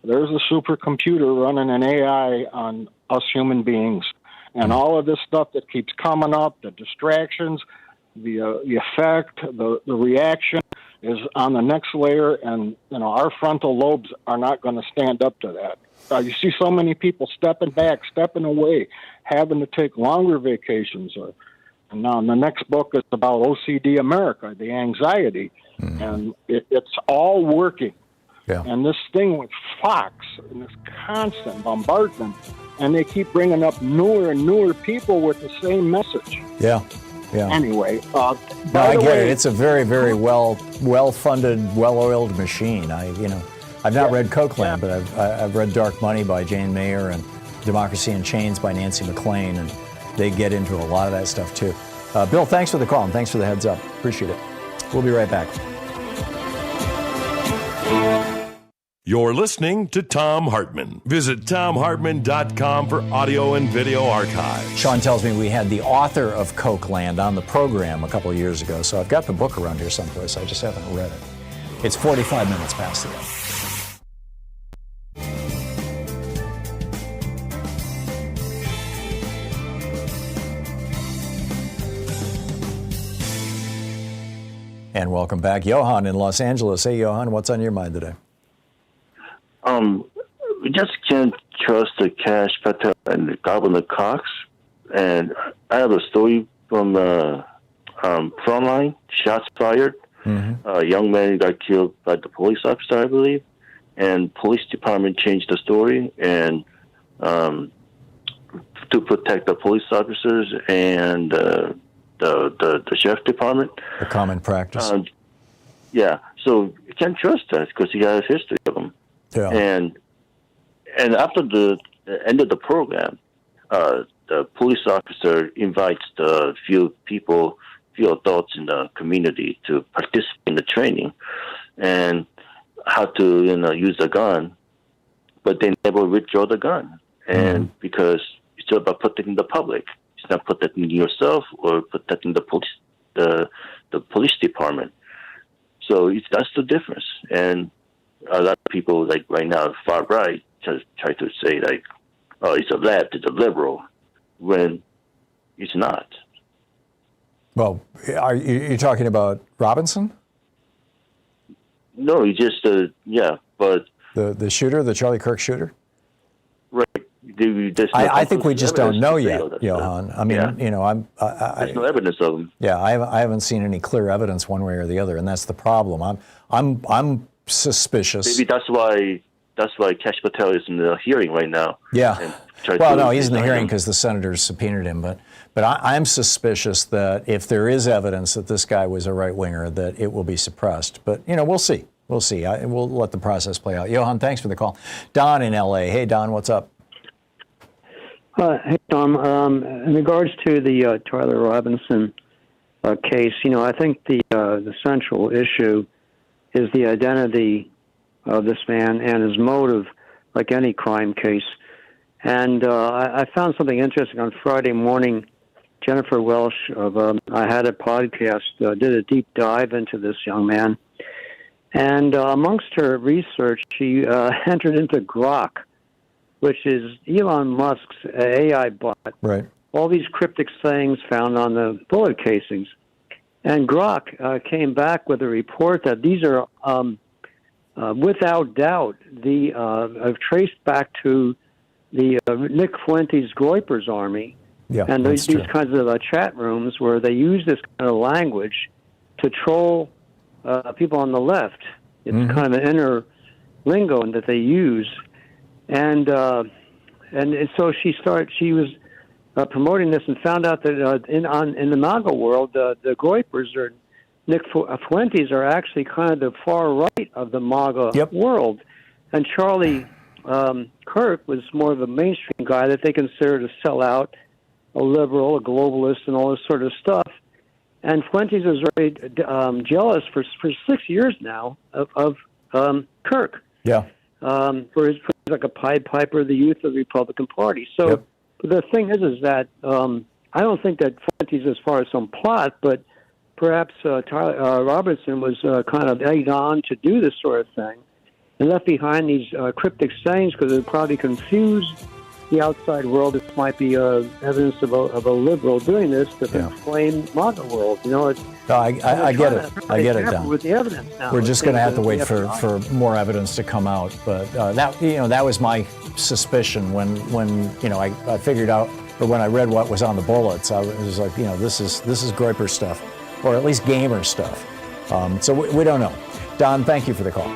Speaker 19: there's a supercomputer running an AI on us human beings. And all of this stuff that keeps coming up, the distractions, the effect, the reaction is on the next layer. And, our frontal lobes are not going to stand up to that. You see so many people stepping back, stepping away, having to take longer vacations. And now the next book is about OCD America, the anxiety. And it's all working.
Speaker 1: Yeah.
Speaker 19: And this thing with Fox and this constant bombardment, and they keep bringing up newer and newer people with the same message.
Speaker 1: Yeah.
Speaker 19: Anyway,
Speaker 1: I get it. It's a very, very well-funded, well-oiled machine. I've not read Cokeland, but I've read Dark Money by Jane Mayer and Democracy in Chains by Nancy MacLean, and they get into a lot of that stuff too. Bill, thanks for the call and thanks for the heads up. Appreciate it. We'll be right back.
Speaker 3: You're listening to Thom Hartmann. Visit thomhartmann.com for audio and video archive.
Speaker 1: Sean tells me we had the author of Cokeland on the program a couple of years ago, so I've got the book around here someplace. I just haven't read it. It's 45 minutes past the hour. And welcome back. Johan in Los Angeles. Hey, Johan, what's on your mind today?
Speaker 15: We just can't trust the Cash Patel and Governor Cox. And I have a story from Frontline, shots fired. A young man got killed by the police officer, I believe. And police department changed the story and to protect the police officers and the sheriff department.
Speaker 1: A common practice.
Speaker 15: So you can't trust that because he has a history of them.
Speaker 1: Yeah.
Speaker 15: And after the end of the program, the police officer invites the few adults in the community to participate in the training and how to use a gun but they never withdraw the gun. And because it's all about protecting the public. It's not protecting yourself or protecting the police department. So that's the difference. And a lot of people, like right now, far right, just try to say like, oh, it's a left, it's a liberal, when it's not.
Speaker 1: Well, are you talking about Robinson?
Speaker 15: No, you just but
Speaker 1: the shooter, the Charlie Kirk shooter.
Speaker 15: Right.
Speaker 1: I think we just don't know yet, Johan. I mean,
Speaker 15: there's no evidence of them.
Speaker 1: Yeah, I haven't seen any clear evidence one way or the other, and that's the problem. I'm suspicious.
Speaker 15: Maybe that's why Kash Patel is in the hearing right now.
Speaker 1: Yeah. Well, no, he's in the hearing because the senators subpoenaed him, but I'm suspicious that if there is evidence that this guy was a right-winger, that it will be suppressed. But, we'll see. We'll see. We'll let the process play out. Johan, thanks for the call. Don in L.A. Hey, Don, what's up?
Speaker 20: Hey, Tom. In regards to the Tyler Robinson case, I think the central issue is the identity of this man and his motive, like any crime case. And I found something interesting on Friday morning. Jennifer Welsh of I Had a Podcast did a deep dive into this young man. And amongst her research, she entered into Grok, which is Elon Musk's AI bot.
Speaker 1: Right.
Speaker 20: All these cryptic sayings found on the bullet casings. And Grok came back with a report that these are, without doubt, have traced back to the Nick Fuentes Groyper's army.
Speaker 1: Yeah,
Speaker 20: and these kinds of chat rooms where they use this kind of language to troll people on the left. It's kind of an inner lingo that they use. And so she was promoting this and found out that in the MAGA world, the Groypers or Nick Fuentes are actually kind of the far right of the MAGA world. And Charlie Kirk was more of a mainstream guy that they consider to sell out, a liberal, a globalist, and all this sort of stuff. And Fuentes was very jealous for 6 years now of Kirk.
Speaker 1: Yeah.
Speaker 20: For his like a Pied Piper of the youth of the Republican Party. So the thing is that I don't think that Fuentes as far as some plot, but perhaps Robertson was kind of egged on to do this sort of thing and left behind these cryptic sayings because it would probably confuse the outside world. This might be evidence of a liberal doing this to inflame MAGA world.
Speaker 1: I get it. I get it, Don.
Speaker 20: With the evidence now.
Speaker 1: We're just going to have to wait for more evidence to come out. But that was my suspicion when I figured out, or when I read what was on the bullets. I was like, this is Groyper stuff, or at least gamer stuff. So we don't know. Don, thank you for the call.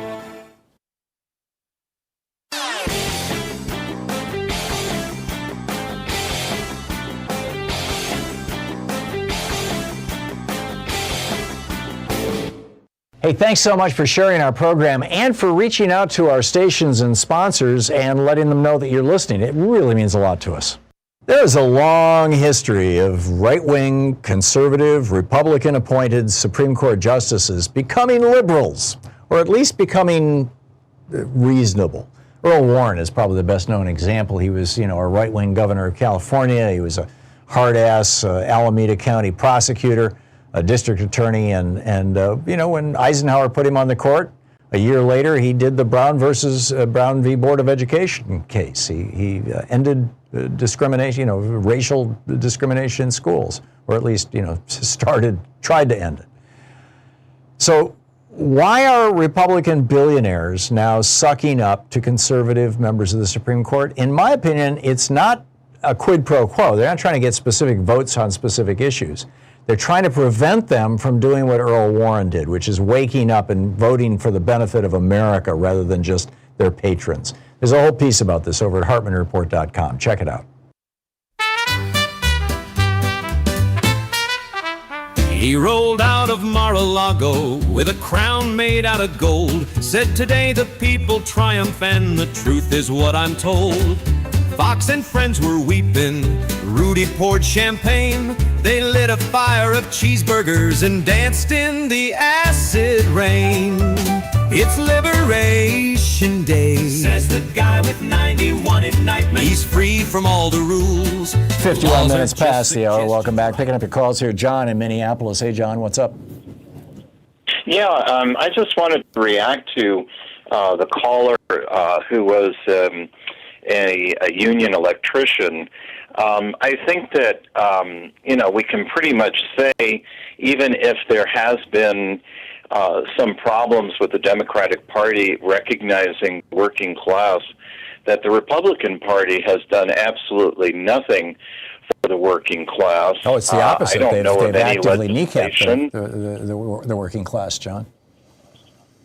Speaker 1: Hey, thanks so much for sharing our program and for reaching out to our stations and sponsors and letting them know that you're listening. It really means a lot to us. There is a long history of right-wing, conservative, Republican-appointed Supreme Court justices becoming liberals, or at least becoming reasonable. Earl Warren is probably the best-known example. He was, a right-wing governor of California. He was a hard-ass Alameda County prosecutor, a district attorney, and when Eisenhower put him on the court, a year later he did the Brown v. Board of Education case. He ended discrimination, racial discrimination in schools, or at least tried to end it. So why are Republican billionaires now sucking up to conservative members of the Supreme Court? In my opinion, it's not a quid pro quo. They're not trying to get specific votes on specific issues. They're trying to prevent them from doing what Earl Warren did, which is waking up and voting for the benefit of America rather than just their patrons. There's a whole piece about this over at HartmannReport.com. Check it out.
Speaker 21: He rolled out of Mar-a-Lago with a crown made out of gold. Said today the people triumph and the truth is what I'm told. Fox and friends were weeping, Rudy poured champagne. They lit a fire of cheeseburgers and danced in the acid rain. It's Liberation Day, says the guy with from all the rules.
Speaker 1: 51
Speaker 21: Laws are
Speaker 1: minutes
Speaker 21: just
Speaker 1: past the hour. Welcome back. Picking up your calls here. John in Minneapolis. Hey, John, what's up?
Speaker 2: Yeah, I just wanted to react to the caller who was a union electrician. I think that, we can pretty much say, even if there has been some problems with the Democratic Party recognizing working class, that the Republican Party has done absolutely nothing for the working class.
Speaker 1: Oh, it's the opposite.
Speaker 2: I don't know of any
Speaker 1: actively kneecapped
Speaker 2: legislation.
Speaker 1: the working class, John.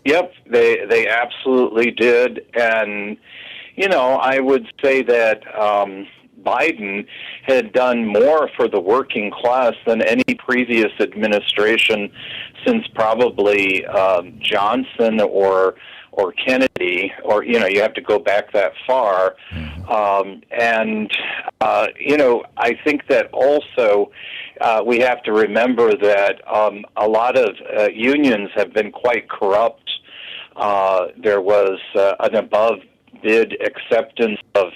Speaker 2: Yep, they absolutely did. And, I would say that Biden had done more for the working class than any previous administration since probably Johnson or Kennedy, or, you have to go back that far. I think that also we have to remember that a lot of unions have been quite corrupt. There was an above-bid acceptance of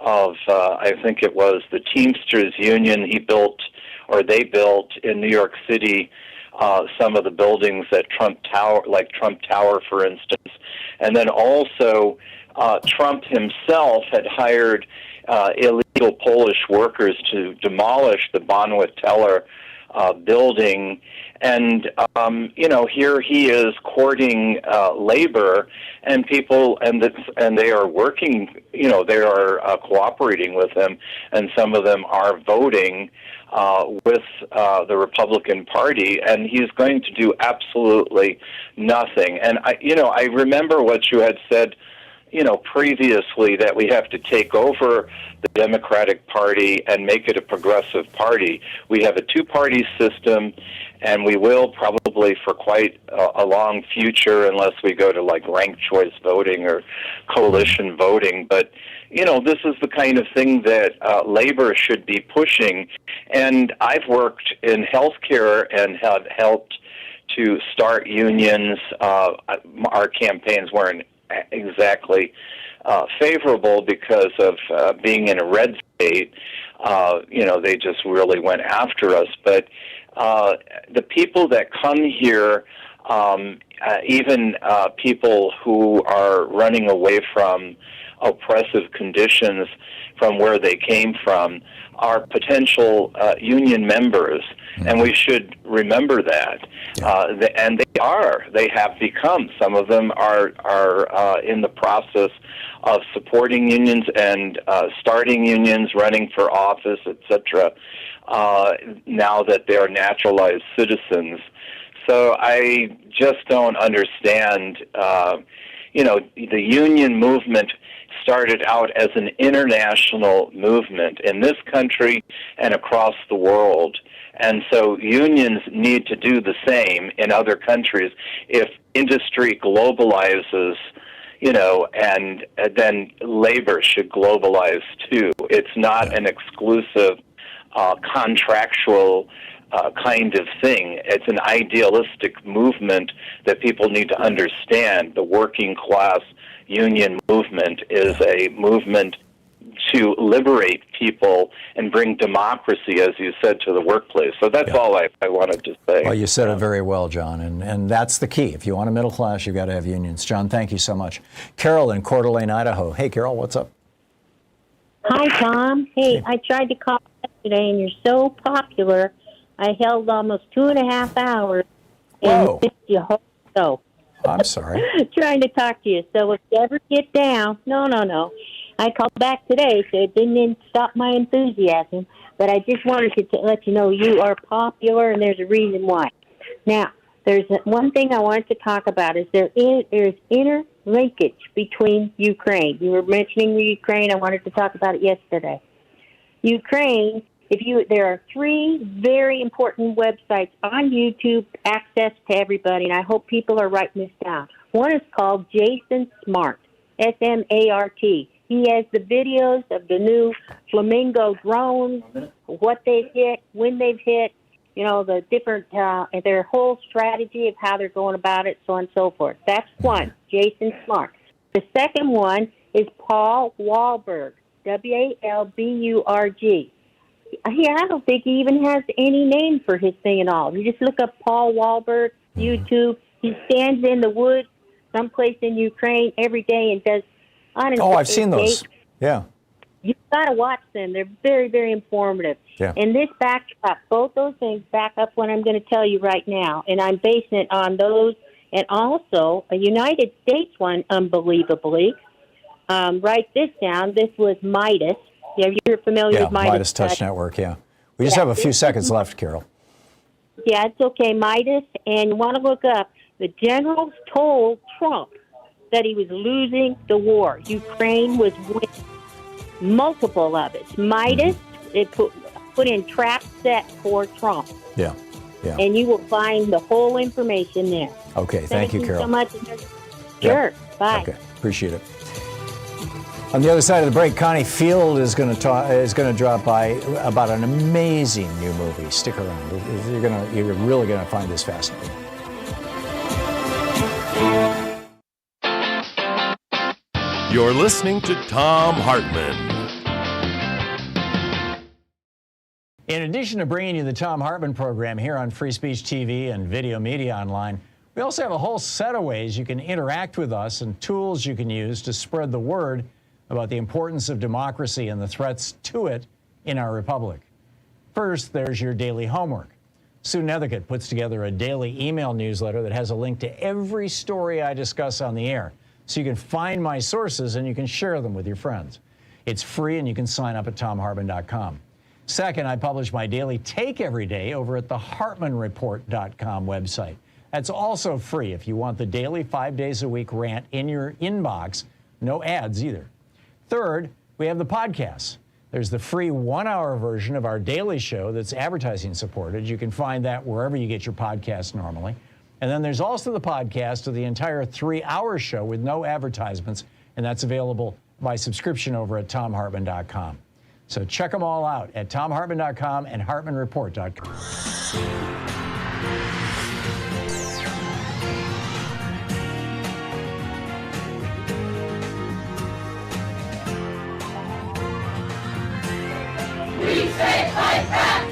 Speaker 2: I think it was the Teamsters Union they built in New York City, some of the buildings at Trump Tower, for instance. And then also Trump himself had hired illegal Polish workers to demolish the Bonwit-Teller building. And, here he is courting labor, and people, and they are working, they are cooperating with him, and some of them are voting with the Republican Party, and he's going to do absolutely nothing. And, I remember what you had said, previously, that we have to take over the Democratic Party and make it a progressive party. We have a two-party system, and we will probably for quite a long future, unless we go to ranked choice voting or coalition voting. But, this is the kind of thing that labor should be pushing. And I've worked in healthcare and have helped to start unions. Our campaigns weren't exactly favorable because of being in a red state. They just really went after us. But the people that come here, even people who are running away from oppressive conditions from where they came from, are potential union members, and we should remember that. And they have become. Some of them are in the process of supporting unions and starting unions, running for office, etc. Now that they are naturalized citizens. So I just don't understand. The union movement started out as an international movement in this country and across the world. And so unions need to do the same in other countries. If industry globalizes, and then labor should globalize too. It's not an exclusive contractual kind of thing. It's an idealistic movement that people need to understand. The working class union movement is a movement to liberate people and bring democracy, as you said, to the workplace. So that's all I wanted to say.
Speaker 1: Well, you said it very well, John, and that's the key. If you want a middle class, you've got to have unions. John, thank you so much. Carol in Coeur d'Alene, Idaho. Hey, Carol, what's up?
Speaker 22: Hi, Tom. Hey, I tried to call yesterday, and you're so popular. I held almost 2.5 hours and missed your whole show.
Speaker 1: I'm sorry.
Speaker 22: Trying to talk to you. So if you ever get down, no. I called back today, so it didn't stop my enthusiasm. But I just wanted to let you know you are popular, and there's a reason why. Now, there's one thing I wanted to talk about is there's interlinkage between Ukraine. You were mentioning Ukraine. I wanted to talk about it yesterday. Ukraine, there are 3 very important websites on YouTube, access to everybody, and I hope people are writing this down. One is called Jason Smart, S-M-A-R-T. He has the videos of the new Flamingo drones, what they've hit, when they've hit, the different, their whole strategy of how they're going about it, so on and so forth. That's one, Jason Smart. The second one is Paul Wahlberg. Walburg. I don't think he even has any name for his thing at all. You just look up Paul Walburg, YouTube. He stands in the woods someplace in Ukraine every day and does, I don't know.
Speaker 1: Oh, I've seen those. Yeah.
Speaker 22: You've got to watch them. They're very, very informative.
Speaker 1: Yeah.
Speaker 22: And this backs up, both those things back up what I'm going to tell you right now. And I'm basing it on those and also a United States one, unbelievably. Write this down. This was Midas. Yeah, you're familiar with Midas.
Speaker 1: Midas Touch Network, yeah. We just have a few seconds left, Carol.
Speaker 22: Yeah, it's okay. Midas, and you want to look up, the generals told Trump that he was losing the war. Ukraine was winning. Multiple of it. Midas, it put in trap set for Trump.
Speaker 1: Yeah, yeah.
Speaker 22: And you will find the whole information there.
Speaker 1: Okay, thank you, Carol.
Speaker 22: So much. Sure, bye.
Speaker 1: Okay, appreciate it. On the other side of the break, Connie Field is going to drop by about an amazing new movie. Stick around; you're really going to find this fascinating.
Speaker 3: You're listening to Thom Hartmann.
Speaker 1: In addition to bringing you the Thom Hartmann Program here on Free Speech TV and Video Media Online, we also have a whole set of ways you can interact with us and tools you can use to spread the word about the importance of democracy and the threats to it in our republic. First, there's your daily homework. Sue Nethercutt puts together a daily email newsletter that has a link to every story I discuss on the air, so you can find my sources and you can share them with your friends. It's free and you can sign up at thomhartmann.com. Second, I publish my daily take every day over at the hartmannreport.com website. That's also free if you want the daily 5 days a week rant in your inbox. No ads either. Third, we have the podcasts. There's the free 1-hour version of our daily show that's advertising supported. You can find that wherever you get your podcasts normally. And then there's also the podcast of the entire 3-hour show with no advertisements, and that's available by subscription over at thomhartmann.com. So check them all out at thomhartmann.com and hartmannreport.com.
Speaker 4: We say fight back!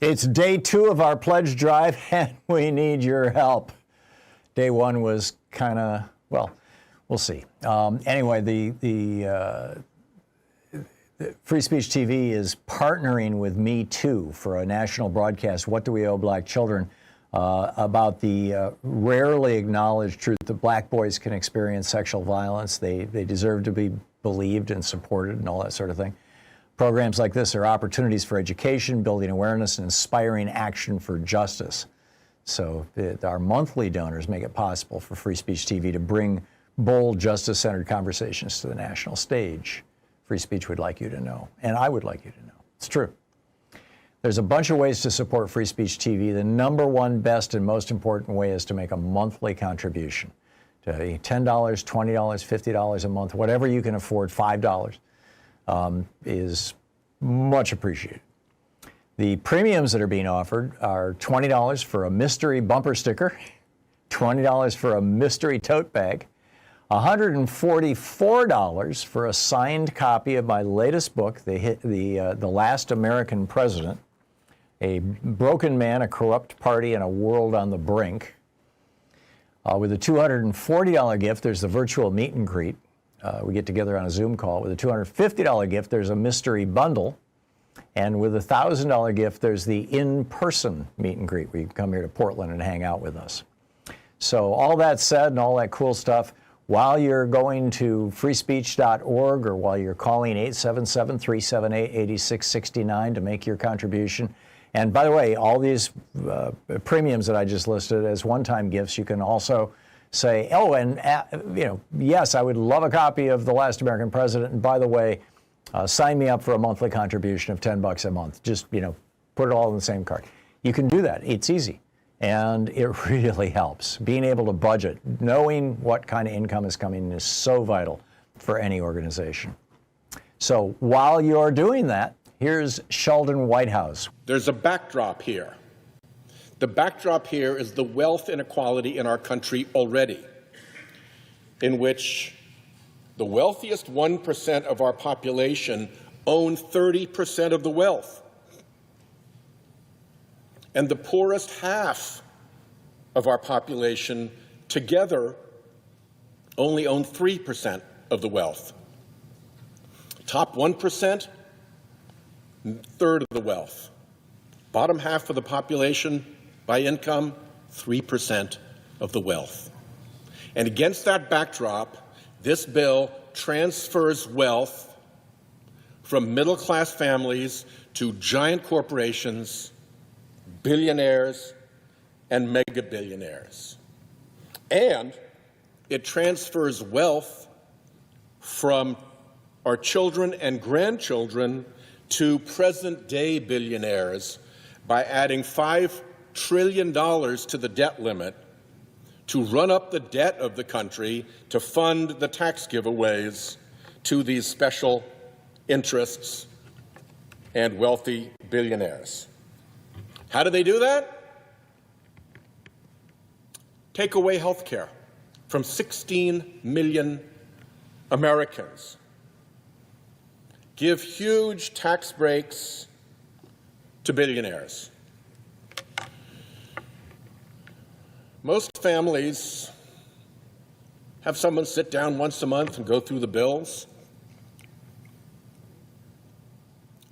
Speaker 1: It's day 2 of our pledge drive, and we need your help. Day 1 was kind of, well, we'll see. Anyway, the Free Speech TV is partnering with Me Too for a national broadcast, What Do We Owe Black Children, about the rarely acknowledged truth that black boys can experience sexual violence. They deserve to be believed and supported and all that sort of thing. Programs like this are opportunities for education, building awareness, and inspiring action for justice. So our monthly donors make it possible for Free Speech TV to bring bold, justice-centered conversations to the national stage. Free Speech would like you to know, and I would like you to know. It's true. There's a bunch of ways to support Free Speech TV. The number one, best, and most important way is to make a monthly contribution. To $10, $20, $50 a month, whatever you can afford, $5. Is much appreciated. The premiums that are being offered are $20 for a mystery bumper sticker, $20 for a mystery tote bag, $144 for a signed copy of my latest book, The Last American President, A Broken Man, a Corrupt Party, and a World on the Brink. With a $240 gift, there's the virtual meet and greet. We get together on a Zoom call. With a $250 gift, there's a mystery bundle. And with a $1,000 gift, there's the in-person meet and greet, where you can come here to Portland and hang out with us. So all that said and all that cool stuff, while you're going to freespeech.org or while you're calling 877-378-8669 to make your contribution. And by the way, all these premiums that I just listed as one-time gifts, you can also say, oh, and yes, I would love a copy of The Last American President. And by the way, sign me up for a monthly contribution of $10 a month. Just, put it all in the same card. You can do that. It's easy. And it really helps. Being able to budget, knowing what kind of income is coming in is so vital for any organization. So while you're doing that, here's Sheldon Whitehouse.
Speaker 5: There's a backdrop here. The backdrop here is the wealth inequality in our country already, in which the wealthiest 1% of our population own 30% of the wealth. And the poorest half of our population together only own 3% of the wealth. Top 1%, third of the wealth. Bottom half of the population by income, 3% of the wealth. And against that backdrop, this bill transfers wealth from middle-class families to giant corporations, billionaires, and mega-billionaires. And it transfers wealth from our children and grandchildren to present-day billionaires by adding $5 trillion to the debt limit to run up the debt of the country to fund the tax giveaways to these special interests and wealthy billionaires. How do they do that? Take away health care from 16 million Americans. Give huge tax breaks to billionaires. Most families have someone sit down once a month and go through the bills.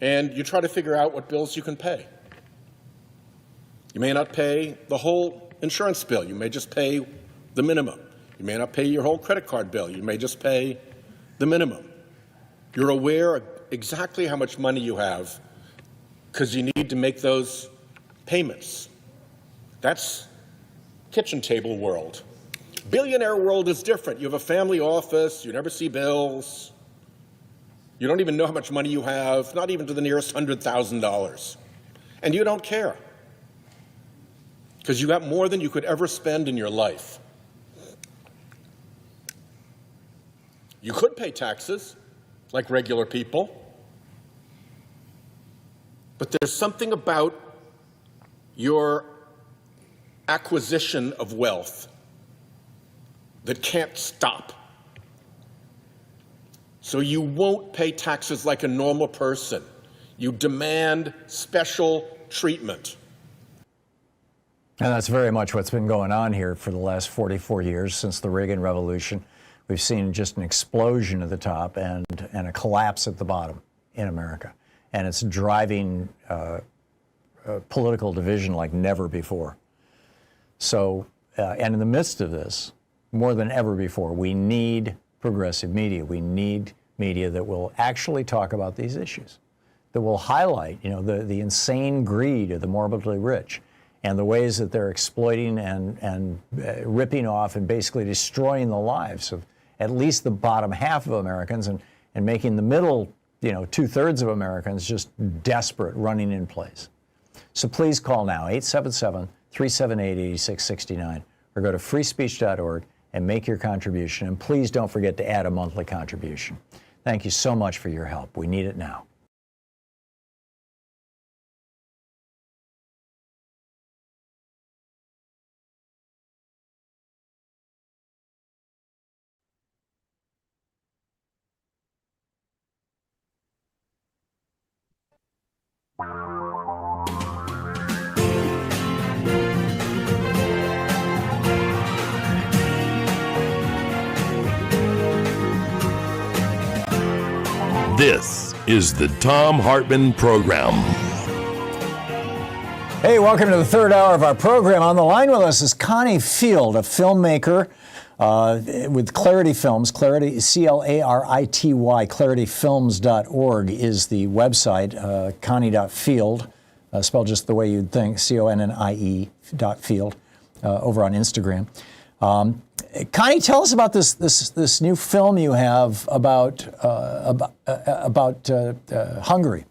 Speaker 5: And you try to figure out what bills you can pay. You may not pay the whole insurance bill. You may just pay the minimum. You may not pay your whole credit card bill. You may just pay the minimum. You're aware of exactly how much money you have because you need to make those payments. That's kitchen table world. Billionaire world is different. You have a family office. You never see bills. You don't even know how much money you have, not even to the nearest $100,000. And you don't care because you got more than you could ever spend in your life. You could pay taxes like regular people, but there's something about your acquisition of wealth that can't stop. So you won't pay taxes like a normal person. You demand special treatment.
Speaker 1: And that's very much what's been going on here for the last 44 years since the Reagan Revolution. We've seen just an explosion at the top and a collapse at the bottom in America. And it's driving political division like never before. So, and in the midst of this, more than ever before, we need progressive media. We need media that will actually talk about these issues, that will highlight, the insane greed of the morbidly rich and the ways that they're exploiting and ripping off and basically destroying the lives of at least the bottom half of Americans and making the middle, 2/3 of Americans just desperate, running in place. So please call now, 877-378-8669, or go to freespeech.org and make your contribution. And please don't forget to add a monthly contribution. Thank you so much for your help. We need it now.
Speaker 3: This is the Thom Hartmann Program.
Speaker 1: Hey, welcome to the third hour of our program. On the line with us is Connie Field, a filmmaker, with Clarity Films. Clarity, Clarity, clarityfilms.org is the website. Connie.field, spelled just the way you'd think, CONNIE.field, over on Instagram. Connie, tell us about this new film you have about Hungary.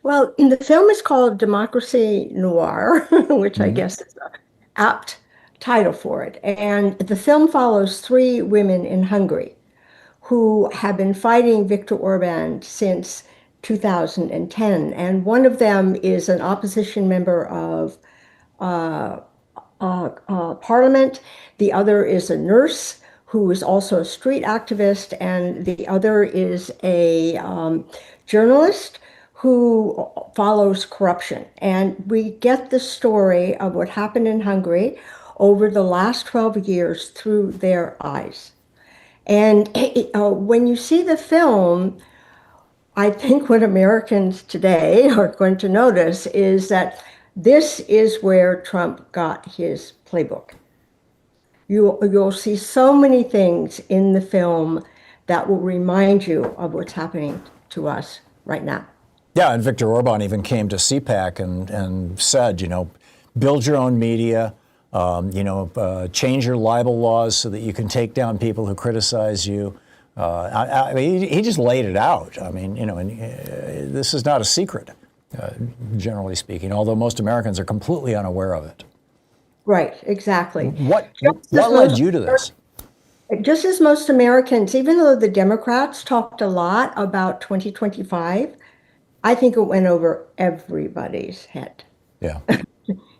Speaker 6: Well, the film is called Democracy Noir, which I guess is an apt title for it. And the film follows three women in Hungary who have been fighting Viktor Orban since 2010. And one of them is an opposition member of parliament. The other is a nurse who is also a street activist. And the other is a journalist who follows corruption. And we get the story of what happened in Hungary over the last 12 years through their eyes. And when you see the film, I think what Americans today are going to notice is that this is where Trump got his playbook. You'll see so many things in the film that will remind you of what's happening to us right now.
Speaker 1: Yeah, and Viktor Orban even came to CPAC and said, build your own media, change your libel laws so that you can take down people who criticize you. I mean, he just laid it out. I mean, this is not a secret, generally speaking, although most Americans are completely unaware of it.
Speaker 6: Right, exactly.
Speaker 1: What led you to this?
Speaker 6: Just as most Americans, even though the Democrats talked a lot about 2025, I think it went over everybody's head.
Speaker 1: Yeah.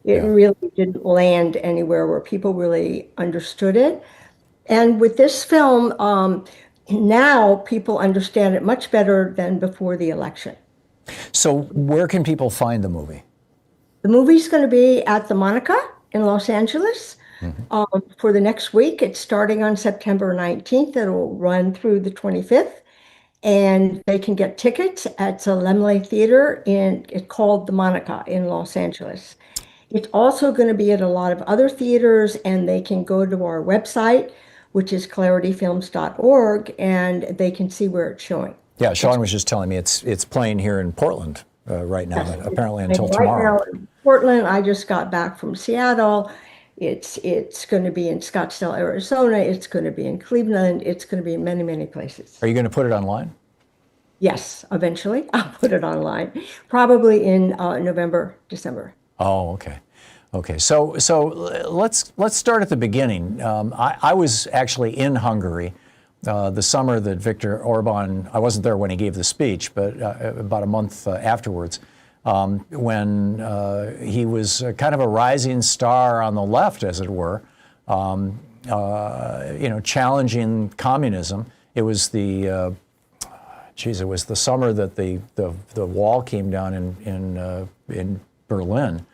Speaker 6: It really didn't land anywhere where people really understood it. And with this film, now people understand it much better than before the election.
Speaker 1: So where can people find the movie?
Speaker 6: The movie's going to be at the Monica in Los Angeles for the next week. It's starting on September 19th. It'll run through the 25th. And they can get tickets at the Laemmle Theater it's called the Monica in Los Angeles. It's also going to be at a lot of other theaters, and they can go to our website, which is clarityfilms.org, and they can see where it's showing.
Speaker 1: Yeah, Sean was just telling me it's playing here in Portland right now, apparently until
Speaker 6: right
Speaker 1: tomorrow.
Speaker 6: Now in Portland, I just got back from Seattle. It's going to be in Scottsdale, Arizona. It's going to be in Cleveland. It's going to be in many, many places.
Speaker 1: Are you going to put it online?
Speaker 6: Yes, eventually. I'll put it online, probably in November, December.
Speaker 1: Oh, okay. Okay, so let's start at the beginning. I was actually in Hungary the summer that Viktor Orban, I wasn't there when he gave the speech, but about a month afterwards, when he was kind of a rising star on the left, as it were, challenging communism. It was the summer that the wall came down in Berlin,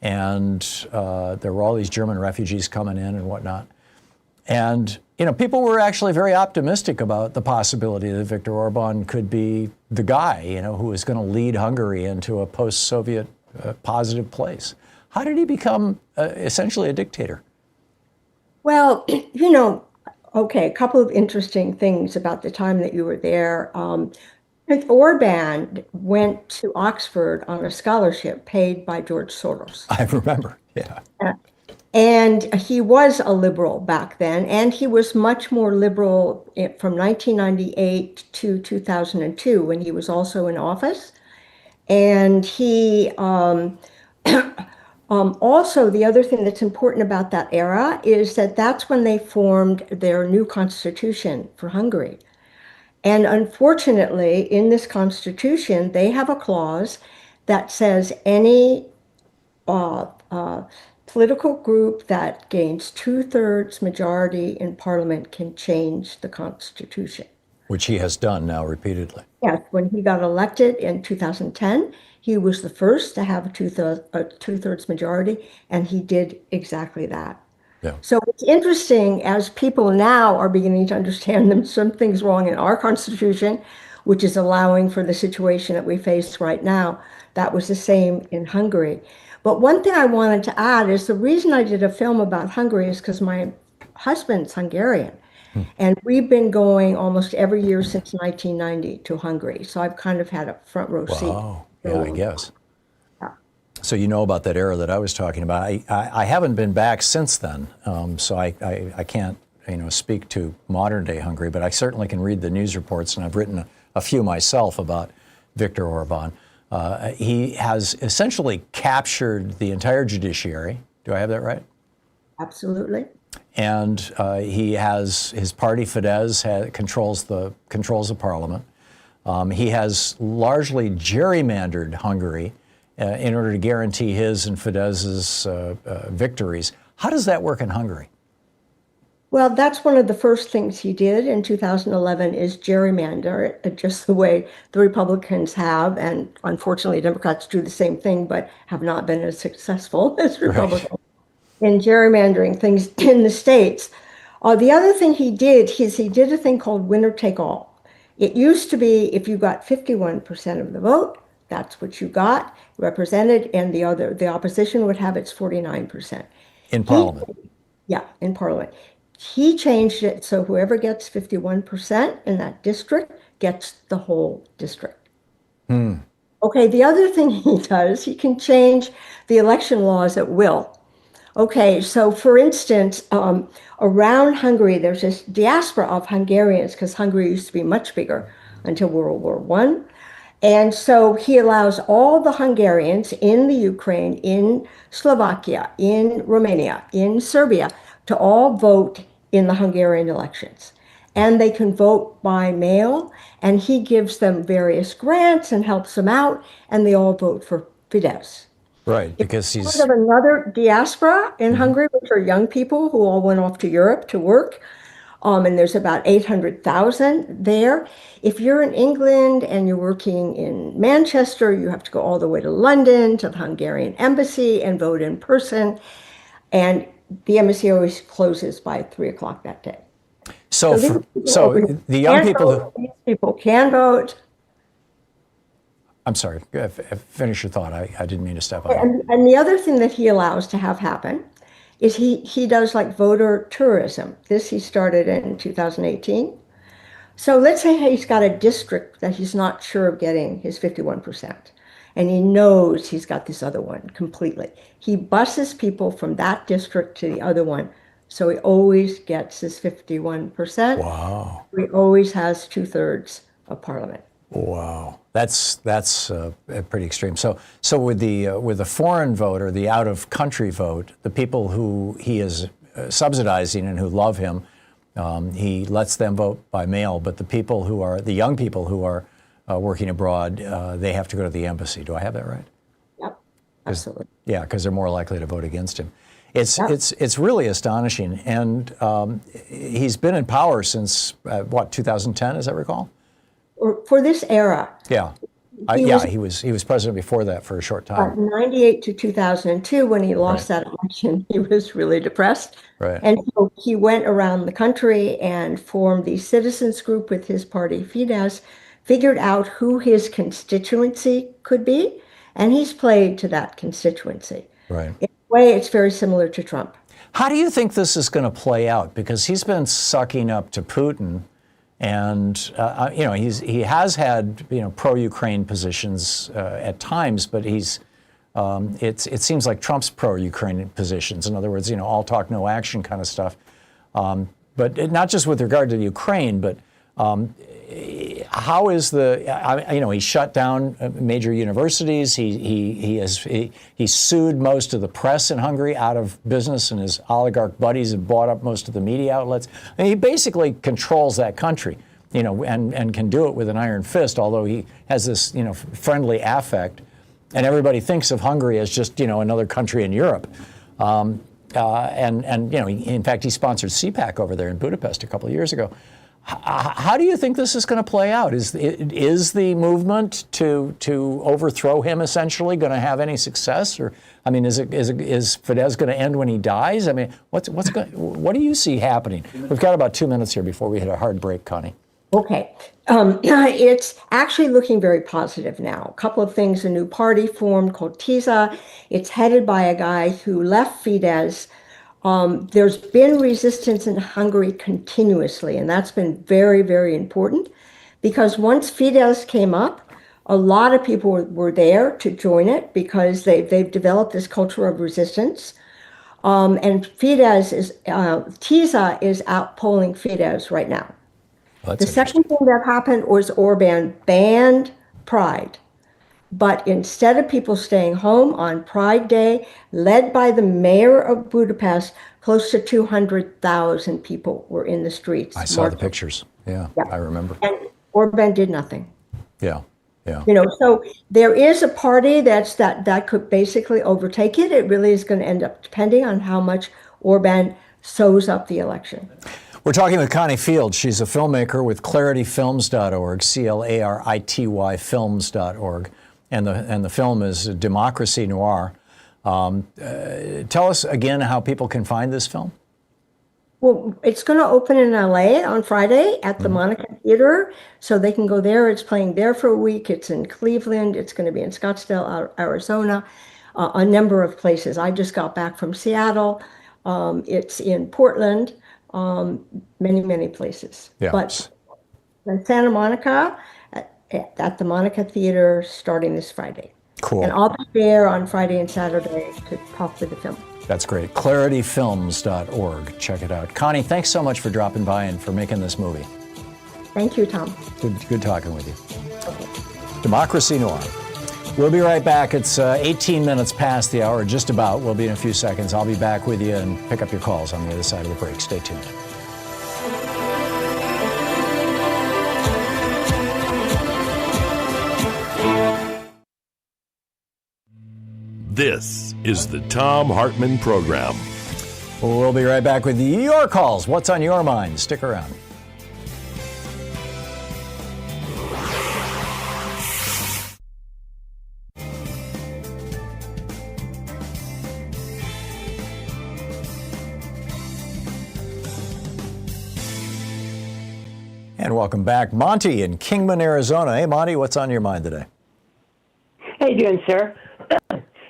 Speaker 1: and there were all these German refugees coming in and whatnot. And people were actually very optimistic about the possibility that Viktor Orban could be the guy, who was going to lead Hungary into a post-Soviet positive place. How did he become essentially a dictator?
Speaker 6: Well, okay, a couple of interesting things about the time that you were there. Orban went to Oxford on a scholarship paid by George Soros.
Speaker 1: I remember, yeah.
Speaker 6: And he was a liberal back then, and he was much more liberal from 1998 to 2002 when he was also in office. And he also, the other thing that's important about that era is that that's when they formed their new constitution for Hungary. And unfortunately, in this constitution, they have a clause that says any political group that gains 2/3 majority in parliament can change the constitution.
Speaker 1: Which he has done now repeatedly.
Speaker 6: Yes, when he got elected in 2010, he was the first to have a two-thirds majority, and he did exactly that.
Speaker 1: Yeah.
Speaker 6: So it's interesting as people now are beginning to understand that something's wrong in our Constitution, which is allowing for the situation that we face right now. That was the same in Hungary. But one thing I wanted to add is the reason I did a film about Hungary is because my husband's Hungarian. And we've been going almost every year since 1990 to Hungary. So I've kind of had a front row seat.
Speaker 1: Wow. Yeah, I guess. So you know about that era that I was talking about. I haven't been back since then, so I can't speak to modern day Hungary, but I certainly can read the news reports, and I've written a few myself about Viktor Orban. He has essentially captured the entire judiciary. Do I have that right?
Speaker 6: Absolutely.
Speaker 1: And he has his party Fidesz controls the parliament. He has largely gerrymandered Hungary in order to guarantee his and Fidesz's victories. How does that work in Hungary?
Speaker 6: Well, that's one of the first things he did in 2011 is gerrymander it, just the way the Republicans have, and unfortunately Democrats do the same thing, but have not been as successful as Republicans in gerrymandering things in the states. The other thing he did is he did a thing called winner take all. It used to be if you got 51% of the vote, that's what you got represented, and the opposition would have its 49%.
Speaker 1: In Parliament.
Speaker 6: In Parliament. He changed it so whoever gets 51% in that district gets the whole district. Okay, the other thing he does, he can change the election laws at will. Okay, so for instance, around Hungary, there's this diaspora of Hungarians because Hungary used to be much bigger until World War I. And so he allows all the Hungarians in the Ukraine, in Slovakia, in Romania, in Serbia, to all vote in the Hungarian elections. And they can vote by mail, and he gives them various grants and helps them out, and they all vote for Fidesz.
Speaker 1: Right, because he's
Speaker 6: part of another diaspora in Hungary, which are young people who all went off to Europe to work. And there's about 800,000 there. If you're in England and you're working in Manchester, you have to go all the way to London to the Hungarian embassy and vote in person. And the embassy always closes by 3 o'clock that day.
Speaker 1: So the young people
Speaker 6: these people can vote.
Speaker 1: I'm sorry, finish your thought. I didn't mean to step on.
Speaker 6: And the other thing that he allows to have happen is he does like voter tourism. This he started in 2018. So let's say he's got a district that he's not sure of getting his 51%, and he knows he's got this other one completely. He buses people from that district to the other one, so he always gets his 51%.
Speaker 1: Wow.
Speaker 6: He always has 2/3 of parliament.
Speaker 1: Wow, that's pretty extreme. So with the foreign vote or the out of country vote, the people who he is subsidizing and who love him, he lets them vote by mail. But the young people who are working abroad, they have to go to the embassy. Do I have that right?
Speaker 6: Yep, absolutely.
Speaker 1: Yeah, because they're more likely to vote against him. It's really astonishing, and he's been in power since 2010, as I recall.
Speaker 6: For this era.
Speaker 1: Yeah. He was president before that for a short time.
Speaker 6: 98 to 2002, when he lost that election, he was really depressed.
Speaker 1: Right.
Speaker 6: And so he went around the country and formed the citizens group with his party, Fidesz, figured out who his constituency could be, and he's played to that constituency.
Speaker 1: Right.
Speaker 6: In a way, it's very similar to Trump.
Speaker 1: How do you think this is going to play out? Because he's been sucking up to Putin. And he has had pro-Ukraine positions at times, but it seems like Trump's pro-Ukraine positions. In other words, all talk, no action kind of stuff. But not just with regard to Ukraine, but how is he shut down major universities. He sued most of the press in Hungary out of business, and his oligarch buddies have bought up most of the media outlets. He basically controls that country, and can do it with an iron fist, although he has this, friendly affect. And everybody thinks of Hungary as just, another country in Europe. In fact, he sponsored CPAC over there in Budapest a couple of years ago. How do you think this is going to play out? Is the movement to overthrow him essentially going to have any success, or is Fidesz going to end when he dies? What do you see happening? We've got about 2 minutes here before we hit a hard break, Connie.
Speaker 6: Okay, it's actually looking very positive now. A couple of things: a new party formed called TISA. It's headed by a guy who left Fidesz There's been resistance in Hungary continuously, and that's been very, very important, because once Fidesz came up, a lot of people were there to join it because they've developed this culture of resistance. And TISA is outpolling Fidesz right now. The second thing that happened was Orban banned Pride. But instead of people staying home on Pride Day, led by the mayor of Budapest, close to 200,000 people were in the streets.
Speaker 1: I saw the pictures. Yeah, I remember.
Speaker 6: And Orban did nothing.
Speaker 1: Yeah, yeah.
Speaker 6: So there is a party that could basically overtake it. It really is going to end up depending on how much Orban sews up the election.
Speaker 1: We're talking with Connie Field. She's a filmmaker with clarityfilms.org, CLARITY films.org. And the film is Democracy Noir. Tell us again how people can find this film.
Speaker 6: Well, it's going to open in LA on Friday at the Monica Theater, so they can go there. It's playing there for a week. It's in Cleveland. It's going to be in Scottsdale, Arizona, a number of places. I just got back from Seattle. It's in Portland, many, many places.
Speaker 1: Yeah.
Speaker 6: But in Santa Monica, at the Monica Theater starting this Friday.
Speaker 1: Cool.
Speaker 6: And I'll be there on Friday and Saturday to talk to the film.
Speaker 1: That's great. clarityfilms.org. Check it out. Connie, thanks so much for dropping by and for making this movie.
Speaker 6: Thank you, Tom.
Speaker 1: Good talking with you. Okay. Democracy Noir. We'll be right back. It's 18 minutes past the hour, just about. We'll be in a few seconds. I'll be back with you and pick up your calls on the other side of the break. Stay tuned.
Speaker 3: This is the Thom Hartmann Program.
Speaker 1: We'll be right back with your calls. What's on your mind? Stick around. And welcome back. Monty in Kingman, Arizona. Hey, Monty, what's on your mind today?
Speaker 7: How you doing, sir?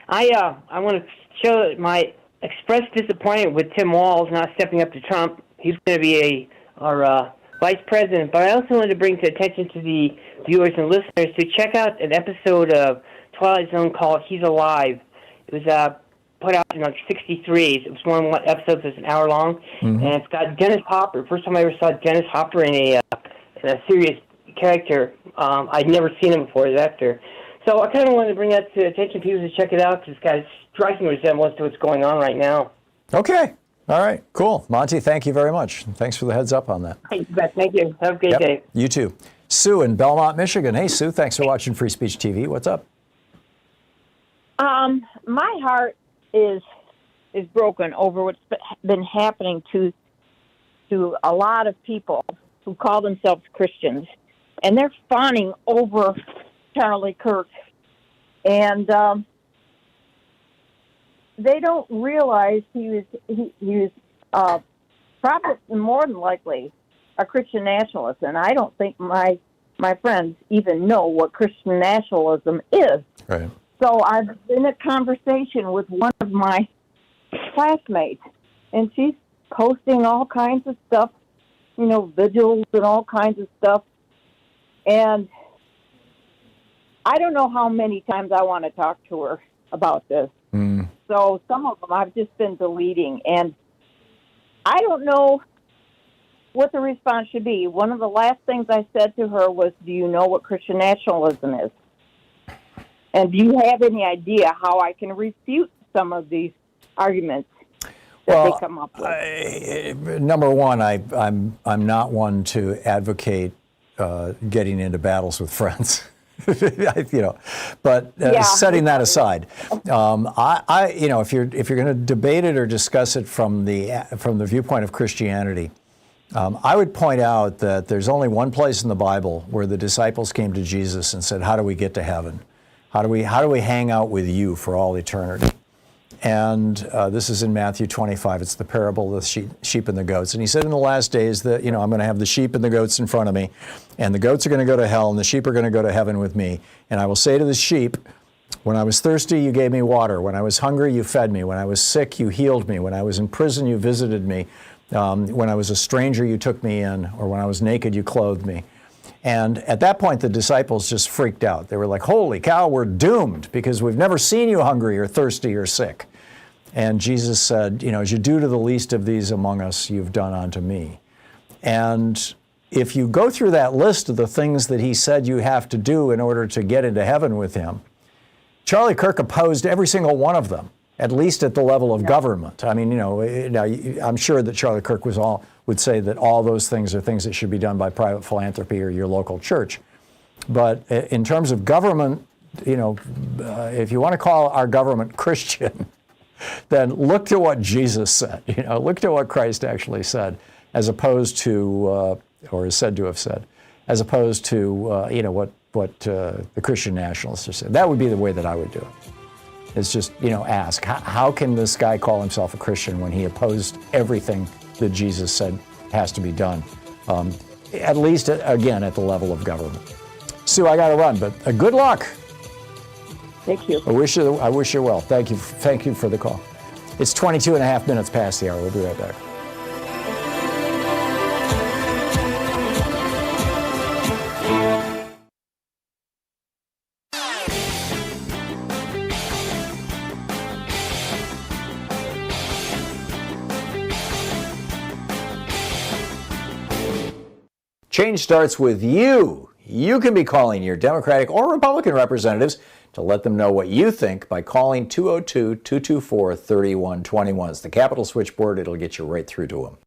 Speaker 7: I want to show my expressed disappointment with Tim Walz not stepping up to Trump. He's going to be our vice president. But I also wanted to bring to attention to the viewers and listeners to check out an episode of Twilight Zone called He's Alive. It was put out in like 63. It was one of the episodes that's an hour long. And it's got Dennis Hopper. First time I ever saw Dennis Hopper in a serious character. I'd never seen him before as an actor. So I kind of wanted to bring that to attention people to check it out because it's got a striking resemblance to what's going on right now.
Speaker 1: Okay. All right. Cool. Monty, thank you very much. Thank for the heads up on that.
Speaker 7: Hey, thank you. Have a great day.
Speaker 1: You too. Sue in Belmont, Michigan. Hey, Sue. Thanks for watching Free Speech TV. What's up?
Speaker 9: My heart is broken over what's been happening to a lot of people who call themselves Christians, and they're fawning over Charlie Kirk, and they don't realize he was probably more than likely a Christian nationalist, and I don't think my friends even know what Christian nationalism is.
Speaker 1: Right.
Speaker 9: So I've been in a conversation with one of my classmates, and she's posting all kinds of stuff, vigils and all kinds of stuff, and I don't know how many times I want to talk to her about this. So some of them I've just been deleting, and I don't know what the response should be. One of the last things I said to her was, do you know what Christian nationalism is? And do you have any idea how I can refute some of these arguments that they come up with?
Speaker 1: Number one, I'm not one to advocate getting into battles with friends. But setting that aside, if you're going to debate it or discuss it from the viewpoint of Christianity, I would point out that there's only one place in the Bible where the disciples came to Jesus and said, "How do we get to heaven? How do we hang out with you for all eternity?" And this is in Matthew 25. It's the parable of the sheep and the goats. And he said in the last days that, I'm going to have the sheep and the goats in front of me, and the goats are going to go to hell, and the sheep are going to go to heaven with me. And I will say to the sheep, When I was thirsty, you gave me water. When I was hungry, you fed me. When I was sick, you healed me. When I was in prison, you visited me. When I was a stranger, you took me in. Or when I was naked, you clothed me. And at that point, the disciples just freaked out. They were like, holy cow, we're doomed because we've never seen you hungry or thirsty or sick. And Jesus said, as you do to the least of these among us, you've done unto me. And if you go through that list of the things that he said you have to do in order to get into heaven with him, Charlie Kirk opposed every single one of them, at least at the level of government. I mean, now I'm sure that Charlie Kirk would say that all those things are things that should be done by private philanthropy or your local church. But in terms of government, if you want to call our government Christian, then look to what Jesus said. Look to what Christ actually said, as opposed to, or is said to have said, as opposed to, what the Christian nationalists have said. That would be the way that I would do it. It's just, ask, how can this guy call himself a Christian when he opposed everything that Jesus said has to be done? At least, again, at the level of government. Sue, I got to run, but good luck.
Speaker 9: Thank you.
Speaker 1: I wish you well. Thank you for the call. It's 22 and a half minutes past the hour. We'll be right back. Change starts with you. You can be calling your Democratic or Republican representatives to let them know what you think by calling 202-224-3121. It's the Capitol switchboard. It'll get you right through to them.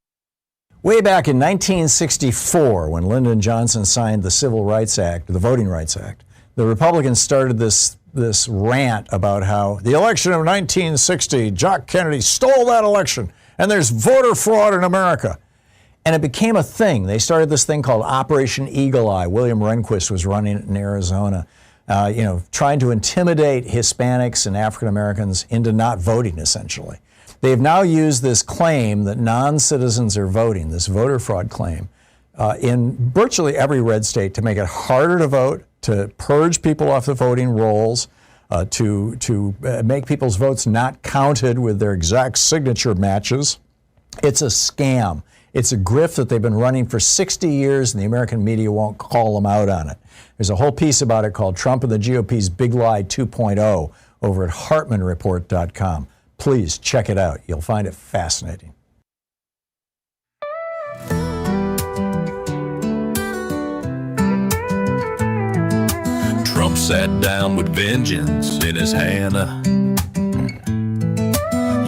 Speaker 1: Way back in 1964, when Lyndon Johnson signed the Civil Rights Act, the Voting Rights Act, the Republicans started this rant about how the election of 1960, Jock Kennedy stole that election, and there's voter fraud in America. And it became a thing. They started this thing called Operation Eagle Eye. William Rehnquist was running it in Arizona, trying to intimidate Hispanics and African Americans into not voting, essentially. They've now used this claim that non-citizens are voting, this voter fraud claim, in virtually every red state to make it harder to vote, to purge people off the voting rolls, to make people's votes not counted with their exact signature matches. It's a scam. It's a grift that they've been running for 60 years, and the American media won't call them out on it. There's a whole piece about it called Trump and the GOP's Big Lie 2.0 over at HartmannReport.com. Please check it out. You'll find it fascinating.
Speaker 21: Trump sat down with vengeance in his hand.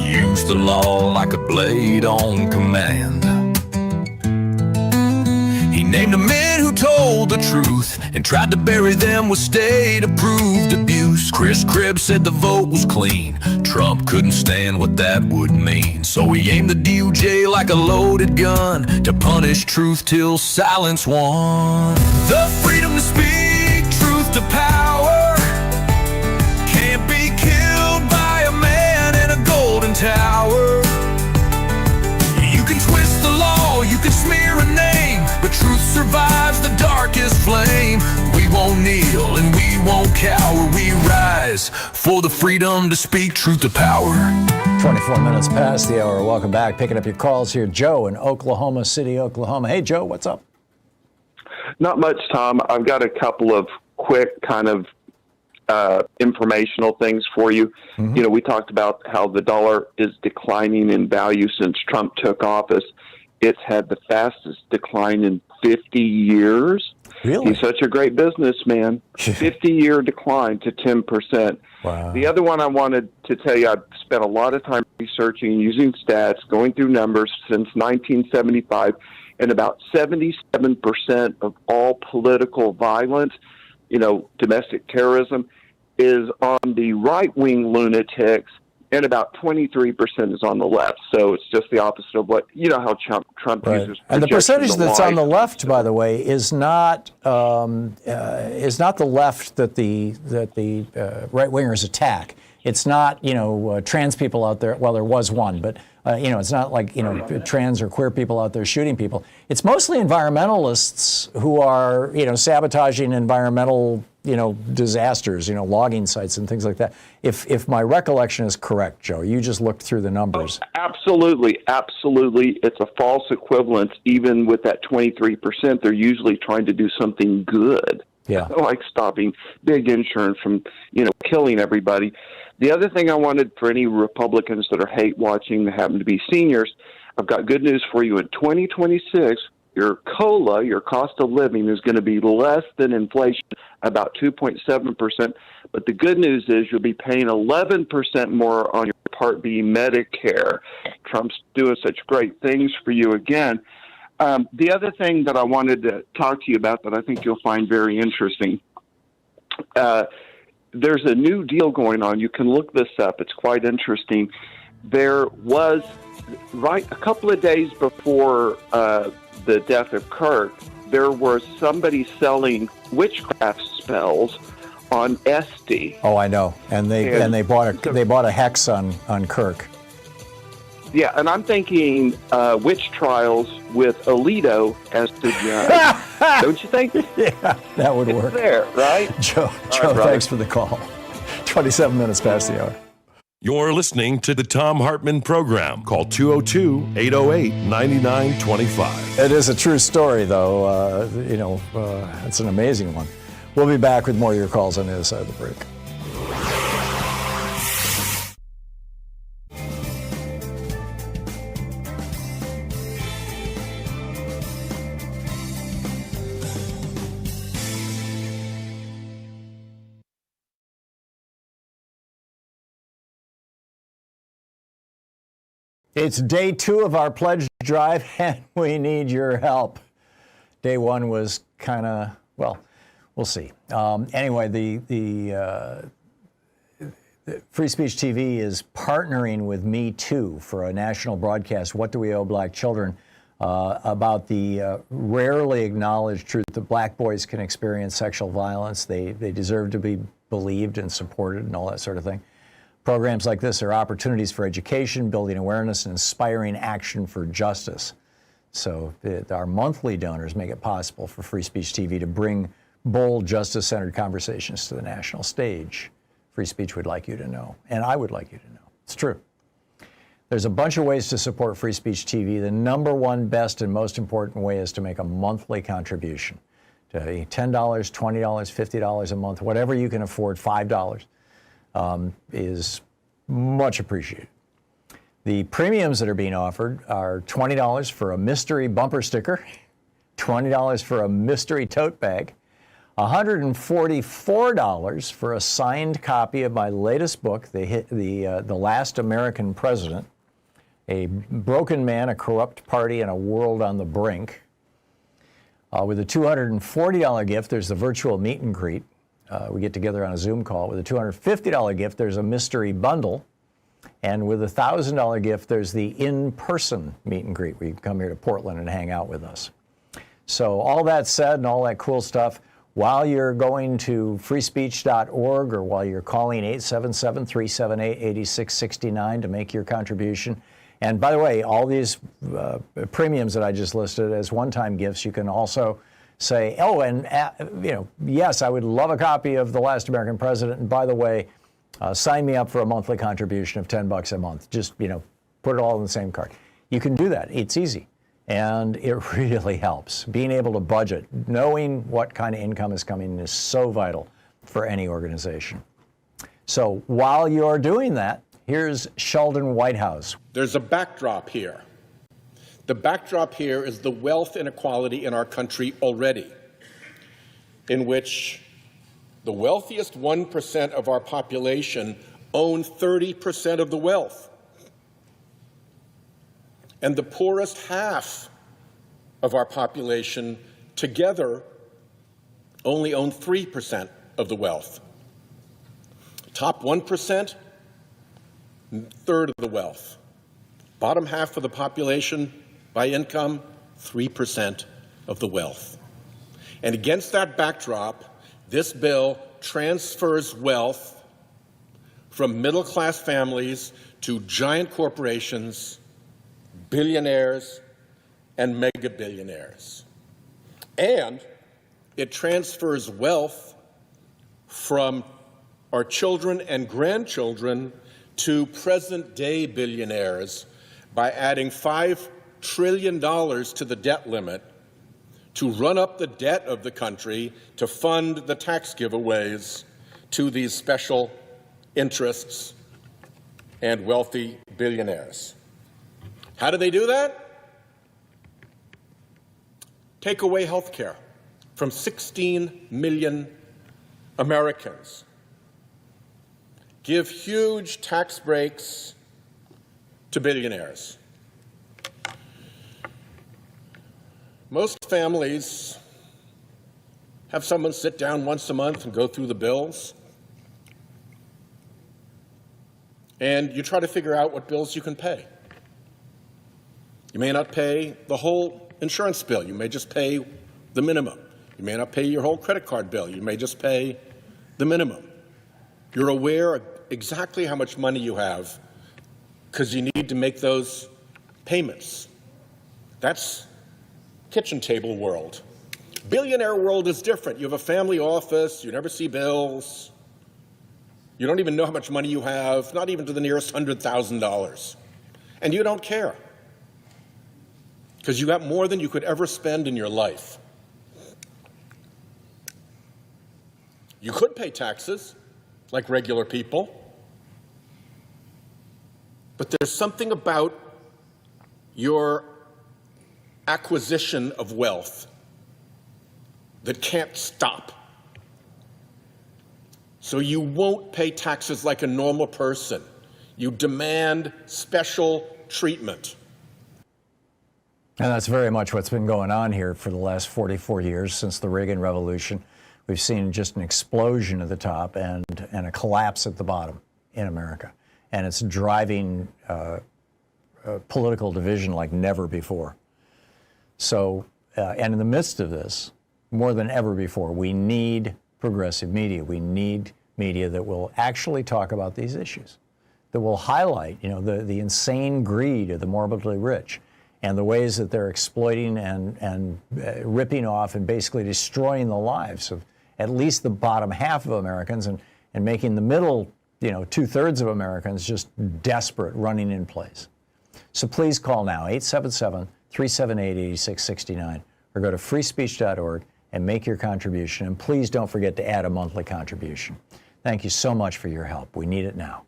Speaker 21: Used the law like a blade on command. He named the men who told the truth and tried to bury them with state-approved abuse. Chris Cribb said the vote was clean. Trump couldn't stand what that would mean. So he aimed the DOJ like a loaded gun to punish truth till silence won. The freedom to speak truth to power can't be killed by a man in a golden tower. You can twist the law, you can smear a name, but truth survives the darkest flame. We won't kneel and we won't cower. We rise for the freedom to speak truth to power.
Speaker 1: 24 minutes past the hour. Welcome back. Picking up your calls here. Joe in Oklahoma City, Oklahoma. Hey, Joe, what's up?
Speaker 10: Not much, Tom. I've got a couple of quick kind of informational things for you. Mm-hmm. We talked about how the dollar is declining in value since Trump took office. It's had the fastest decline in 50 years.
Speaker 1: Really?
Speaker 10: He's such a great businessman. 50-year decline to 10%.
Speaker 1: Wow.
Speaker 10: The other one I wanted to tell you, I've spent a lot of time researching and using stats, going through numbers since 1975, and about 77% of all political violence, domestic terrorism, is on the right-wing lunatics, and about 23% is on the left. So it's just the opposite of what, how Trump
Speaker 1: right.
Speaker 10: uses.
Speaker 1: And the percentage that's on the left, by the way, is not the left that the right-wingers attack. It's not, trans people out there. Well, there was one, but It's not like, trans or queer people out there shooting people. It's mostly environmentalists who are, sabotaging environmental, disasters, logging sites and things like that. If my recollection is correct, Joe, you just looked through the numbers.
Speaker 10: Absolutely. It's a false equivalence. Even with that 23%, they're usually trying to do something good.
Speaker 1: Yeah.
Speaker 10: Like stopping big insurance from, killing everybody. The other thing I wanted for any Republicans that are hate watching that happen to be seniors, I've got good news for you. In 2026, your COLA, your cost of living, is going to be less than inflation, about 2.7%. But the good news is you'll be paying 11% more on your Part B Medicare. Trump's doing such great things for you again. The other thing that I wanted to talk to you about that I think you'll find very interesting, there's a new deal going on. You can look this up. It's quite interesting. There was, a couple of days before the death of Kirk, there was somebody selling witchcraft spells on Etsy.
Speaker 1: Oh, I know. And they bought a hex on Kirk.
Speaker 10: Yeah, and I'm thinking witch trials with Alito as the judge. Don't you think?
Speaker 1: Yeah, that would work.
Speaker 10: There, right?
Speaker 1: Joe,
Speaker 10: right,
Speaker 1: thanks for the call. 27 minutes past the hour.
Speaker 3: You're listening to the Thom Hartmann Program. Call 202-808-9925.
Speaker 1: It is a true story, though. It's an amazing one. We'll be back with more of your calls on the other side of the break. It's day 2 of our pledge drive, and we need your help. Day 1 was kind of, we'll see. Anyway, the Free Speech TV is partnering with Me Too for a national broadcast, What Do We Owe Black Children, about the rarely acknowledged truth that black boys can experience sexual violence. They deserve to be believed and supported and all that sort of thing. Programs like this are opportunities for education, building awareness, and inspiring action for justice. So our monthly donors make it possible for Free Speech TV to bring bold, justice-centered conversations to the national stage. Free Speech would like you to know, and I would like you to know. It's true. There's a bunch of ways to support Free Speech TV. The number one, best, and most important way is to make a monthly contribution. To $10, $20, $50 a month, whatever you can afford, $5. Is much appreciated. The premiums that are being offered are $20 for a mystery bumper sticker, $20 for a mystery tote bag, $144 for a signed copy of my latest book, The Last American President, A Broken Man, a Corrupt Party, and a World on the Brink. With a $240 gift, there's the virtual meet and greet. We get together on a Zoom call. With a $250 gift, there's a mystery bundle. And with a $1,000 gift, there's the in-person meet and greet, where you can come here to Portland and hang out with us. So all that said and all that cool stuff, while you're going to freespeech.org or while you're calling 877-378-8669 to make your contribution. And by the way, all these premiums that I just listed as one-time gifts, you can also say, yes, I would love a copy of The Last American President. And by the way, sign me up for a monthly contribution of $10 a month. Just, put it all in the same card. You can do that. It's easy. And it really helps. Being able to budget, knowing what kind of income is coming is so vital for any organization. So while you're doing that, here's Sheldon Whitehouse.
Speaker 5: There's a backdrop here. The backdrop here is the wealth inequality in our country already, in which the wealthiest 1% of our population own 30% of the wealth, and the poorest half of our population together only own 3% of the wealth. Top 1%, third of the wealth. Bottom half of the population, by income, 3% of the wealth. And against that backdrop, this bill transfers wealth from middle-class families to giant corporations billionaires, and mega billionaires. And it transfers wealth from our children and grandchildren to present-day billionaires by adding $5 trillion to the debt limit to run up the debt of the country to fund the tax giveaways to these special interests and wealthy billionaires. How do they do that? Take away health care from 16 million Americans. Give huge tax breaks to billionaires. Most families have someone sit down once a month and go through the bills. And you try to figure out what bills you can pay. You may not pay the whole insurance bill. You may just pay the minimum. You may not pay your whole credit card bill. You may just pay the minimum. You're aware of exactly how much money you have because you need to make those payments. That's kitchen table world. Billionaire world is different. You have a family office. You never see bills. You don't even know how much money you have, not even to the nearest $100,000. And you don't care because you got more than you could ever spend in your life. You could pay taxes like regular people, but there's something about your acquisition of wealth that can't stop. So you won't pay taxes like a normal person. You demand special treatment.
Speaker 1: And that's very much what's been going on here for the last 44 years since the Reagan Revolution. We've seen just an explosion at the top and a collapse at the bottom in America. And it's driving political division like never before. So, and in the midst of this, more than ever before, we need progressive media. We need media that will actually talk about these issues, that will highlight, the insane greed of the morbidly rich and the ways that they're exploiting and ripping off and basically destroying the lives of at least the bottom half of Americans and making the middle, 2/3 of Americans just desperate, running in place. So please call now, 877-378-8669, or go to freespeech.org and make your contribution. And please don't forget to add a monthly contribution. Thank you so much for your help. We need it now.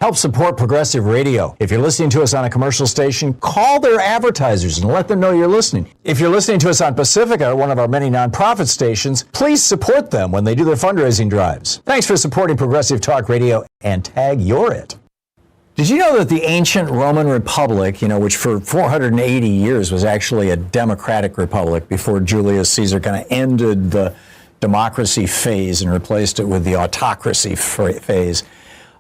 Speaker 1: Help support Progressive Radio. If you're listening to us on a commercial station, call their advertisers and let them know you're listening. If you're listening to us on Pacifica, one of our many nonprofit stations, please support them when they do their fundraising drives. Thanks for supporting Progressive Talk Radio and tag You're It. Did you know that the ancient Roman Republic, which for 480 years was actually a democratic republic before Julius Caesar kind of ended the democracy phase and replaced it with the autocracy phase,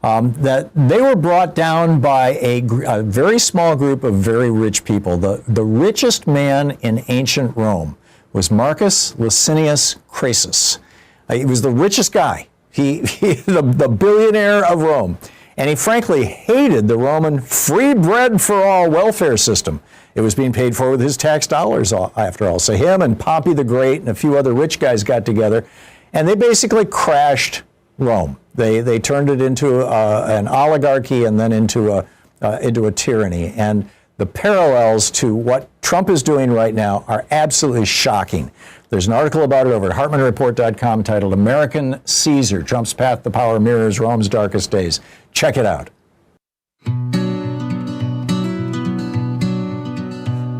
Speaker 1: that they were brought down by a very small group of very rich people. The richest man in ancient Rome was Marcus Licinius Crassus. He was the richest guy, the billionaire of Rome. And he frankly hated the Roman free bread for all welfare system. It was being paid for with his tax dollars, after all. So him and Pompey the Great and a few other rich guys got together, and they basically crashed Rome. They turned it into an oligarchy and then into a tyranny. And the parallels to what Trump is doing right now are absolutely shocking. There's an article about it over at HartmannReport.com titled "American Caesar: Trump's Path to Power Mirrors Rome's Darkest Days." Check it out.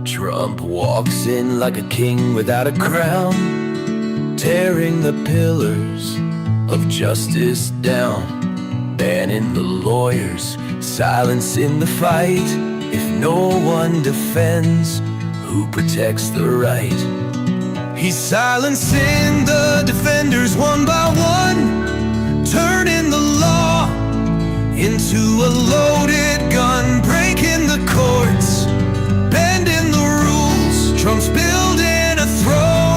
Speaker 21: Trump walks in like a king without a crown, tearing the pillars of justice down, banning the lawyers, silencing the fight. If no one defends, who protects the right? He's silencing the defenders one by one, turning the law into a loaded gun, breaking the courts, bending the rules. Trump's building a throne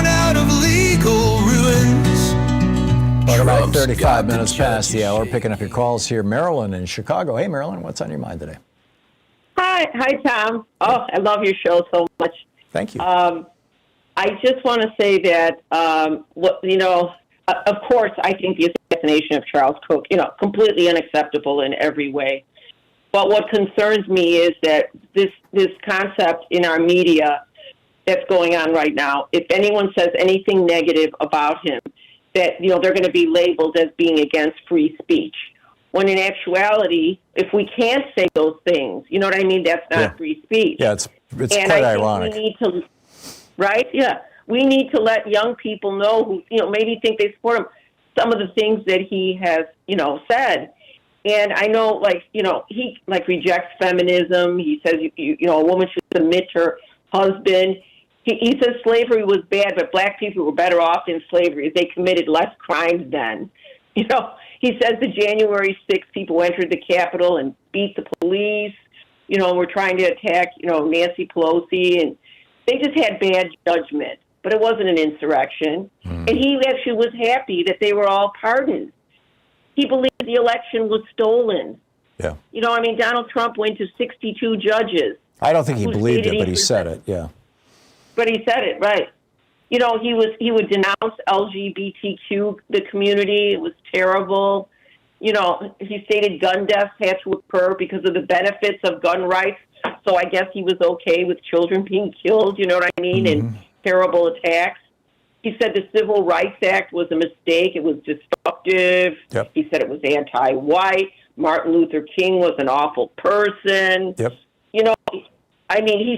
Speaker 1: Welcome back, 35 minutes past the hour. Picking up your calls here. Marilyn in Chicago. Hey, Marilyn, what's on your mind today?
Speaker 11: Hi, Tom. Oh, I love your show so much.
Speaker 1: Thank you.
Speaker 11: I just want to say that, of course, I think the assassination of Charles Cook, completely unacceptable in every way. But what concerns me is that this concept in our media that's going on right now, if anyone says anything negative about him, that, they're going to be labeled as being against free speech. When in actuality, if we can't say those things, you know what I mean? That's not free speech.
Speaker 1: Yeah, it's
Speaker 11: and
Speaker 1: quite ironic.
Speaker 11: We need to, right? Yeah. We need to let young people know who, maybe think they support him, some of the things that he has, said. And I know, he, rejects feminism. He says, a woman should submit to her husband. He says slavery was bad, but black people were better off in slavery. They committed less crimes then. He says the January 6th people entered the Capitol and beat the police, were trying to attack, Nancy Pelosi, and they just had bad judgment. But it wasn't an insurrection. And he actually was happy that they were all pardoned. He believed the election was stolen.
Speaker 1: Yeah.
Speaker 11: Donald Trump went to 62 judges.
Speaker 1: I don't think he believed it, but he said it, yeah.
Speaker 11: But he said it, right. He would denounce LGBTQ, the community. It was terrible. He stated gun deaths had to occur because of the benefits of gun rights. So I guess he was okay with children being killed, you know what I mean, and terrible attacks. He said the Civil Rights Act was a mistake. It was destructive.
Speaker 1: Yep.
Speaker 11: He said it was anti-white. Martin Luther King was an awful person.
Speaker 1: Yep.
Speaker 11: He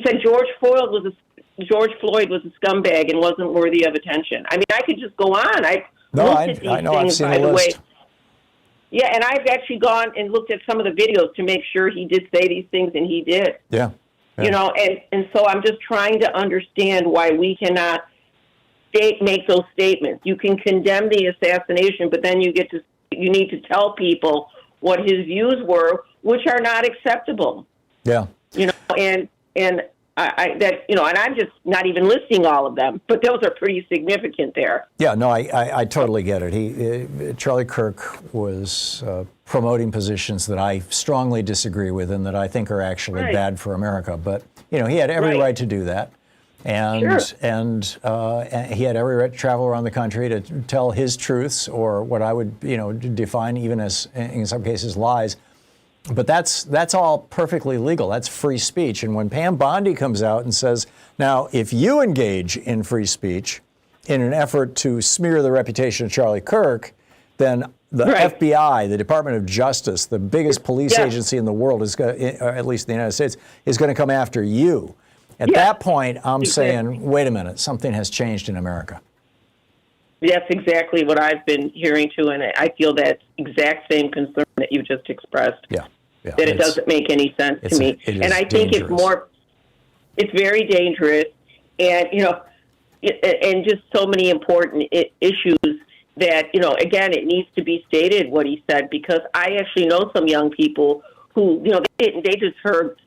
Speaker 11: said George Floyd was a scumbag and wasn't worthy of attention. I could just go on. I know. I've seen the list. Yeah, and I've actually gone and looked at some of the videos to make sure he did say these things, and he did.
Speaker 1: Yeah.
Speaker 11: And so I'm just trying to understand why we cannot make those statements. You can condemn the assassination, but then you need to tell people what his views were, which are not acceptable.
Speaker 1: Yeah.
Speaker 11: And I'm just not even listing all of them, but those are pretty significant there.
Speaker 1: Yeah, no, I totally get it. Charlie Kirk was promoting positions that I strongly disagree with and that I think are actually bad for America. But, he had every right to do that. And he had every right to travel around the country to tell his truths, or what I would, define even as, in some cases, lies. But that's all perfectly legal. That's free speech. And when Pam Bondi comes out and says, now, if you engage in free speech in an effort to smear the reputation of Charlie Kirk, then the FBI, the Department of Justice, the biggest police agency in the world, or at least in the United States, is going to come after you. At that point, I'm saying, wait a minute, something has changed in America.
Speaker 11: That's exactly what I've been hearing too, and I feel that exact same concern that you just expressed.
Speaker 1: Yeah.
Speaker 11: That it doesn't make any sense to me. And I think it's very dangerous, and, and just so many important issues that, again, it needs to be stated what he said, because I actually know some young people who, they just heard,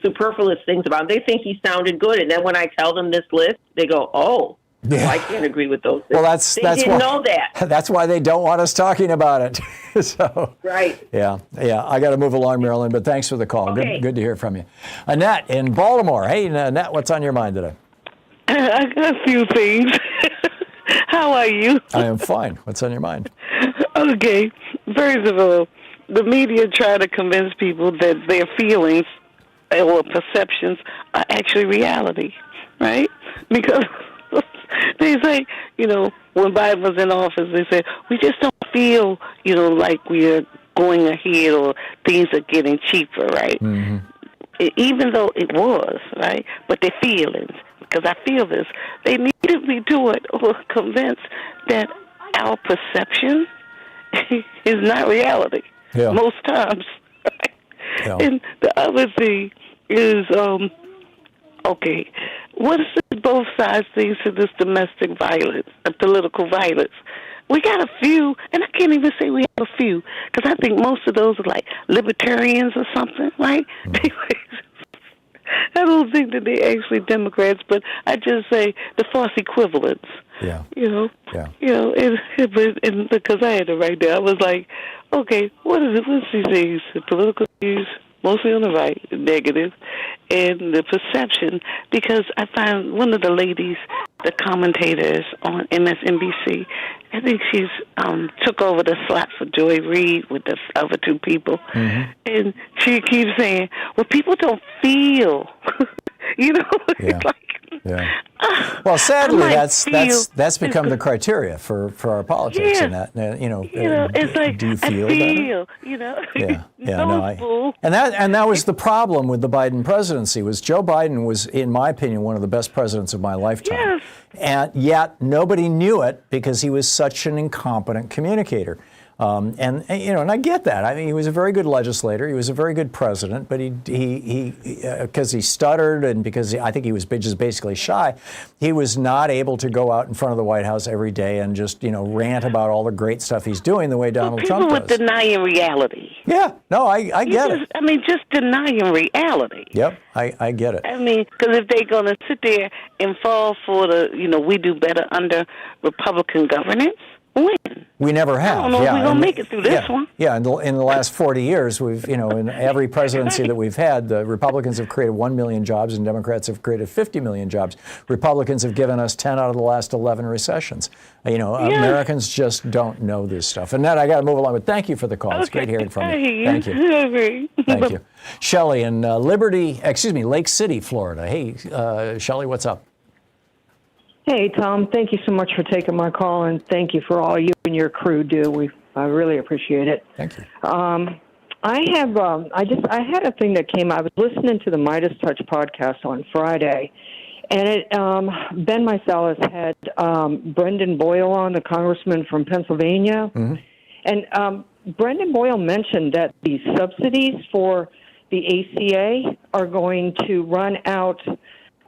Speaker 11: superfluous things about him. They think he sounded good, and then when I tell them this list, they go, oh, well, I can't agree with those things.
Speaker 1: Well,
Speaker 11: they didn't know that.
Speaker 1: That's why they don't want us talking about it. So,
Speaker 11: right.
Speaker 1: Yeah. I got to move along, Marilyn, but thanks for the call.
Speaker 11: Okay.
Speaker 1: Good to hear from you. Annette in Baltimore. Hey, Annette, what's on your mind today?
Speaker 12: I got a few things. How are you?
Speaker 1: I am fine. What's on your mind?
Speaker 12: Okay. First of all, the media try to convince people that their feelings or perceptions are actually reality, right? Because they say, when Biden was in office, they said, we just don't feel, like we're going ahead or things are getting cheaper, right?
Speaker 1: Mm-hmm.
Speaker 12: Even though it was, right? But their feelings, because I feel this, they need to be doing or convinced that our perception is not reality most times. Right?
Speaker 1: Yeah.
Speaker 12: And the other thing is, okay, what is both sides things to this domestic violence, political violence? We got a few, and I can't even say we have a few, because I think most of those are like libertarians or something, right? I don't think that they're actually Democrats, but I just say the false equivalents.
Speaker 1: Yeah.
Speaker 12: And because I had to write down, I was like, okay, what is it? What's these things? The political views, mostly on the right, negative, and the perception. Because I find one of the ladies, the commentators on MSNBC, I think she's took over the slot for Joy Reid with the other two people, and she keeps saying, "Well, people don't feel,"
Speaker 1: Yeah. Yeah. Well, sadly, that's become the criteria for our politics, and that
Speaker 12: it's like
Speaker 1: do you feel
Speaker 12: I feel,
Speaker 1: better? And that was the problem with the Biden presidency. Was Joe Biden was, in my opinion, one of the best presidents of my lifetime, and yet nobody knew it because he was such an incompetent communicator. And I get that. I mean, he was a very good legislator. He was a very good president, but he because he stuttered and because I think he was just basically shy, he was not able to go out in front of the White House every day and just rant about all the great stuff he's doing the way Donald Trump does.
Speaker 12: People were denying reality.
Speaker 1: Yeah, no, I get it.
Speaker 12: I mean, just denying reality.
Speaker 1: Yep, I get it.
Speaker 12: I mean, because if they're going to sit there and fall for the, we do better under Republican governance. When?
Speaker 1: We never have.
Speaker 12: I don't know if we're going to make it through this one.
Speaker 1: Yeah, in the last 40 years, we've, in every presidency that we've had, the Republicans have created 1 million jobs and Democrats have created 50 million jobs. Republicans have given us 10 out of the last 11 recessions. Americans just don't know this stuff. And Ned, I got to move along, but thank you for the call. It's great hearing from you. Thank you. Thank you. Shelley in Lake City, Florida. Hey, Shelley, what's up?
Speaker 13: Hey, Tom, thank you so much for taking my call, and thank you for all you and your crew do. I really appreciate it.
Speaker 1: Thank you.
Speaker 13: I had a thing that came. I was listening to the Midas Touch podcast on Friday, and Ben Meiselas had Brendan Boyle on, the congressman from Pennsylvania, and Brendan Boyle mentioned that the subsidies for the ACA are going to run out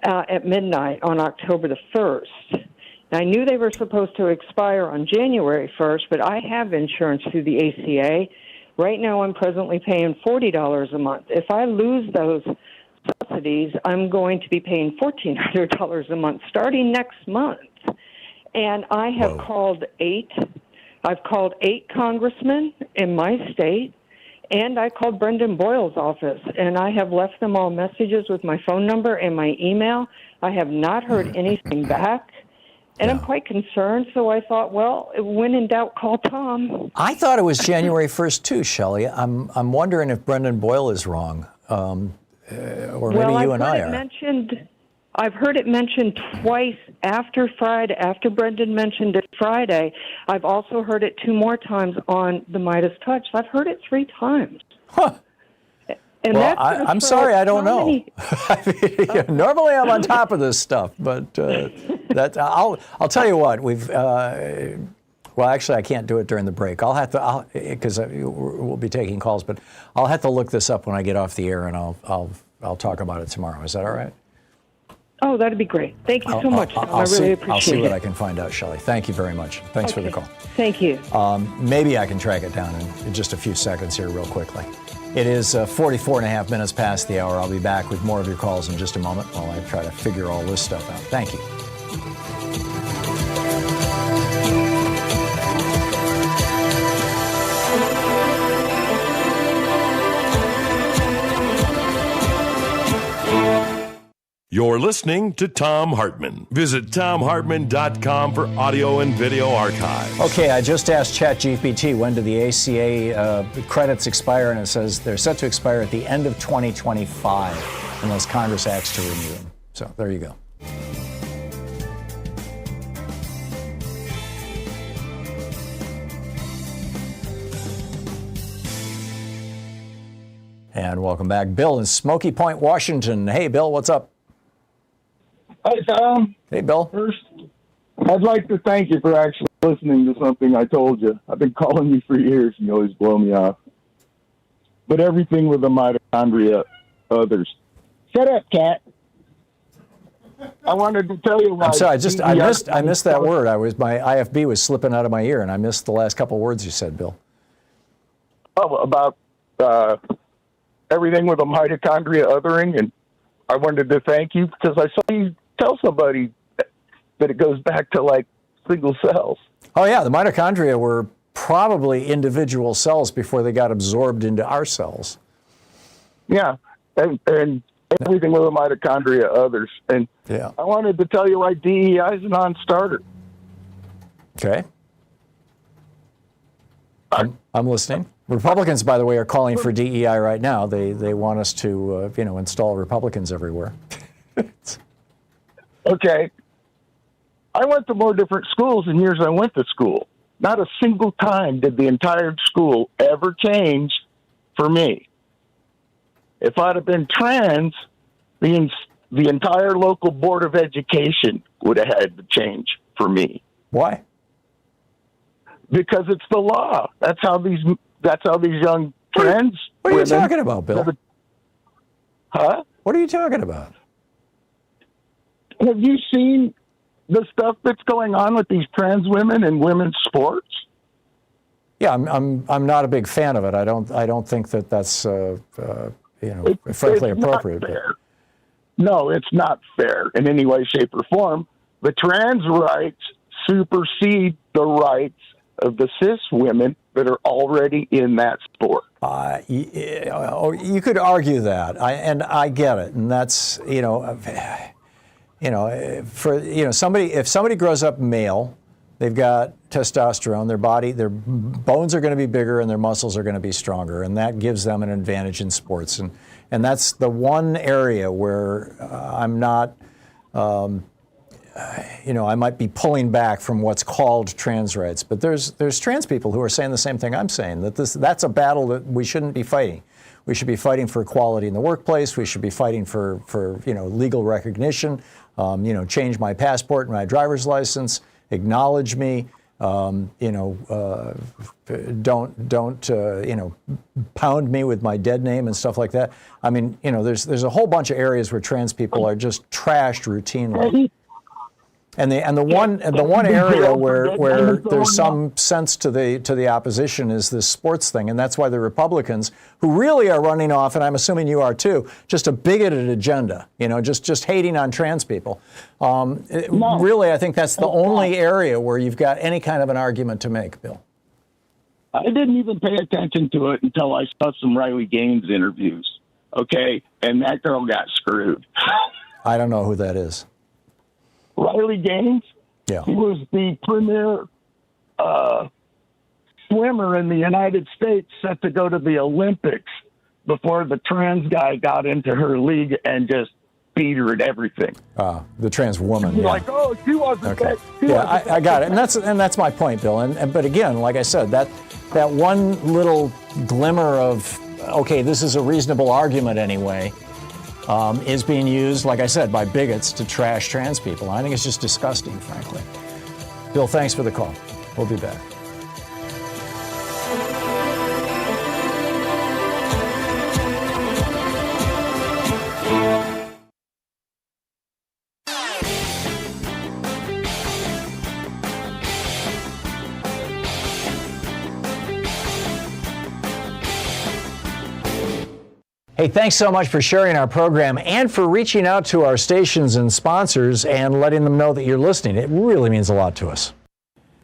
Speaker 13: at midnight on October the 1st. I knew they were supposed to expire on January 1st, but I have insurance through the ACA. Right now I'm presently paying $40 a month. If I lose those subsidies, I'm going to be paying $1,400 a month starting next month. And I have called I've called 8 congressmen in my state, and I called Brendan Boyle's office, and I have left them all messages with my phone number and my email. I have not heard anything back, and I'm quite concerned. So I thought, well, when in doubt, call Tom.
Speaker 1: I thought it was January 1st too, Shelley. I'm wondering if Brendan Boyle is wrong, or maybe you and I are.
Speaker 13: I've heard it mentioned twice after Friday, after Brendan mentioned it Friday. I've also heard it 2 more times on the Midas Touch. I've heard it 3 times.
Speaker 1: Huh.
Speaker 13: And
Speaker 1: well, I'm sorry, I don't know. Normally I'm on top of this stuff, but I'll tell you what, well, actually, I can't do it during the break. Because we'll be taking calls, but I'll have to look this up when I get off the air, and I'll talk about it tomorrow. Is that all right?
Speaker 13: Oh, that'd be great. Thank you so much. I really appreciate it.
Speaker 1: I'll see what I can find out, Shelley. Thank you very much. Thanks for the call.
Speaker 13: Thank you.
Speaker 1: Maybe I can track it down in just a few seconds here real quickly. It is 44 and a half minutes past the hour. I'll be back with more of your calls in just a moment while I try to figure all this stuff out. Thank you.
Speaker 3: You're listening to Thom Hartmann. Visit thomhartmann.com for audio and video archives.
Speaker 1: Okay, I just asked ChatGPT when do the ACA credits expire, and it says they're set to expire at the end of 2025 unless Congress acts to renew them. So there you go. And welcome back. Bill in Smoky Point, Washington. Hey, Bill, what's up?
Speaker 14: Hi, Tom.
Speaker 1: Hey, Bill.
Speaker 14: First, I'd like to thank you for actually listening to something I told you. I've been calling you for years, and you always blow me off. But everything with the mitochondria, others. Shut up, cat. I wanted to tell you why.
Speaker 1: I'm sorry, I missed that word. My IFB was slipping out of my ear, and I missed the last couple words you said, Bill.
Speaker 14: Oh, about everything with the mitochondria othering, and I wanted to thank you because I saw you tell somebody that it goes back to like single cells.
Speaker 1: Oh, yeah, the mitochondria were probably individual cells before they got absorbed into our cells.
Speaker 14: Yeah, and everything with the mitochondria, others. And
Speaker 1: yeah.
Speaker 14: I wanted to tell you why DEI is a non-starter.
Speaker 1: Okay. I'm listening. Republicans, by the way, are calling for DEI right now. They want us to, install Republicans everywhere.
Speaker 14: Okay. I went to more different schools in years I went to school. Not a single time did the entire school ever change for me. If I'd have been trans, the entire local board of education would have had to change for me.
Speaker 1: Why?
Speaker 14: Because it's the law. That's how these young trans.
Speaker 1: What are you talking about, Bill?
Speaker 14: Huh?
Speaker 1: What are you talking about?
Speaker 14: Have you seen the stuff that's going on with these trans women in women's sports?
Speaker 1: Yeah, I'm not a big fan of it. I don't think that's frankly appropriate.
Speaker 14: No, it's not fair in any way, shape, or form. The trans rights supersede the rights of the cis women that are already in that sport.
Speaker 1: You could argue that, and I get it, and that's if somebody grows up male, they've got testosterone, their bones are going to be bigger and their muscles are going to be stronger, and that gives them an advantage in sports, and that's the one area where I'm not. I might be pulling back from what's called trans rights, but there's trans people who are saying the same thing I'm saying, that's a battle that we shouldn't be fighting. We should be fighting for equality in the workplace. We should be fighting for legal recognition. Change my passport and my driver's license. Acknowledge me. Don't pound me with my dead name and stuff like that. I mean, there's a whole bunch of areas where trans people are just trashed routinely. And the one area where there's some sense to the opposition is this sports thing, and that's why the Republicans, who really are running off, and I'm assuming you are too, just a bigoted agenda, just hating on trans people. Really, I think that's the only area where you've got any kind of an argument to make, Bill.
Speaker 14: I didn't even pay attention to it until I saw some Riley Gaines interviews. Okay, and that girl got screwed.
Speaker 1: I don't know who that is.
Speaker 14: Riley Gaines,
Speaker 1: yeah,
Speaker 14: he was the premier swimmer in the United States, set to go to the Olympics before the trans guy got into her league and just beat her at everything.
Speaker 1: The trans woman.
Speaker 14: You're
Speaker 1: yeah.
Speaker 14: like, oh, she wasn't.
Speaker 1: Okay. I got it, and that's my point, Bill. But again, like I said, that one little glimmer of this is a reasonable argument anyway. Is being used, like I said, by bigots to trash trans people. I think it's just disgusting, frankly. Bill, thanks for the call. We'll be back. Hey, thanks so much for sharing our program and for reaching out to our stations and sponsors and letting them know that you're listening. It really means a lot to us.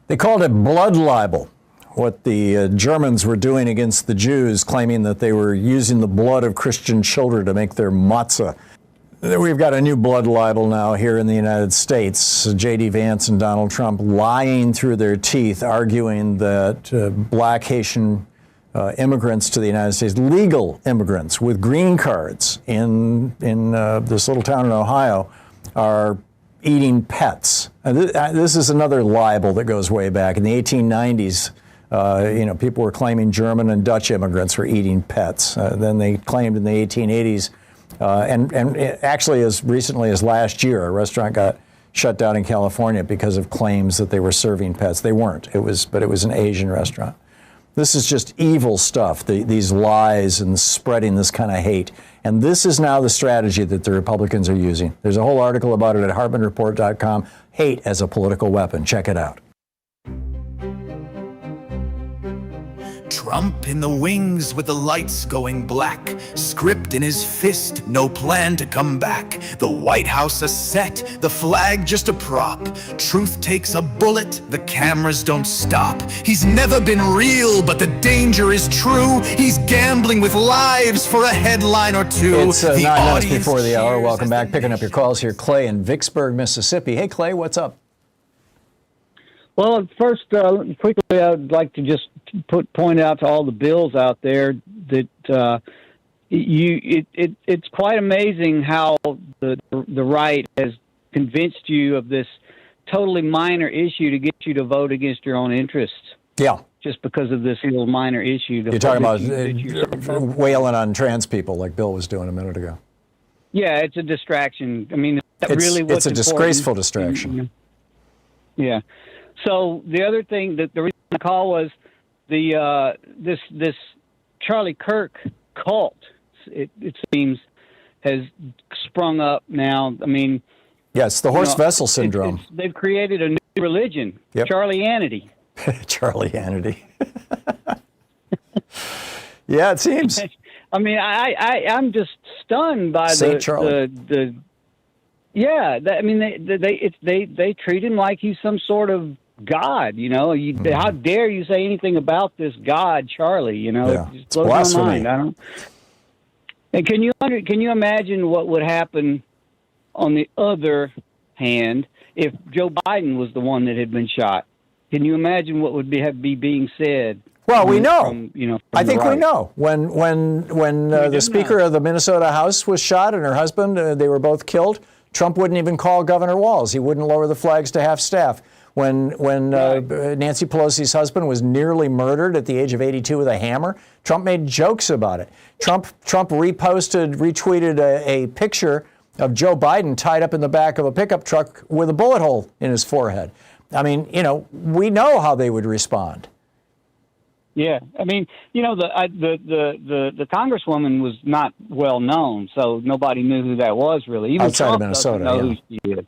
Speaker 1: They called it blood libel, what the Germans were doing against the Jews, claiming that they were using the blood of Christian children to make their matzah. We've got a new blood libel now here in the United States. J.D. Vance and Donald Trump lying through their teeth, arguing that black Haitian immigrants to the United States, legal immigrants with green cards in this little town in Ohio, are eating pets. This is another libel that goes way back. In the 1890s, people were claiming German and Dutch immigrants were eating pets. Then they claimed in the 1880s, and actually as recently as last year, a restaurant got shut down in California because of claims that they were serving pets. They weren't. But it was an Asian restaurant. This is just evil stuff, these lies and spreading this kind of hate. And this is now the strategy that the Republicans are using. There's a whole article about it at HartmannReport.com, Hate as a Political Weapon. Check it out.
Speaker 8: Trump in the wings with the lights going black. Script in his fist, no plan to come back. The White House a set, the flag just a prop. Truth takes a bullet, the cameras don't stop. He's never been real, but the danger is true. He's gambling with lives for a headline or two.
Speaker 1: It's 9 minutes before the hour. Welcome back. Picking up your calls here. Clay in Vicksburg, Mississippi. Hey, Clay, what's up?
Speaker 16: Well, first, quickly, I'd like to just point out to all the bills out there that it's quite amazing how the right has convinced you of this totally minor issue to get you to vote against your own interests.
Speaker 1: Yeah.
Speaker 16: Just because of this little minor issue.
Speaker 1: You're talking about wailing on trans people like Bill was doing a minute ago.
Speaker 16: Yeah, it's a distraction. I mean,
Speaker 1: it's a disgraceful distraction.
Speaker 16: Yeah. So the other thing that the reason I call was the this Charlie Kirk cult. It seems has sprung up now. I mean,
Speaker 1: yes, the horse vessel syndrome.
Speaker 16: They've created a new religion, Charlianity.
Speaker 1: Charlianity. Yeah, it seems.
Speaker 16: I mean, I'm just stunned by
Speaker 1: Saint Charlie.
Speaker 16: I mean, they treat him like he's some sort of God, you know. How dare you say anything about this God, Charlie? You know,
Speaker 1: yeah,
Speaker 16: it just blows my mind. I don't. And can you imagine what would happen on the other hand if Joe Biden was the one that had been shot? Can you imagine what would be being said?
Speaker 1: Well, we know.
Speaker 16: From
Speaker 1: I think
Speaker 16: right.
Speaker 1: we know. When the Speaker of the Minnesota House was shot and her husband, they were both killed, Trump wouldn't even call Governor Walz. He wouldn't lower the flags to half staff. When Nancy Pelosi's husband was nearly murdered at the age of 82 with a hammer, Trump made jokes about it. Trump retweeted a picture of Joe Biden tied up in the back of a pickup truck with a bullet hole in his forehead. I mean, you know, we know how they would respond.
Speaker 16: Yeah, I mean, you know, the Congresswoman was not well known, so nobody knew who that was really. Even
Speaker 1: outside
Speaker 16: Trump
Speaker 1: of Minnesota,
Speaker 16: doesn't know who she is.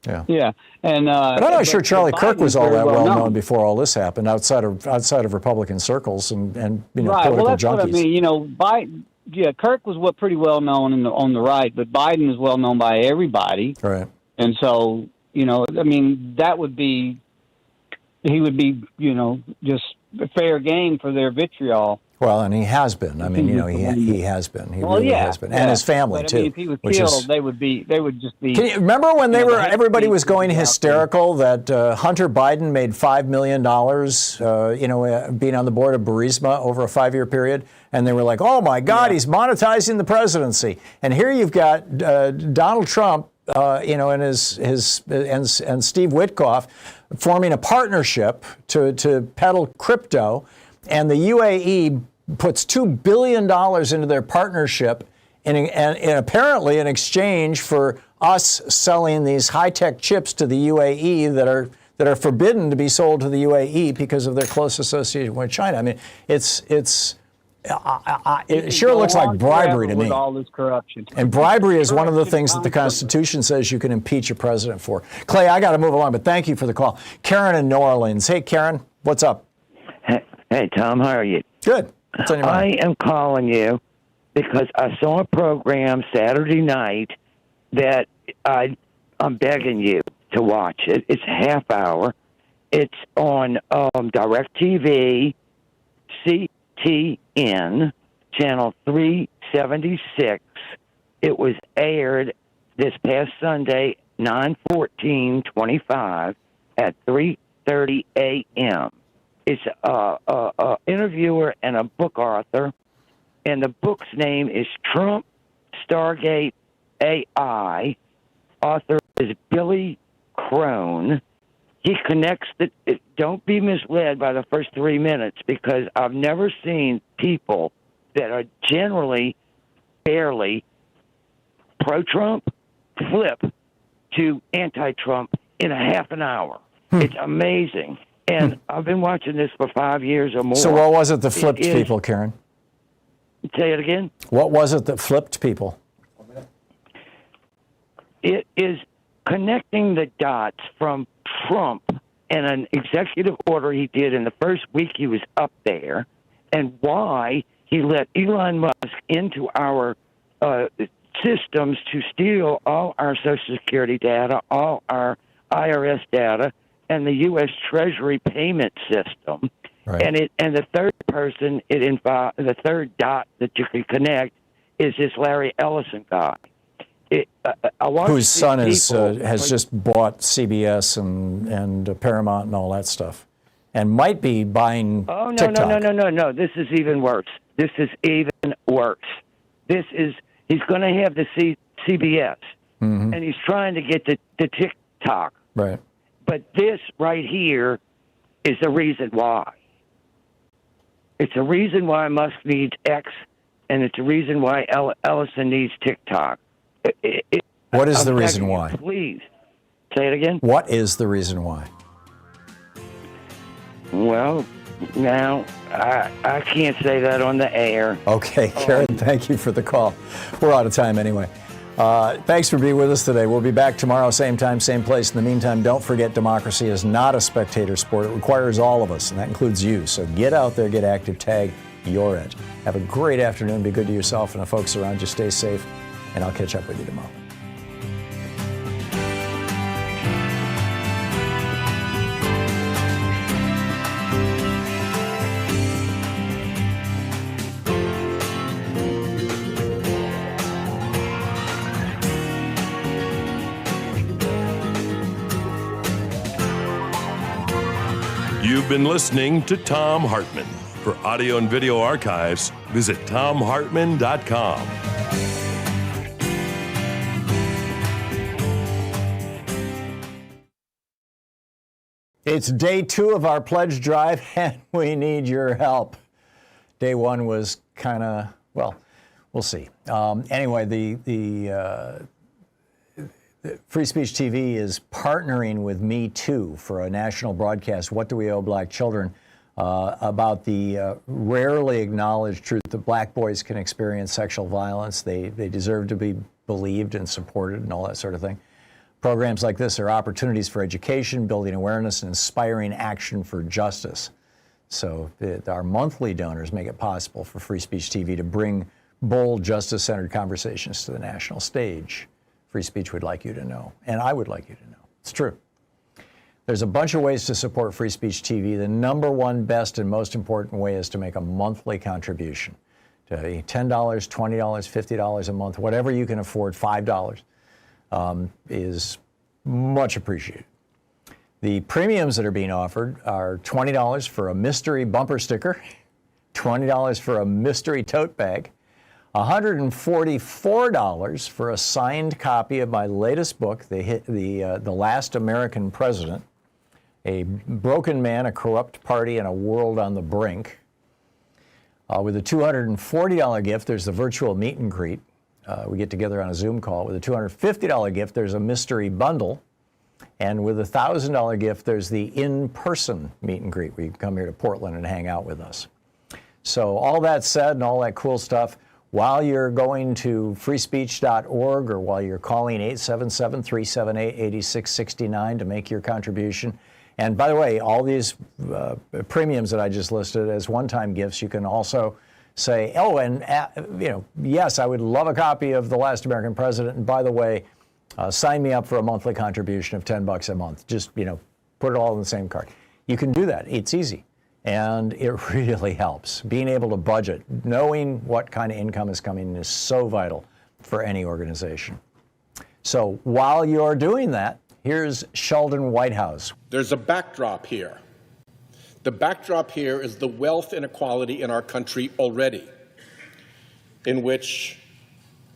Speaker 1: Yeah.
Speaker 16: Yeah, and
Speaker 1: but I'm not sure Charlie Kirk was all that well known before all this happened, outside of Republican circles and you know,
Speaker 16: right.
Speaker 1: political
Speaker 16: Well, that's
Speaker 1: junkies.
Speaker 16: what I mean. You know, Biden. Yeah, Kirk was pretty well known on the right, but Biden is well known by everybody.
Speaker 1: Right.
Speaker 16: And so, you know, I mean, he would be, you know, just fair game for their vitriol.
Speaker 1: Well, and he has been. I mean, you know, he has been. He really has been, and his family
Speaker 16: but,
Speaker 1: too.
Speaker 16: I mean, if he was killed, they would just be.
Speaker 1: Can you remember when everybody was going hysterical that Hunter Biden made $5 million, you know, being on the board of Burisma over a 5-year period, and they were like, "Oh my God, he's monetizing the presidency." And here you've got Donald Trump, you know, and and Steve Witkoff forming a partnership to peddle crypto, and the UAE puts $2 billion into their partnership, and apparently in exchange for us selling these high-tech chips to the UAE that are forbidden to be sold to the UAE because of their close association with China. I mean, it sure looks like bribery to me.
Speaker 16: With all this corruption.
Speaker 1: And bribery is one of the things that the Constitution says you can impeach a president for. Clay, I got to move along, but thank you for the call. Karen in New Orleans. Hey, Karen, what's up?
Speaker 23: Hey, Tom, how are you?
Speaker 1: Good. What's on your mind?
Speaker 23: I am calling you because I saw a program Saturday night that I'm begging you to watch it. It's a half hour. It's on DirecTV, CTN, channel 376. It was aired this past Sunday, 9/14/25 at 3:30 a.m. It's a interviewer and a book author, and the book's name is Trump Stargate AI. Author is Billy Crone. He connects don't be misled by the first 3 minutes, because I've never seen people that are generally fairly pro-Trump flip to anti-Trump in a half an hour. It's amazing. And I've been watching this for 5 years or more.
Speaker 1: So what was it that flipped people, Karen?
Speaker 23: Say it again?
Speaker 1: What was it that flipped people?
Speaker 23: It is connecting the dots from Trump and an executive order he did in the first week he was up there, and why he let Elon Musk into our systems to steal all our Social Security data, all our IRS data, and the U.S. Treasury payment system.
Speaker 1: Right.
Speaker 23: And the third person the third dot that you can connect is this Larry Ellison guy.
Speaker 1: Whose son has just bought CBS and Paramount and all that stuff, and might be buying TikTok.
Speaker 23: No. This is even worse. He's going to have the CBS, and he's trying to get the TikTok.
Speaker 1: Right.
Speaker 23: But this right here is the reason why. It's a reason why Musk needs X, and it's a reason why Ellison needs TikTok.
Speaker 1: What is the reason why?
Speaker 23: Please, say it again.
Speaker 1: What is the reason why?
Speaker 23: Well, now, I can't say that on the air.
Speaker 1: Okay, Karen, thank you for the call. We're out of time anyway. Thanks for being with us today. We'll be back tomorrow, same time, same place. In the meantime, don't forget democracy is not a spectator sport. It requires all of us, and that includes you. So get out there, get active, tag your it. Have a great afternoon. Be good to yourself and the folks around you. Stay safe, and I'll catch up with you tomorrow.
Speaker 3: You've been listening to Thom Hartmann. For audio and video archives, visit thomhartmann.com.
Speaker 1: It's day 2 of our pledge drive, and we need your help. Day 1 was kind of, well, we'll see. Anyway, the Free Speech TV is partnering with Me Too for a national broadcast, What Do We Owe Black Children, about the rarely acknowledged truth that black boys can experience sexual violence. They deserve to be believed and supported and all that sort of thing. Programs like this are opportunities for education, building awareness, and inspiring action for justice. So our monthly donors make it possible for Free Speech TV to bring bold, justice-centered conversations to the national stage. Free Speech would like you to know, and I would like you to know. It's true. There's a bunch of ways to support Free Speech TV. The number one, best, and most important way is to make a monthly contribution. To $10, $20, $50 a month, whatever you can afford, $5 is much appreciated. The premiums that are being offered are $20 for a mystery bumper sticker, $20 for a mystery tote bag, $144 for a signed copy of my latest book, The Last American President, A Broken Man, a Corrupt Party, and a World on the Brink. With a $240 gift, there's the virtual meet and greet. We get together on a Zoom call. With a $250 gift, there's a mystery bundle. And with a $1,000 gift, there's the in-person meet and greet, where you can come here to Portland and hang out with us. So all that said and all that cool stuff, while you're going to freespeech.org or while you're calling 877-378-8669 to make your contribution. And by the way, all these premiums that I just listed as one-time gifts, you can also say, oh, and yes, I would love a copy of The Last American President. And by the way, sign me up for a monthly contribution of $10 a month. Just, put it all in the same card. You can do that. It's easy. And it really helps. Being able to budget, knowing what kind of income is coming in is so vital for any organization. So while you're doing that, here's Sheldon Whitehouse.
Speaker 5: There's a backdrop here. The backdrop here is the wealth inequality in our country already, in which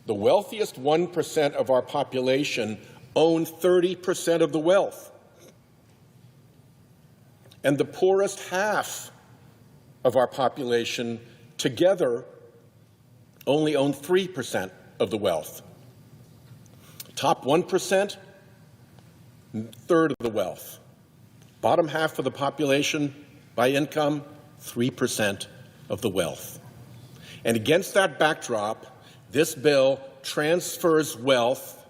Speaker 5: the wealthiest 1% of our population own 30% of the wealth. And the poorest half of our population together only own 3% of the wealth. Top 1%, third of the wealth. Bottom half of the population by income, 3% of the wealth. And against that backdrop, this bill transfers wealth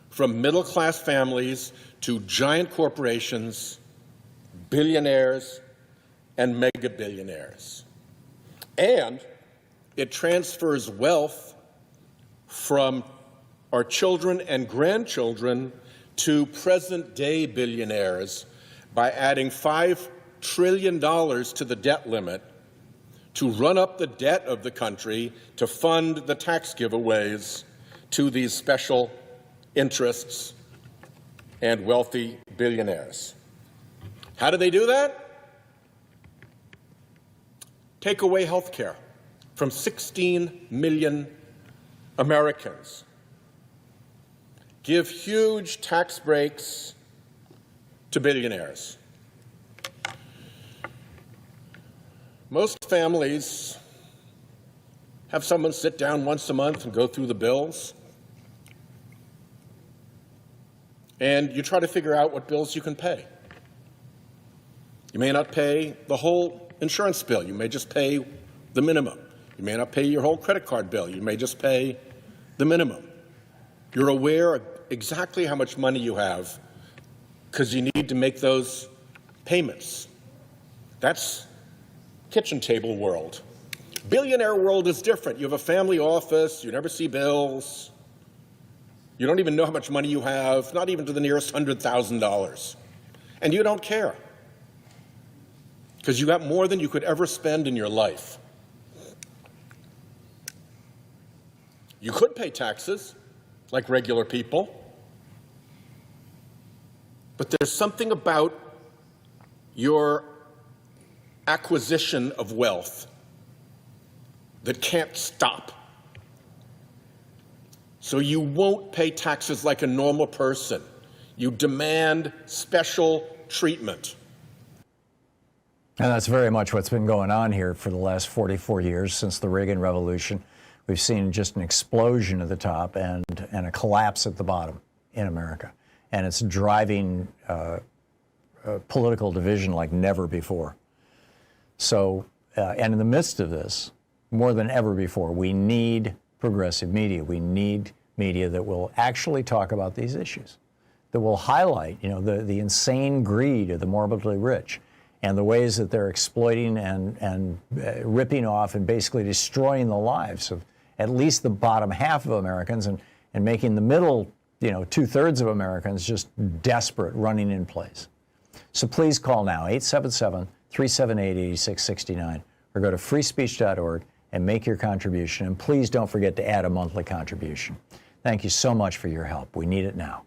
Speaker 5: from middle-class families to giant corporations, billionaires, and mega-billionaires. And it transfers wealth from our children and grandchildren to present-day billionaires by adding $5 trillion to the debt limit to run up the debt of the country to fund the tax giveaways to these special interests and wealthy billionaires. How do they do that? Take away health care from 16 million Americans. Give huge tax breaks to billionaires. Most families have someone sit down once a month and go through the bills. And you try to figure out what bills you can pay. You may not pay the whole insurance bill. You may just pay the minimum. You may not pay your whole credit card bill. You may just pay the minimum. You're aware of exactly how much money you have because you need to make those payments. That's kitchen table world. Billionaire world is different. You have a family office. You never see bills. You don't even know how much money you have, not even to the nearest $100,000. And you don't care because you got more than you could ever spend in your life. You could pay taxes like regular people, but there's something about your acquisition of wealth that can't stop. So you won't pay taxes like a normal person. You demand special treatment.
Speaker 1: And that's very much what's been going on here for the last 44 years since the Reagan Revolution. We've seen just an explosion at the top and a collapse at the bottom in America. And it's driving political division like never before. So, and in the midst of this, more than ever before, we need progressive media. We need media that will actually talk about these issues, that will highlight, the insane greed of the morbidly rich and the ways that they're exploiting and ripping off and basically destroying the lives of at least the bottom half of Americans and making the middle, 2/3 of Americans just desperate, running in place. So please call now, 877-378-8669, or go to freespeech.org and make your contribution. And please don't forget to add a monthly contribution. Thank you so much for your help. We need it now.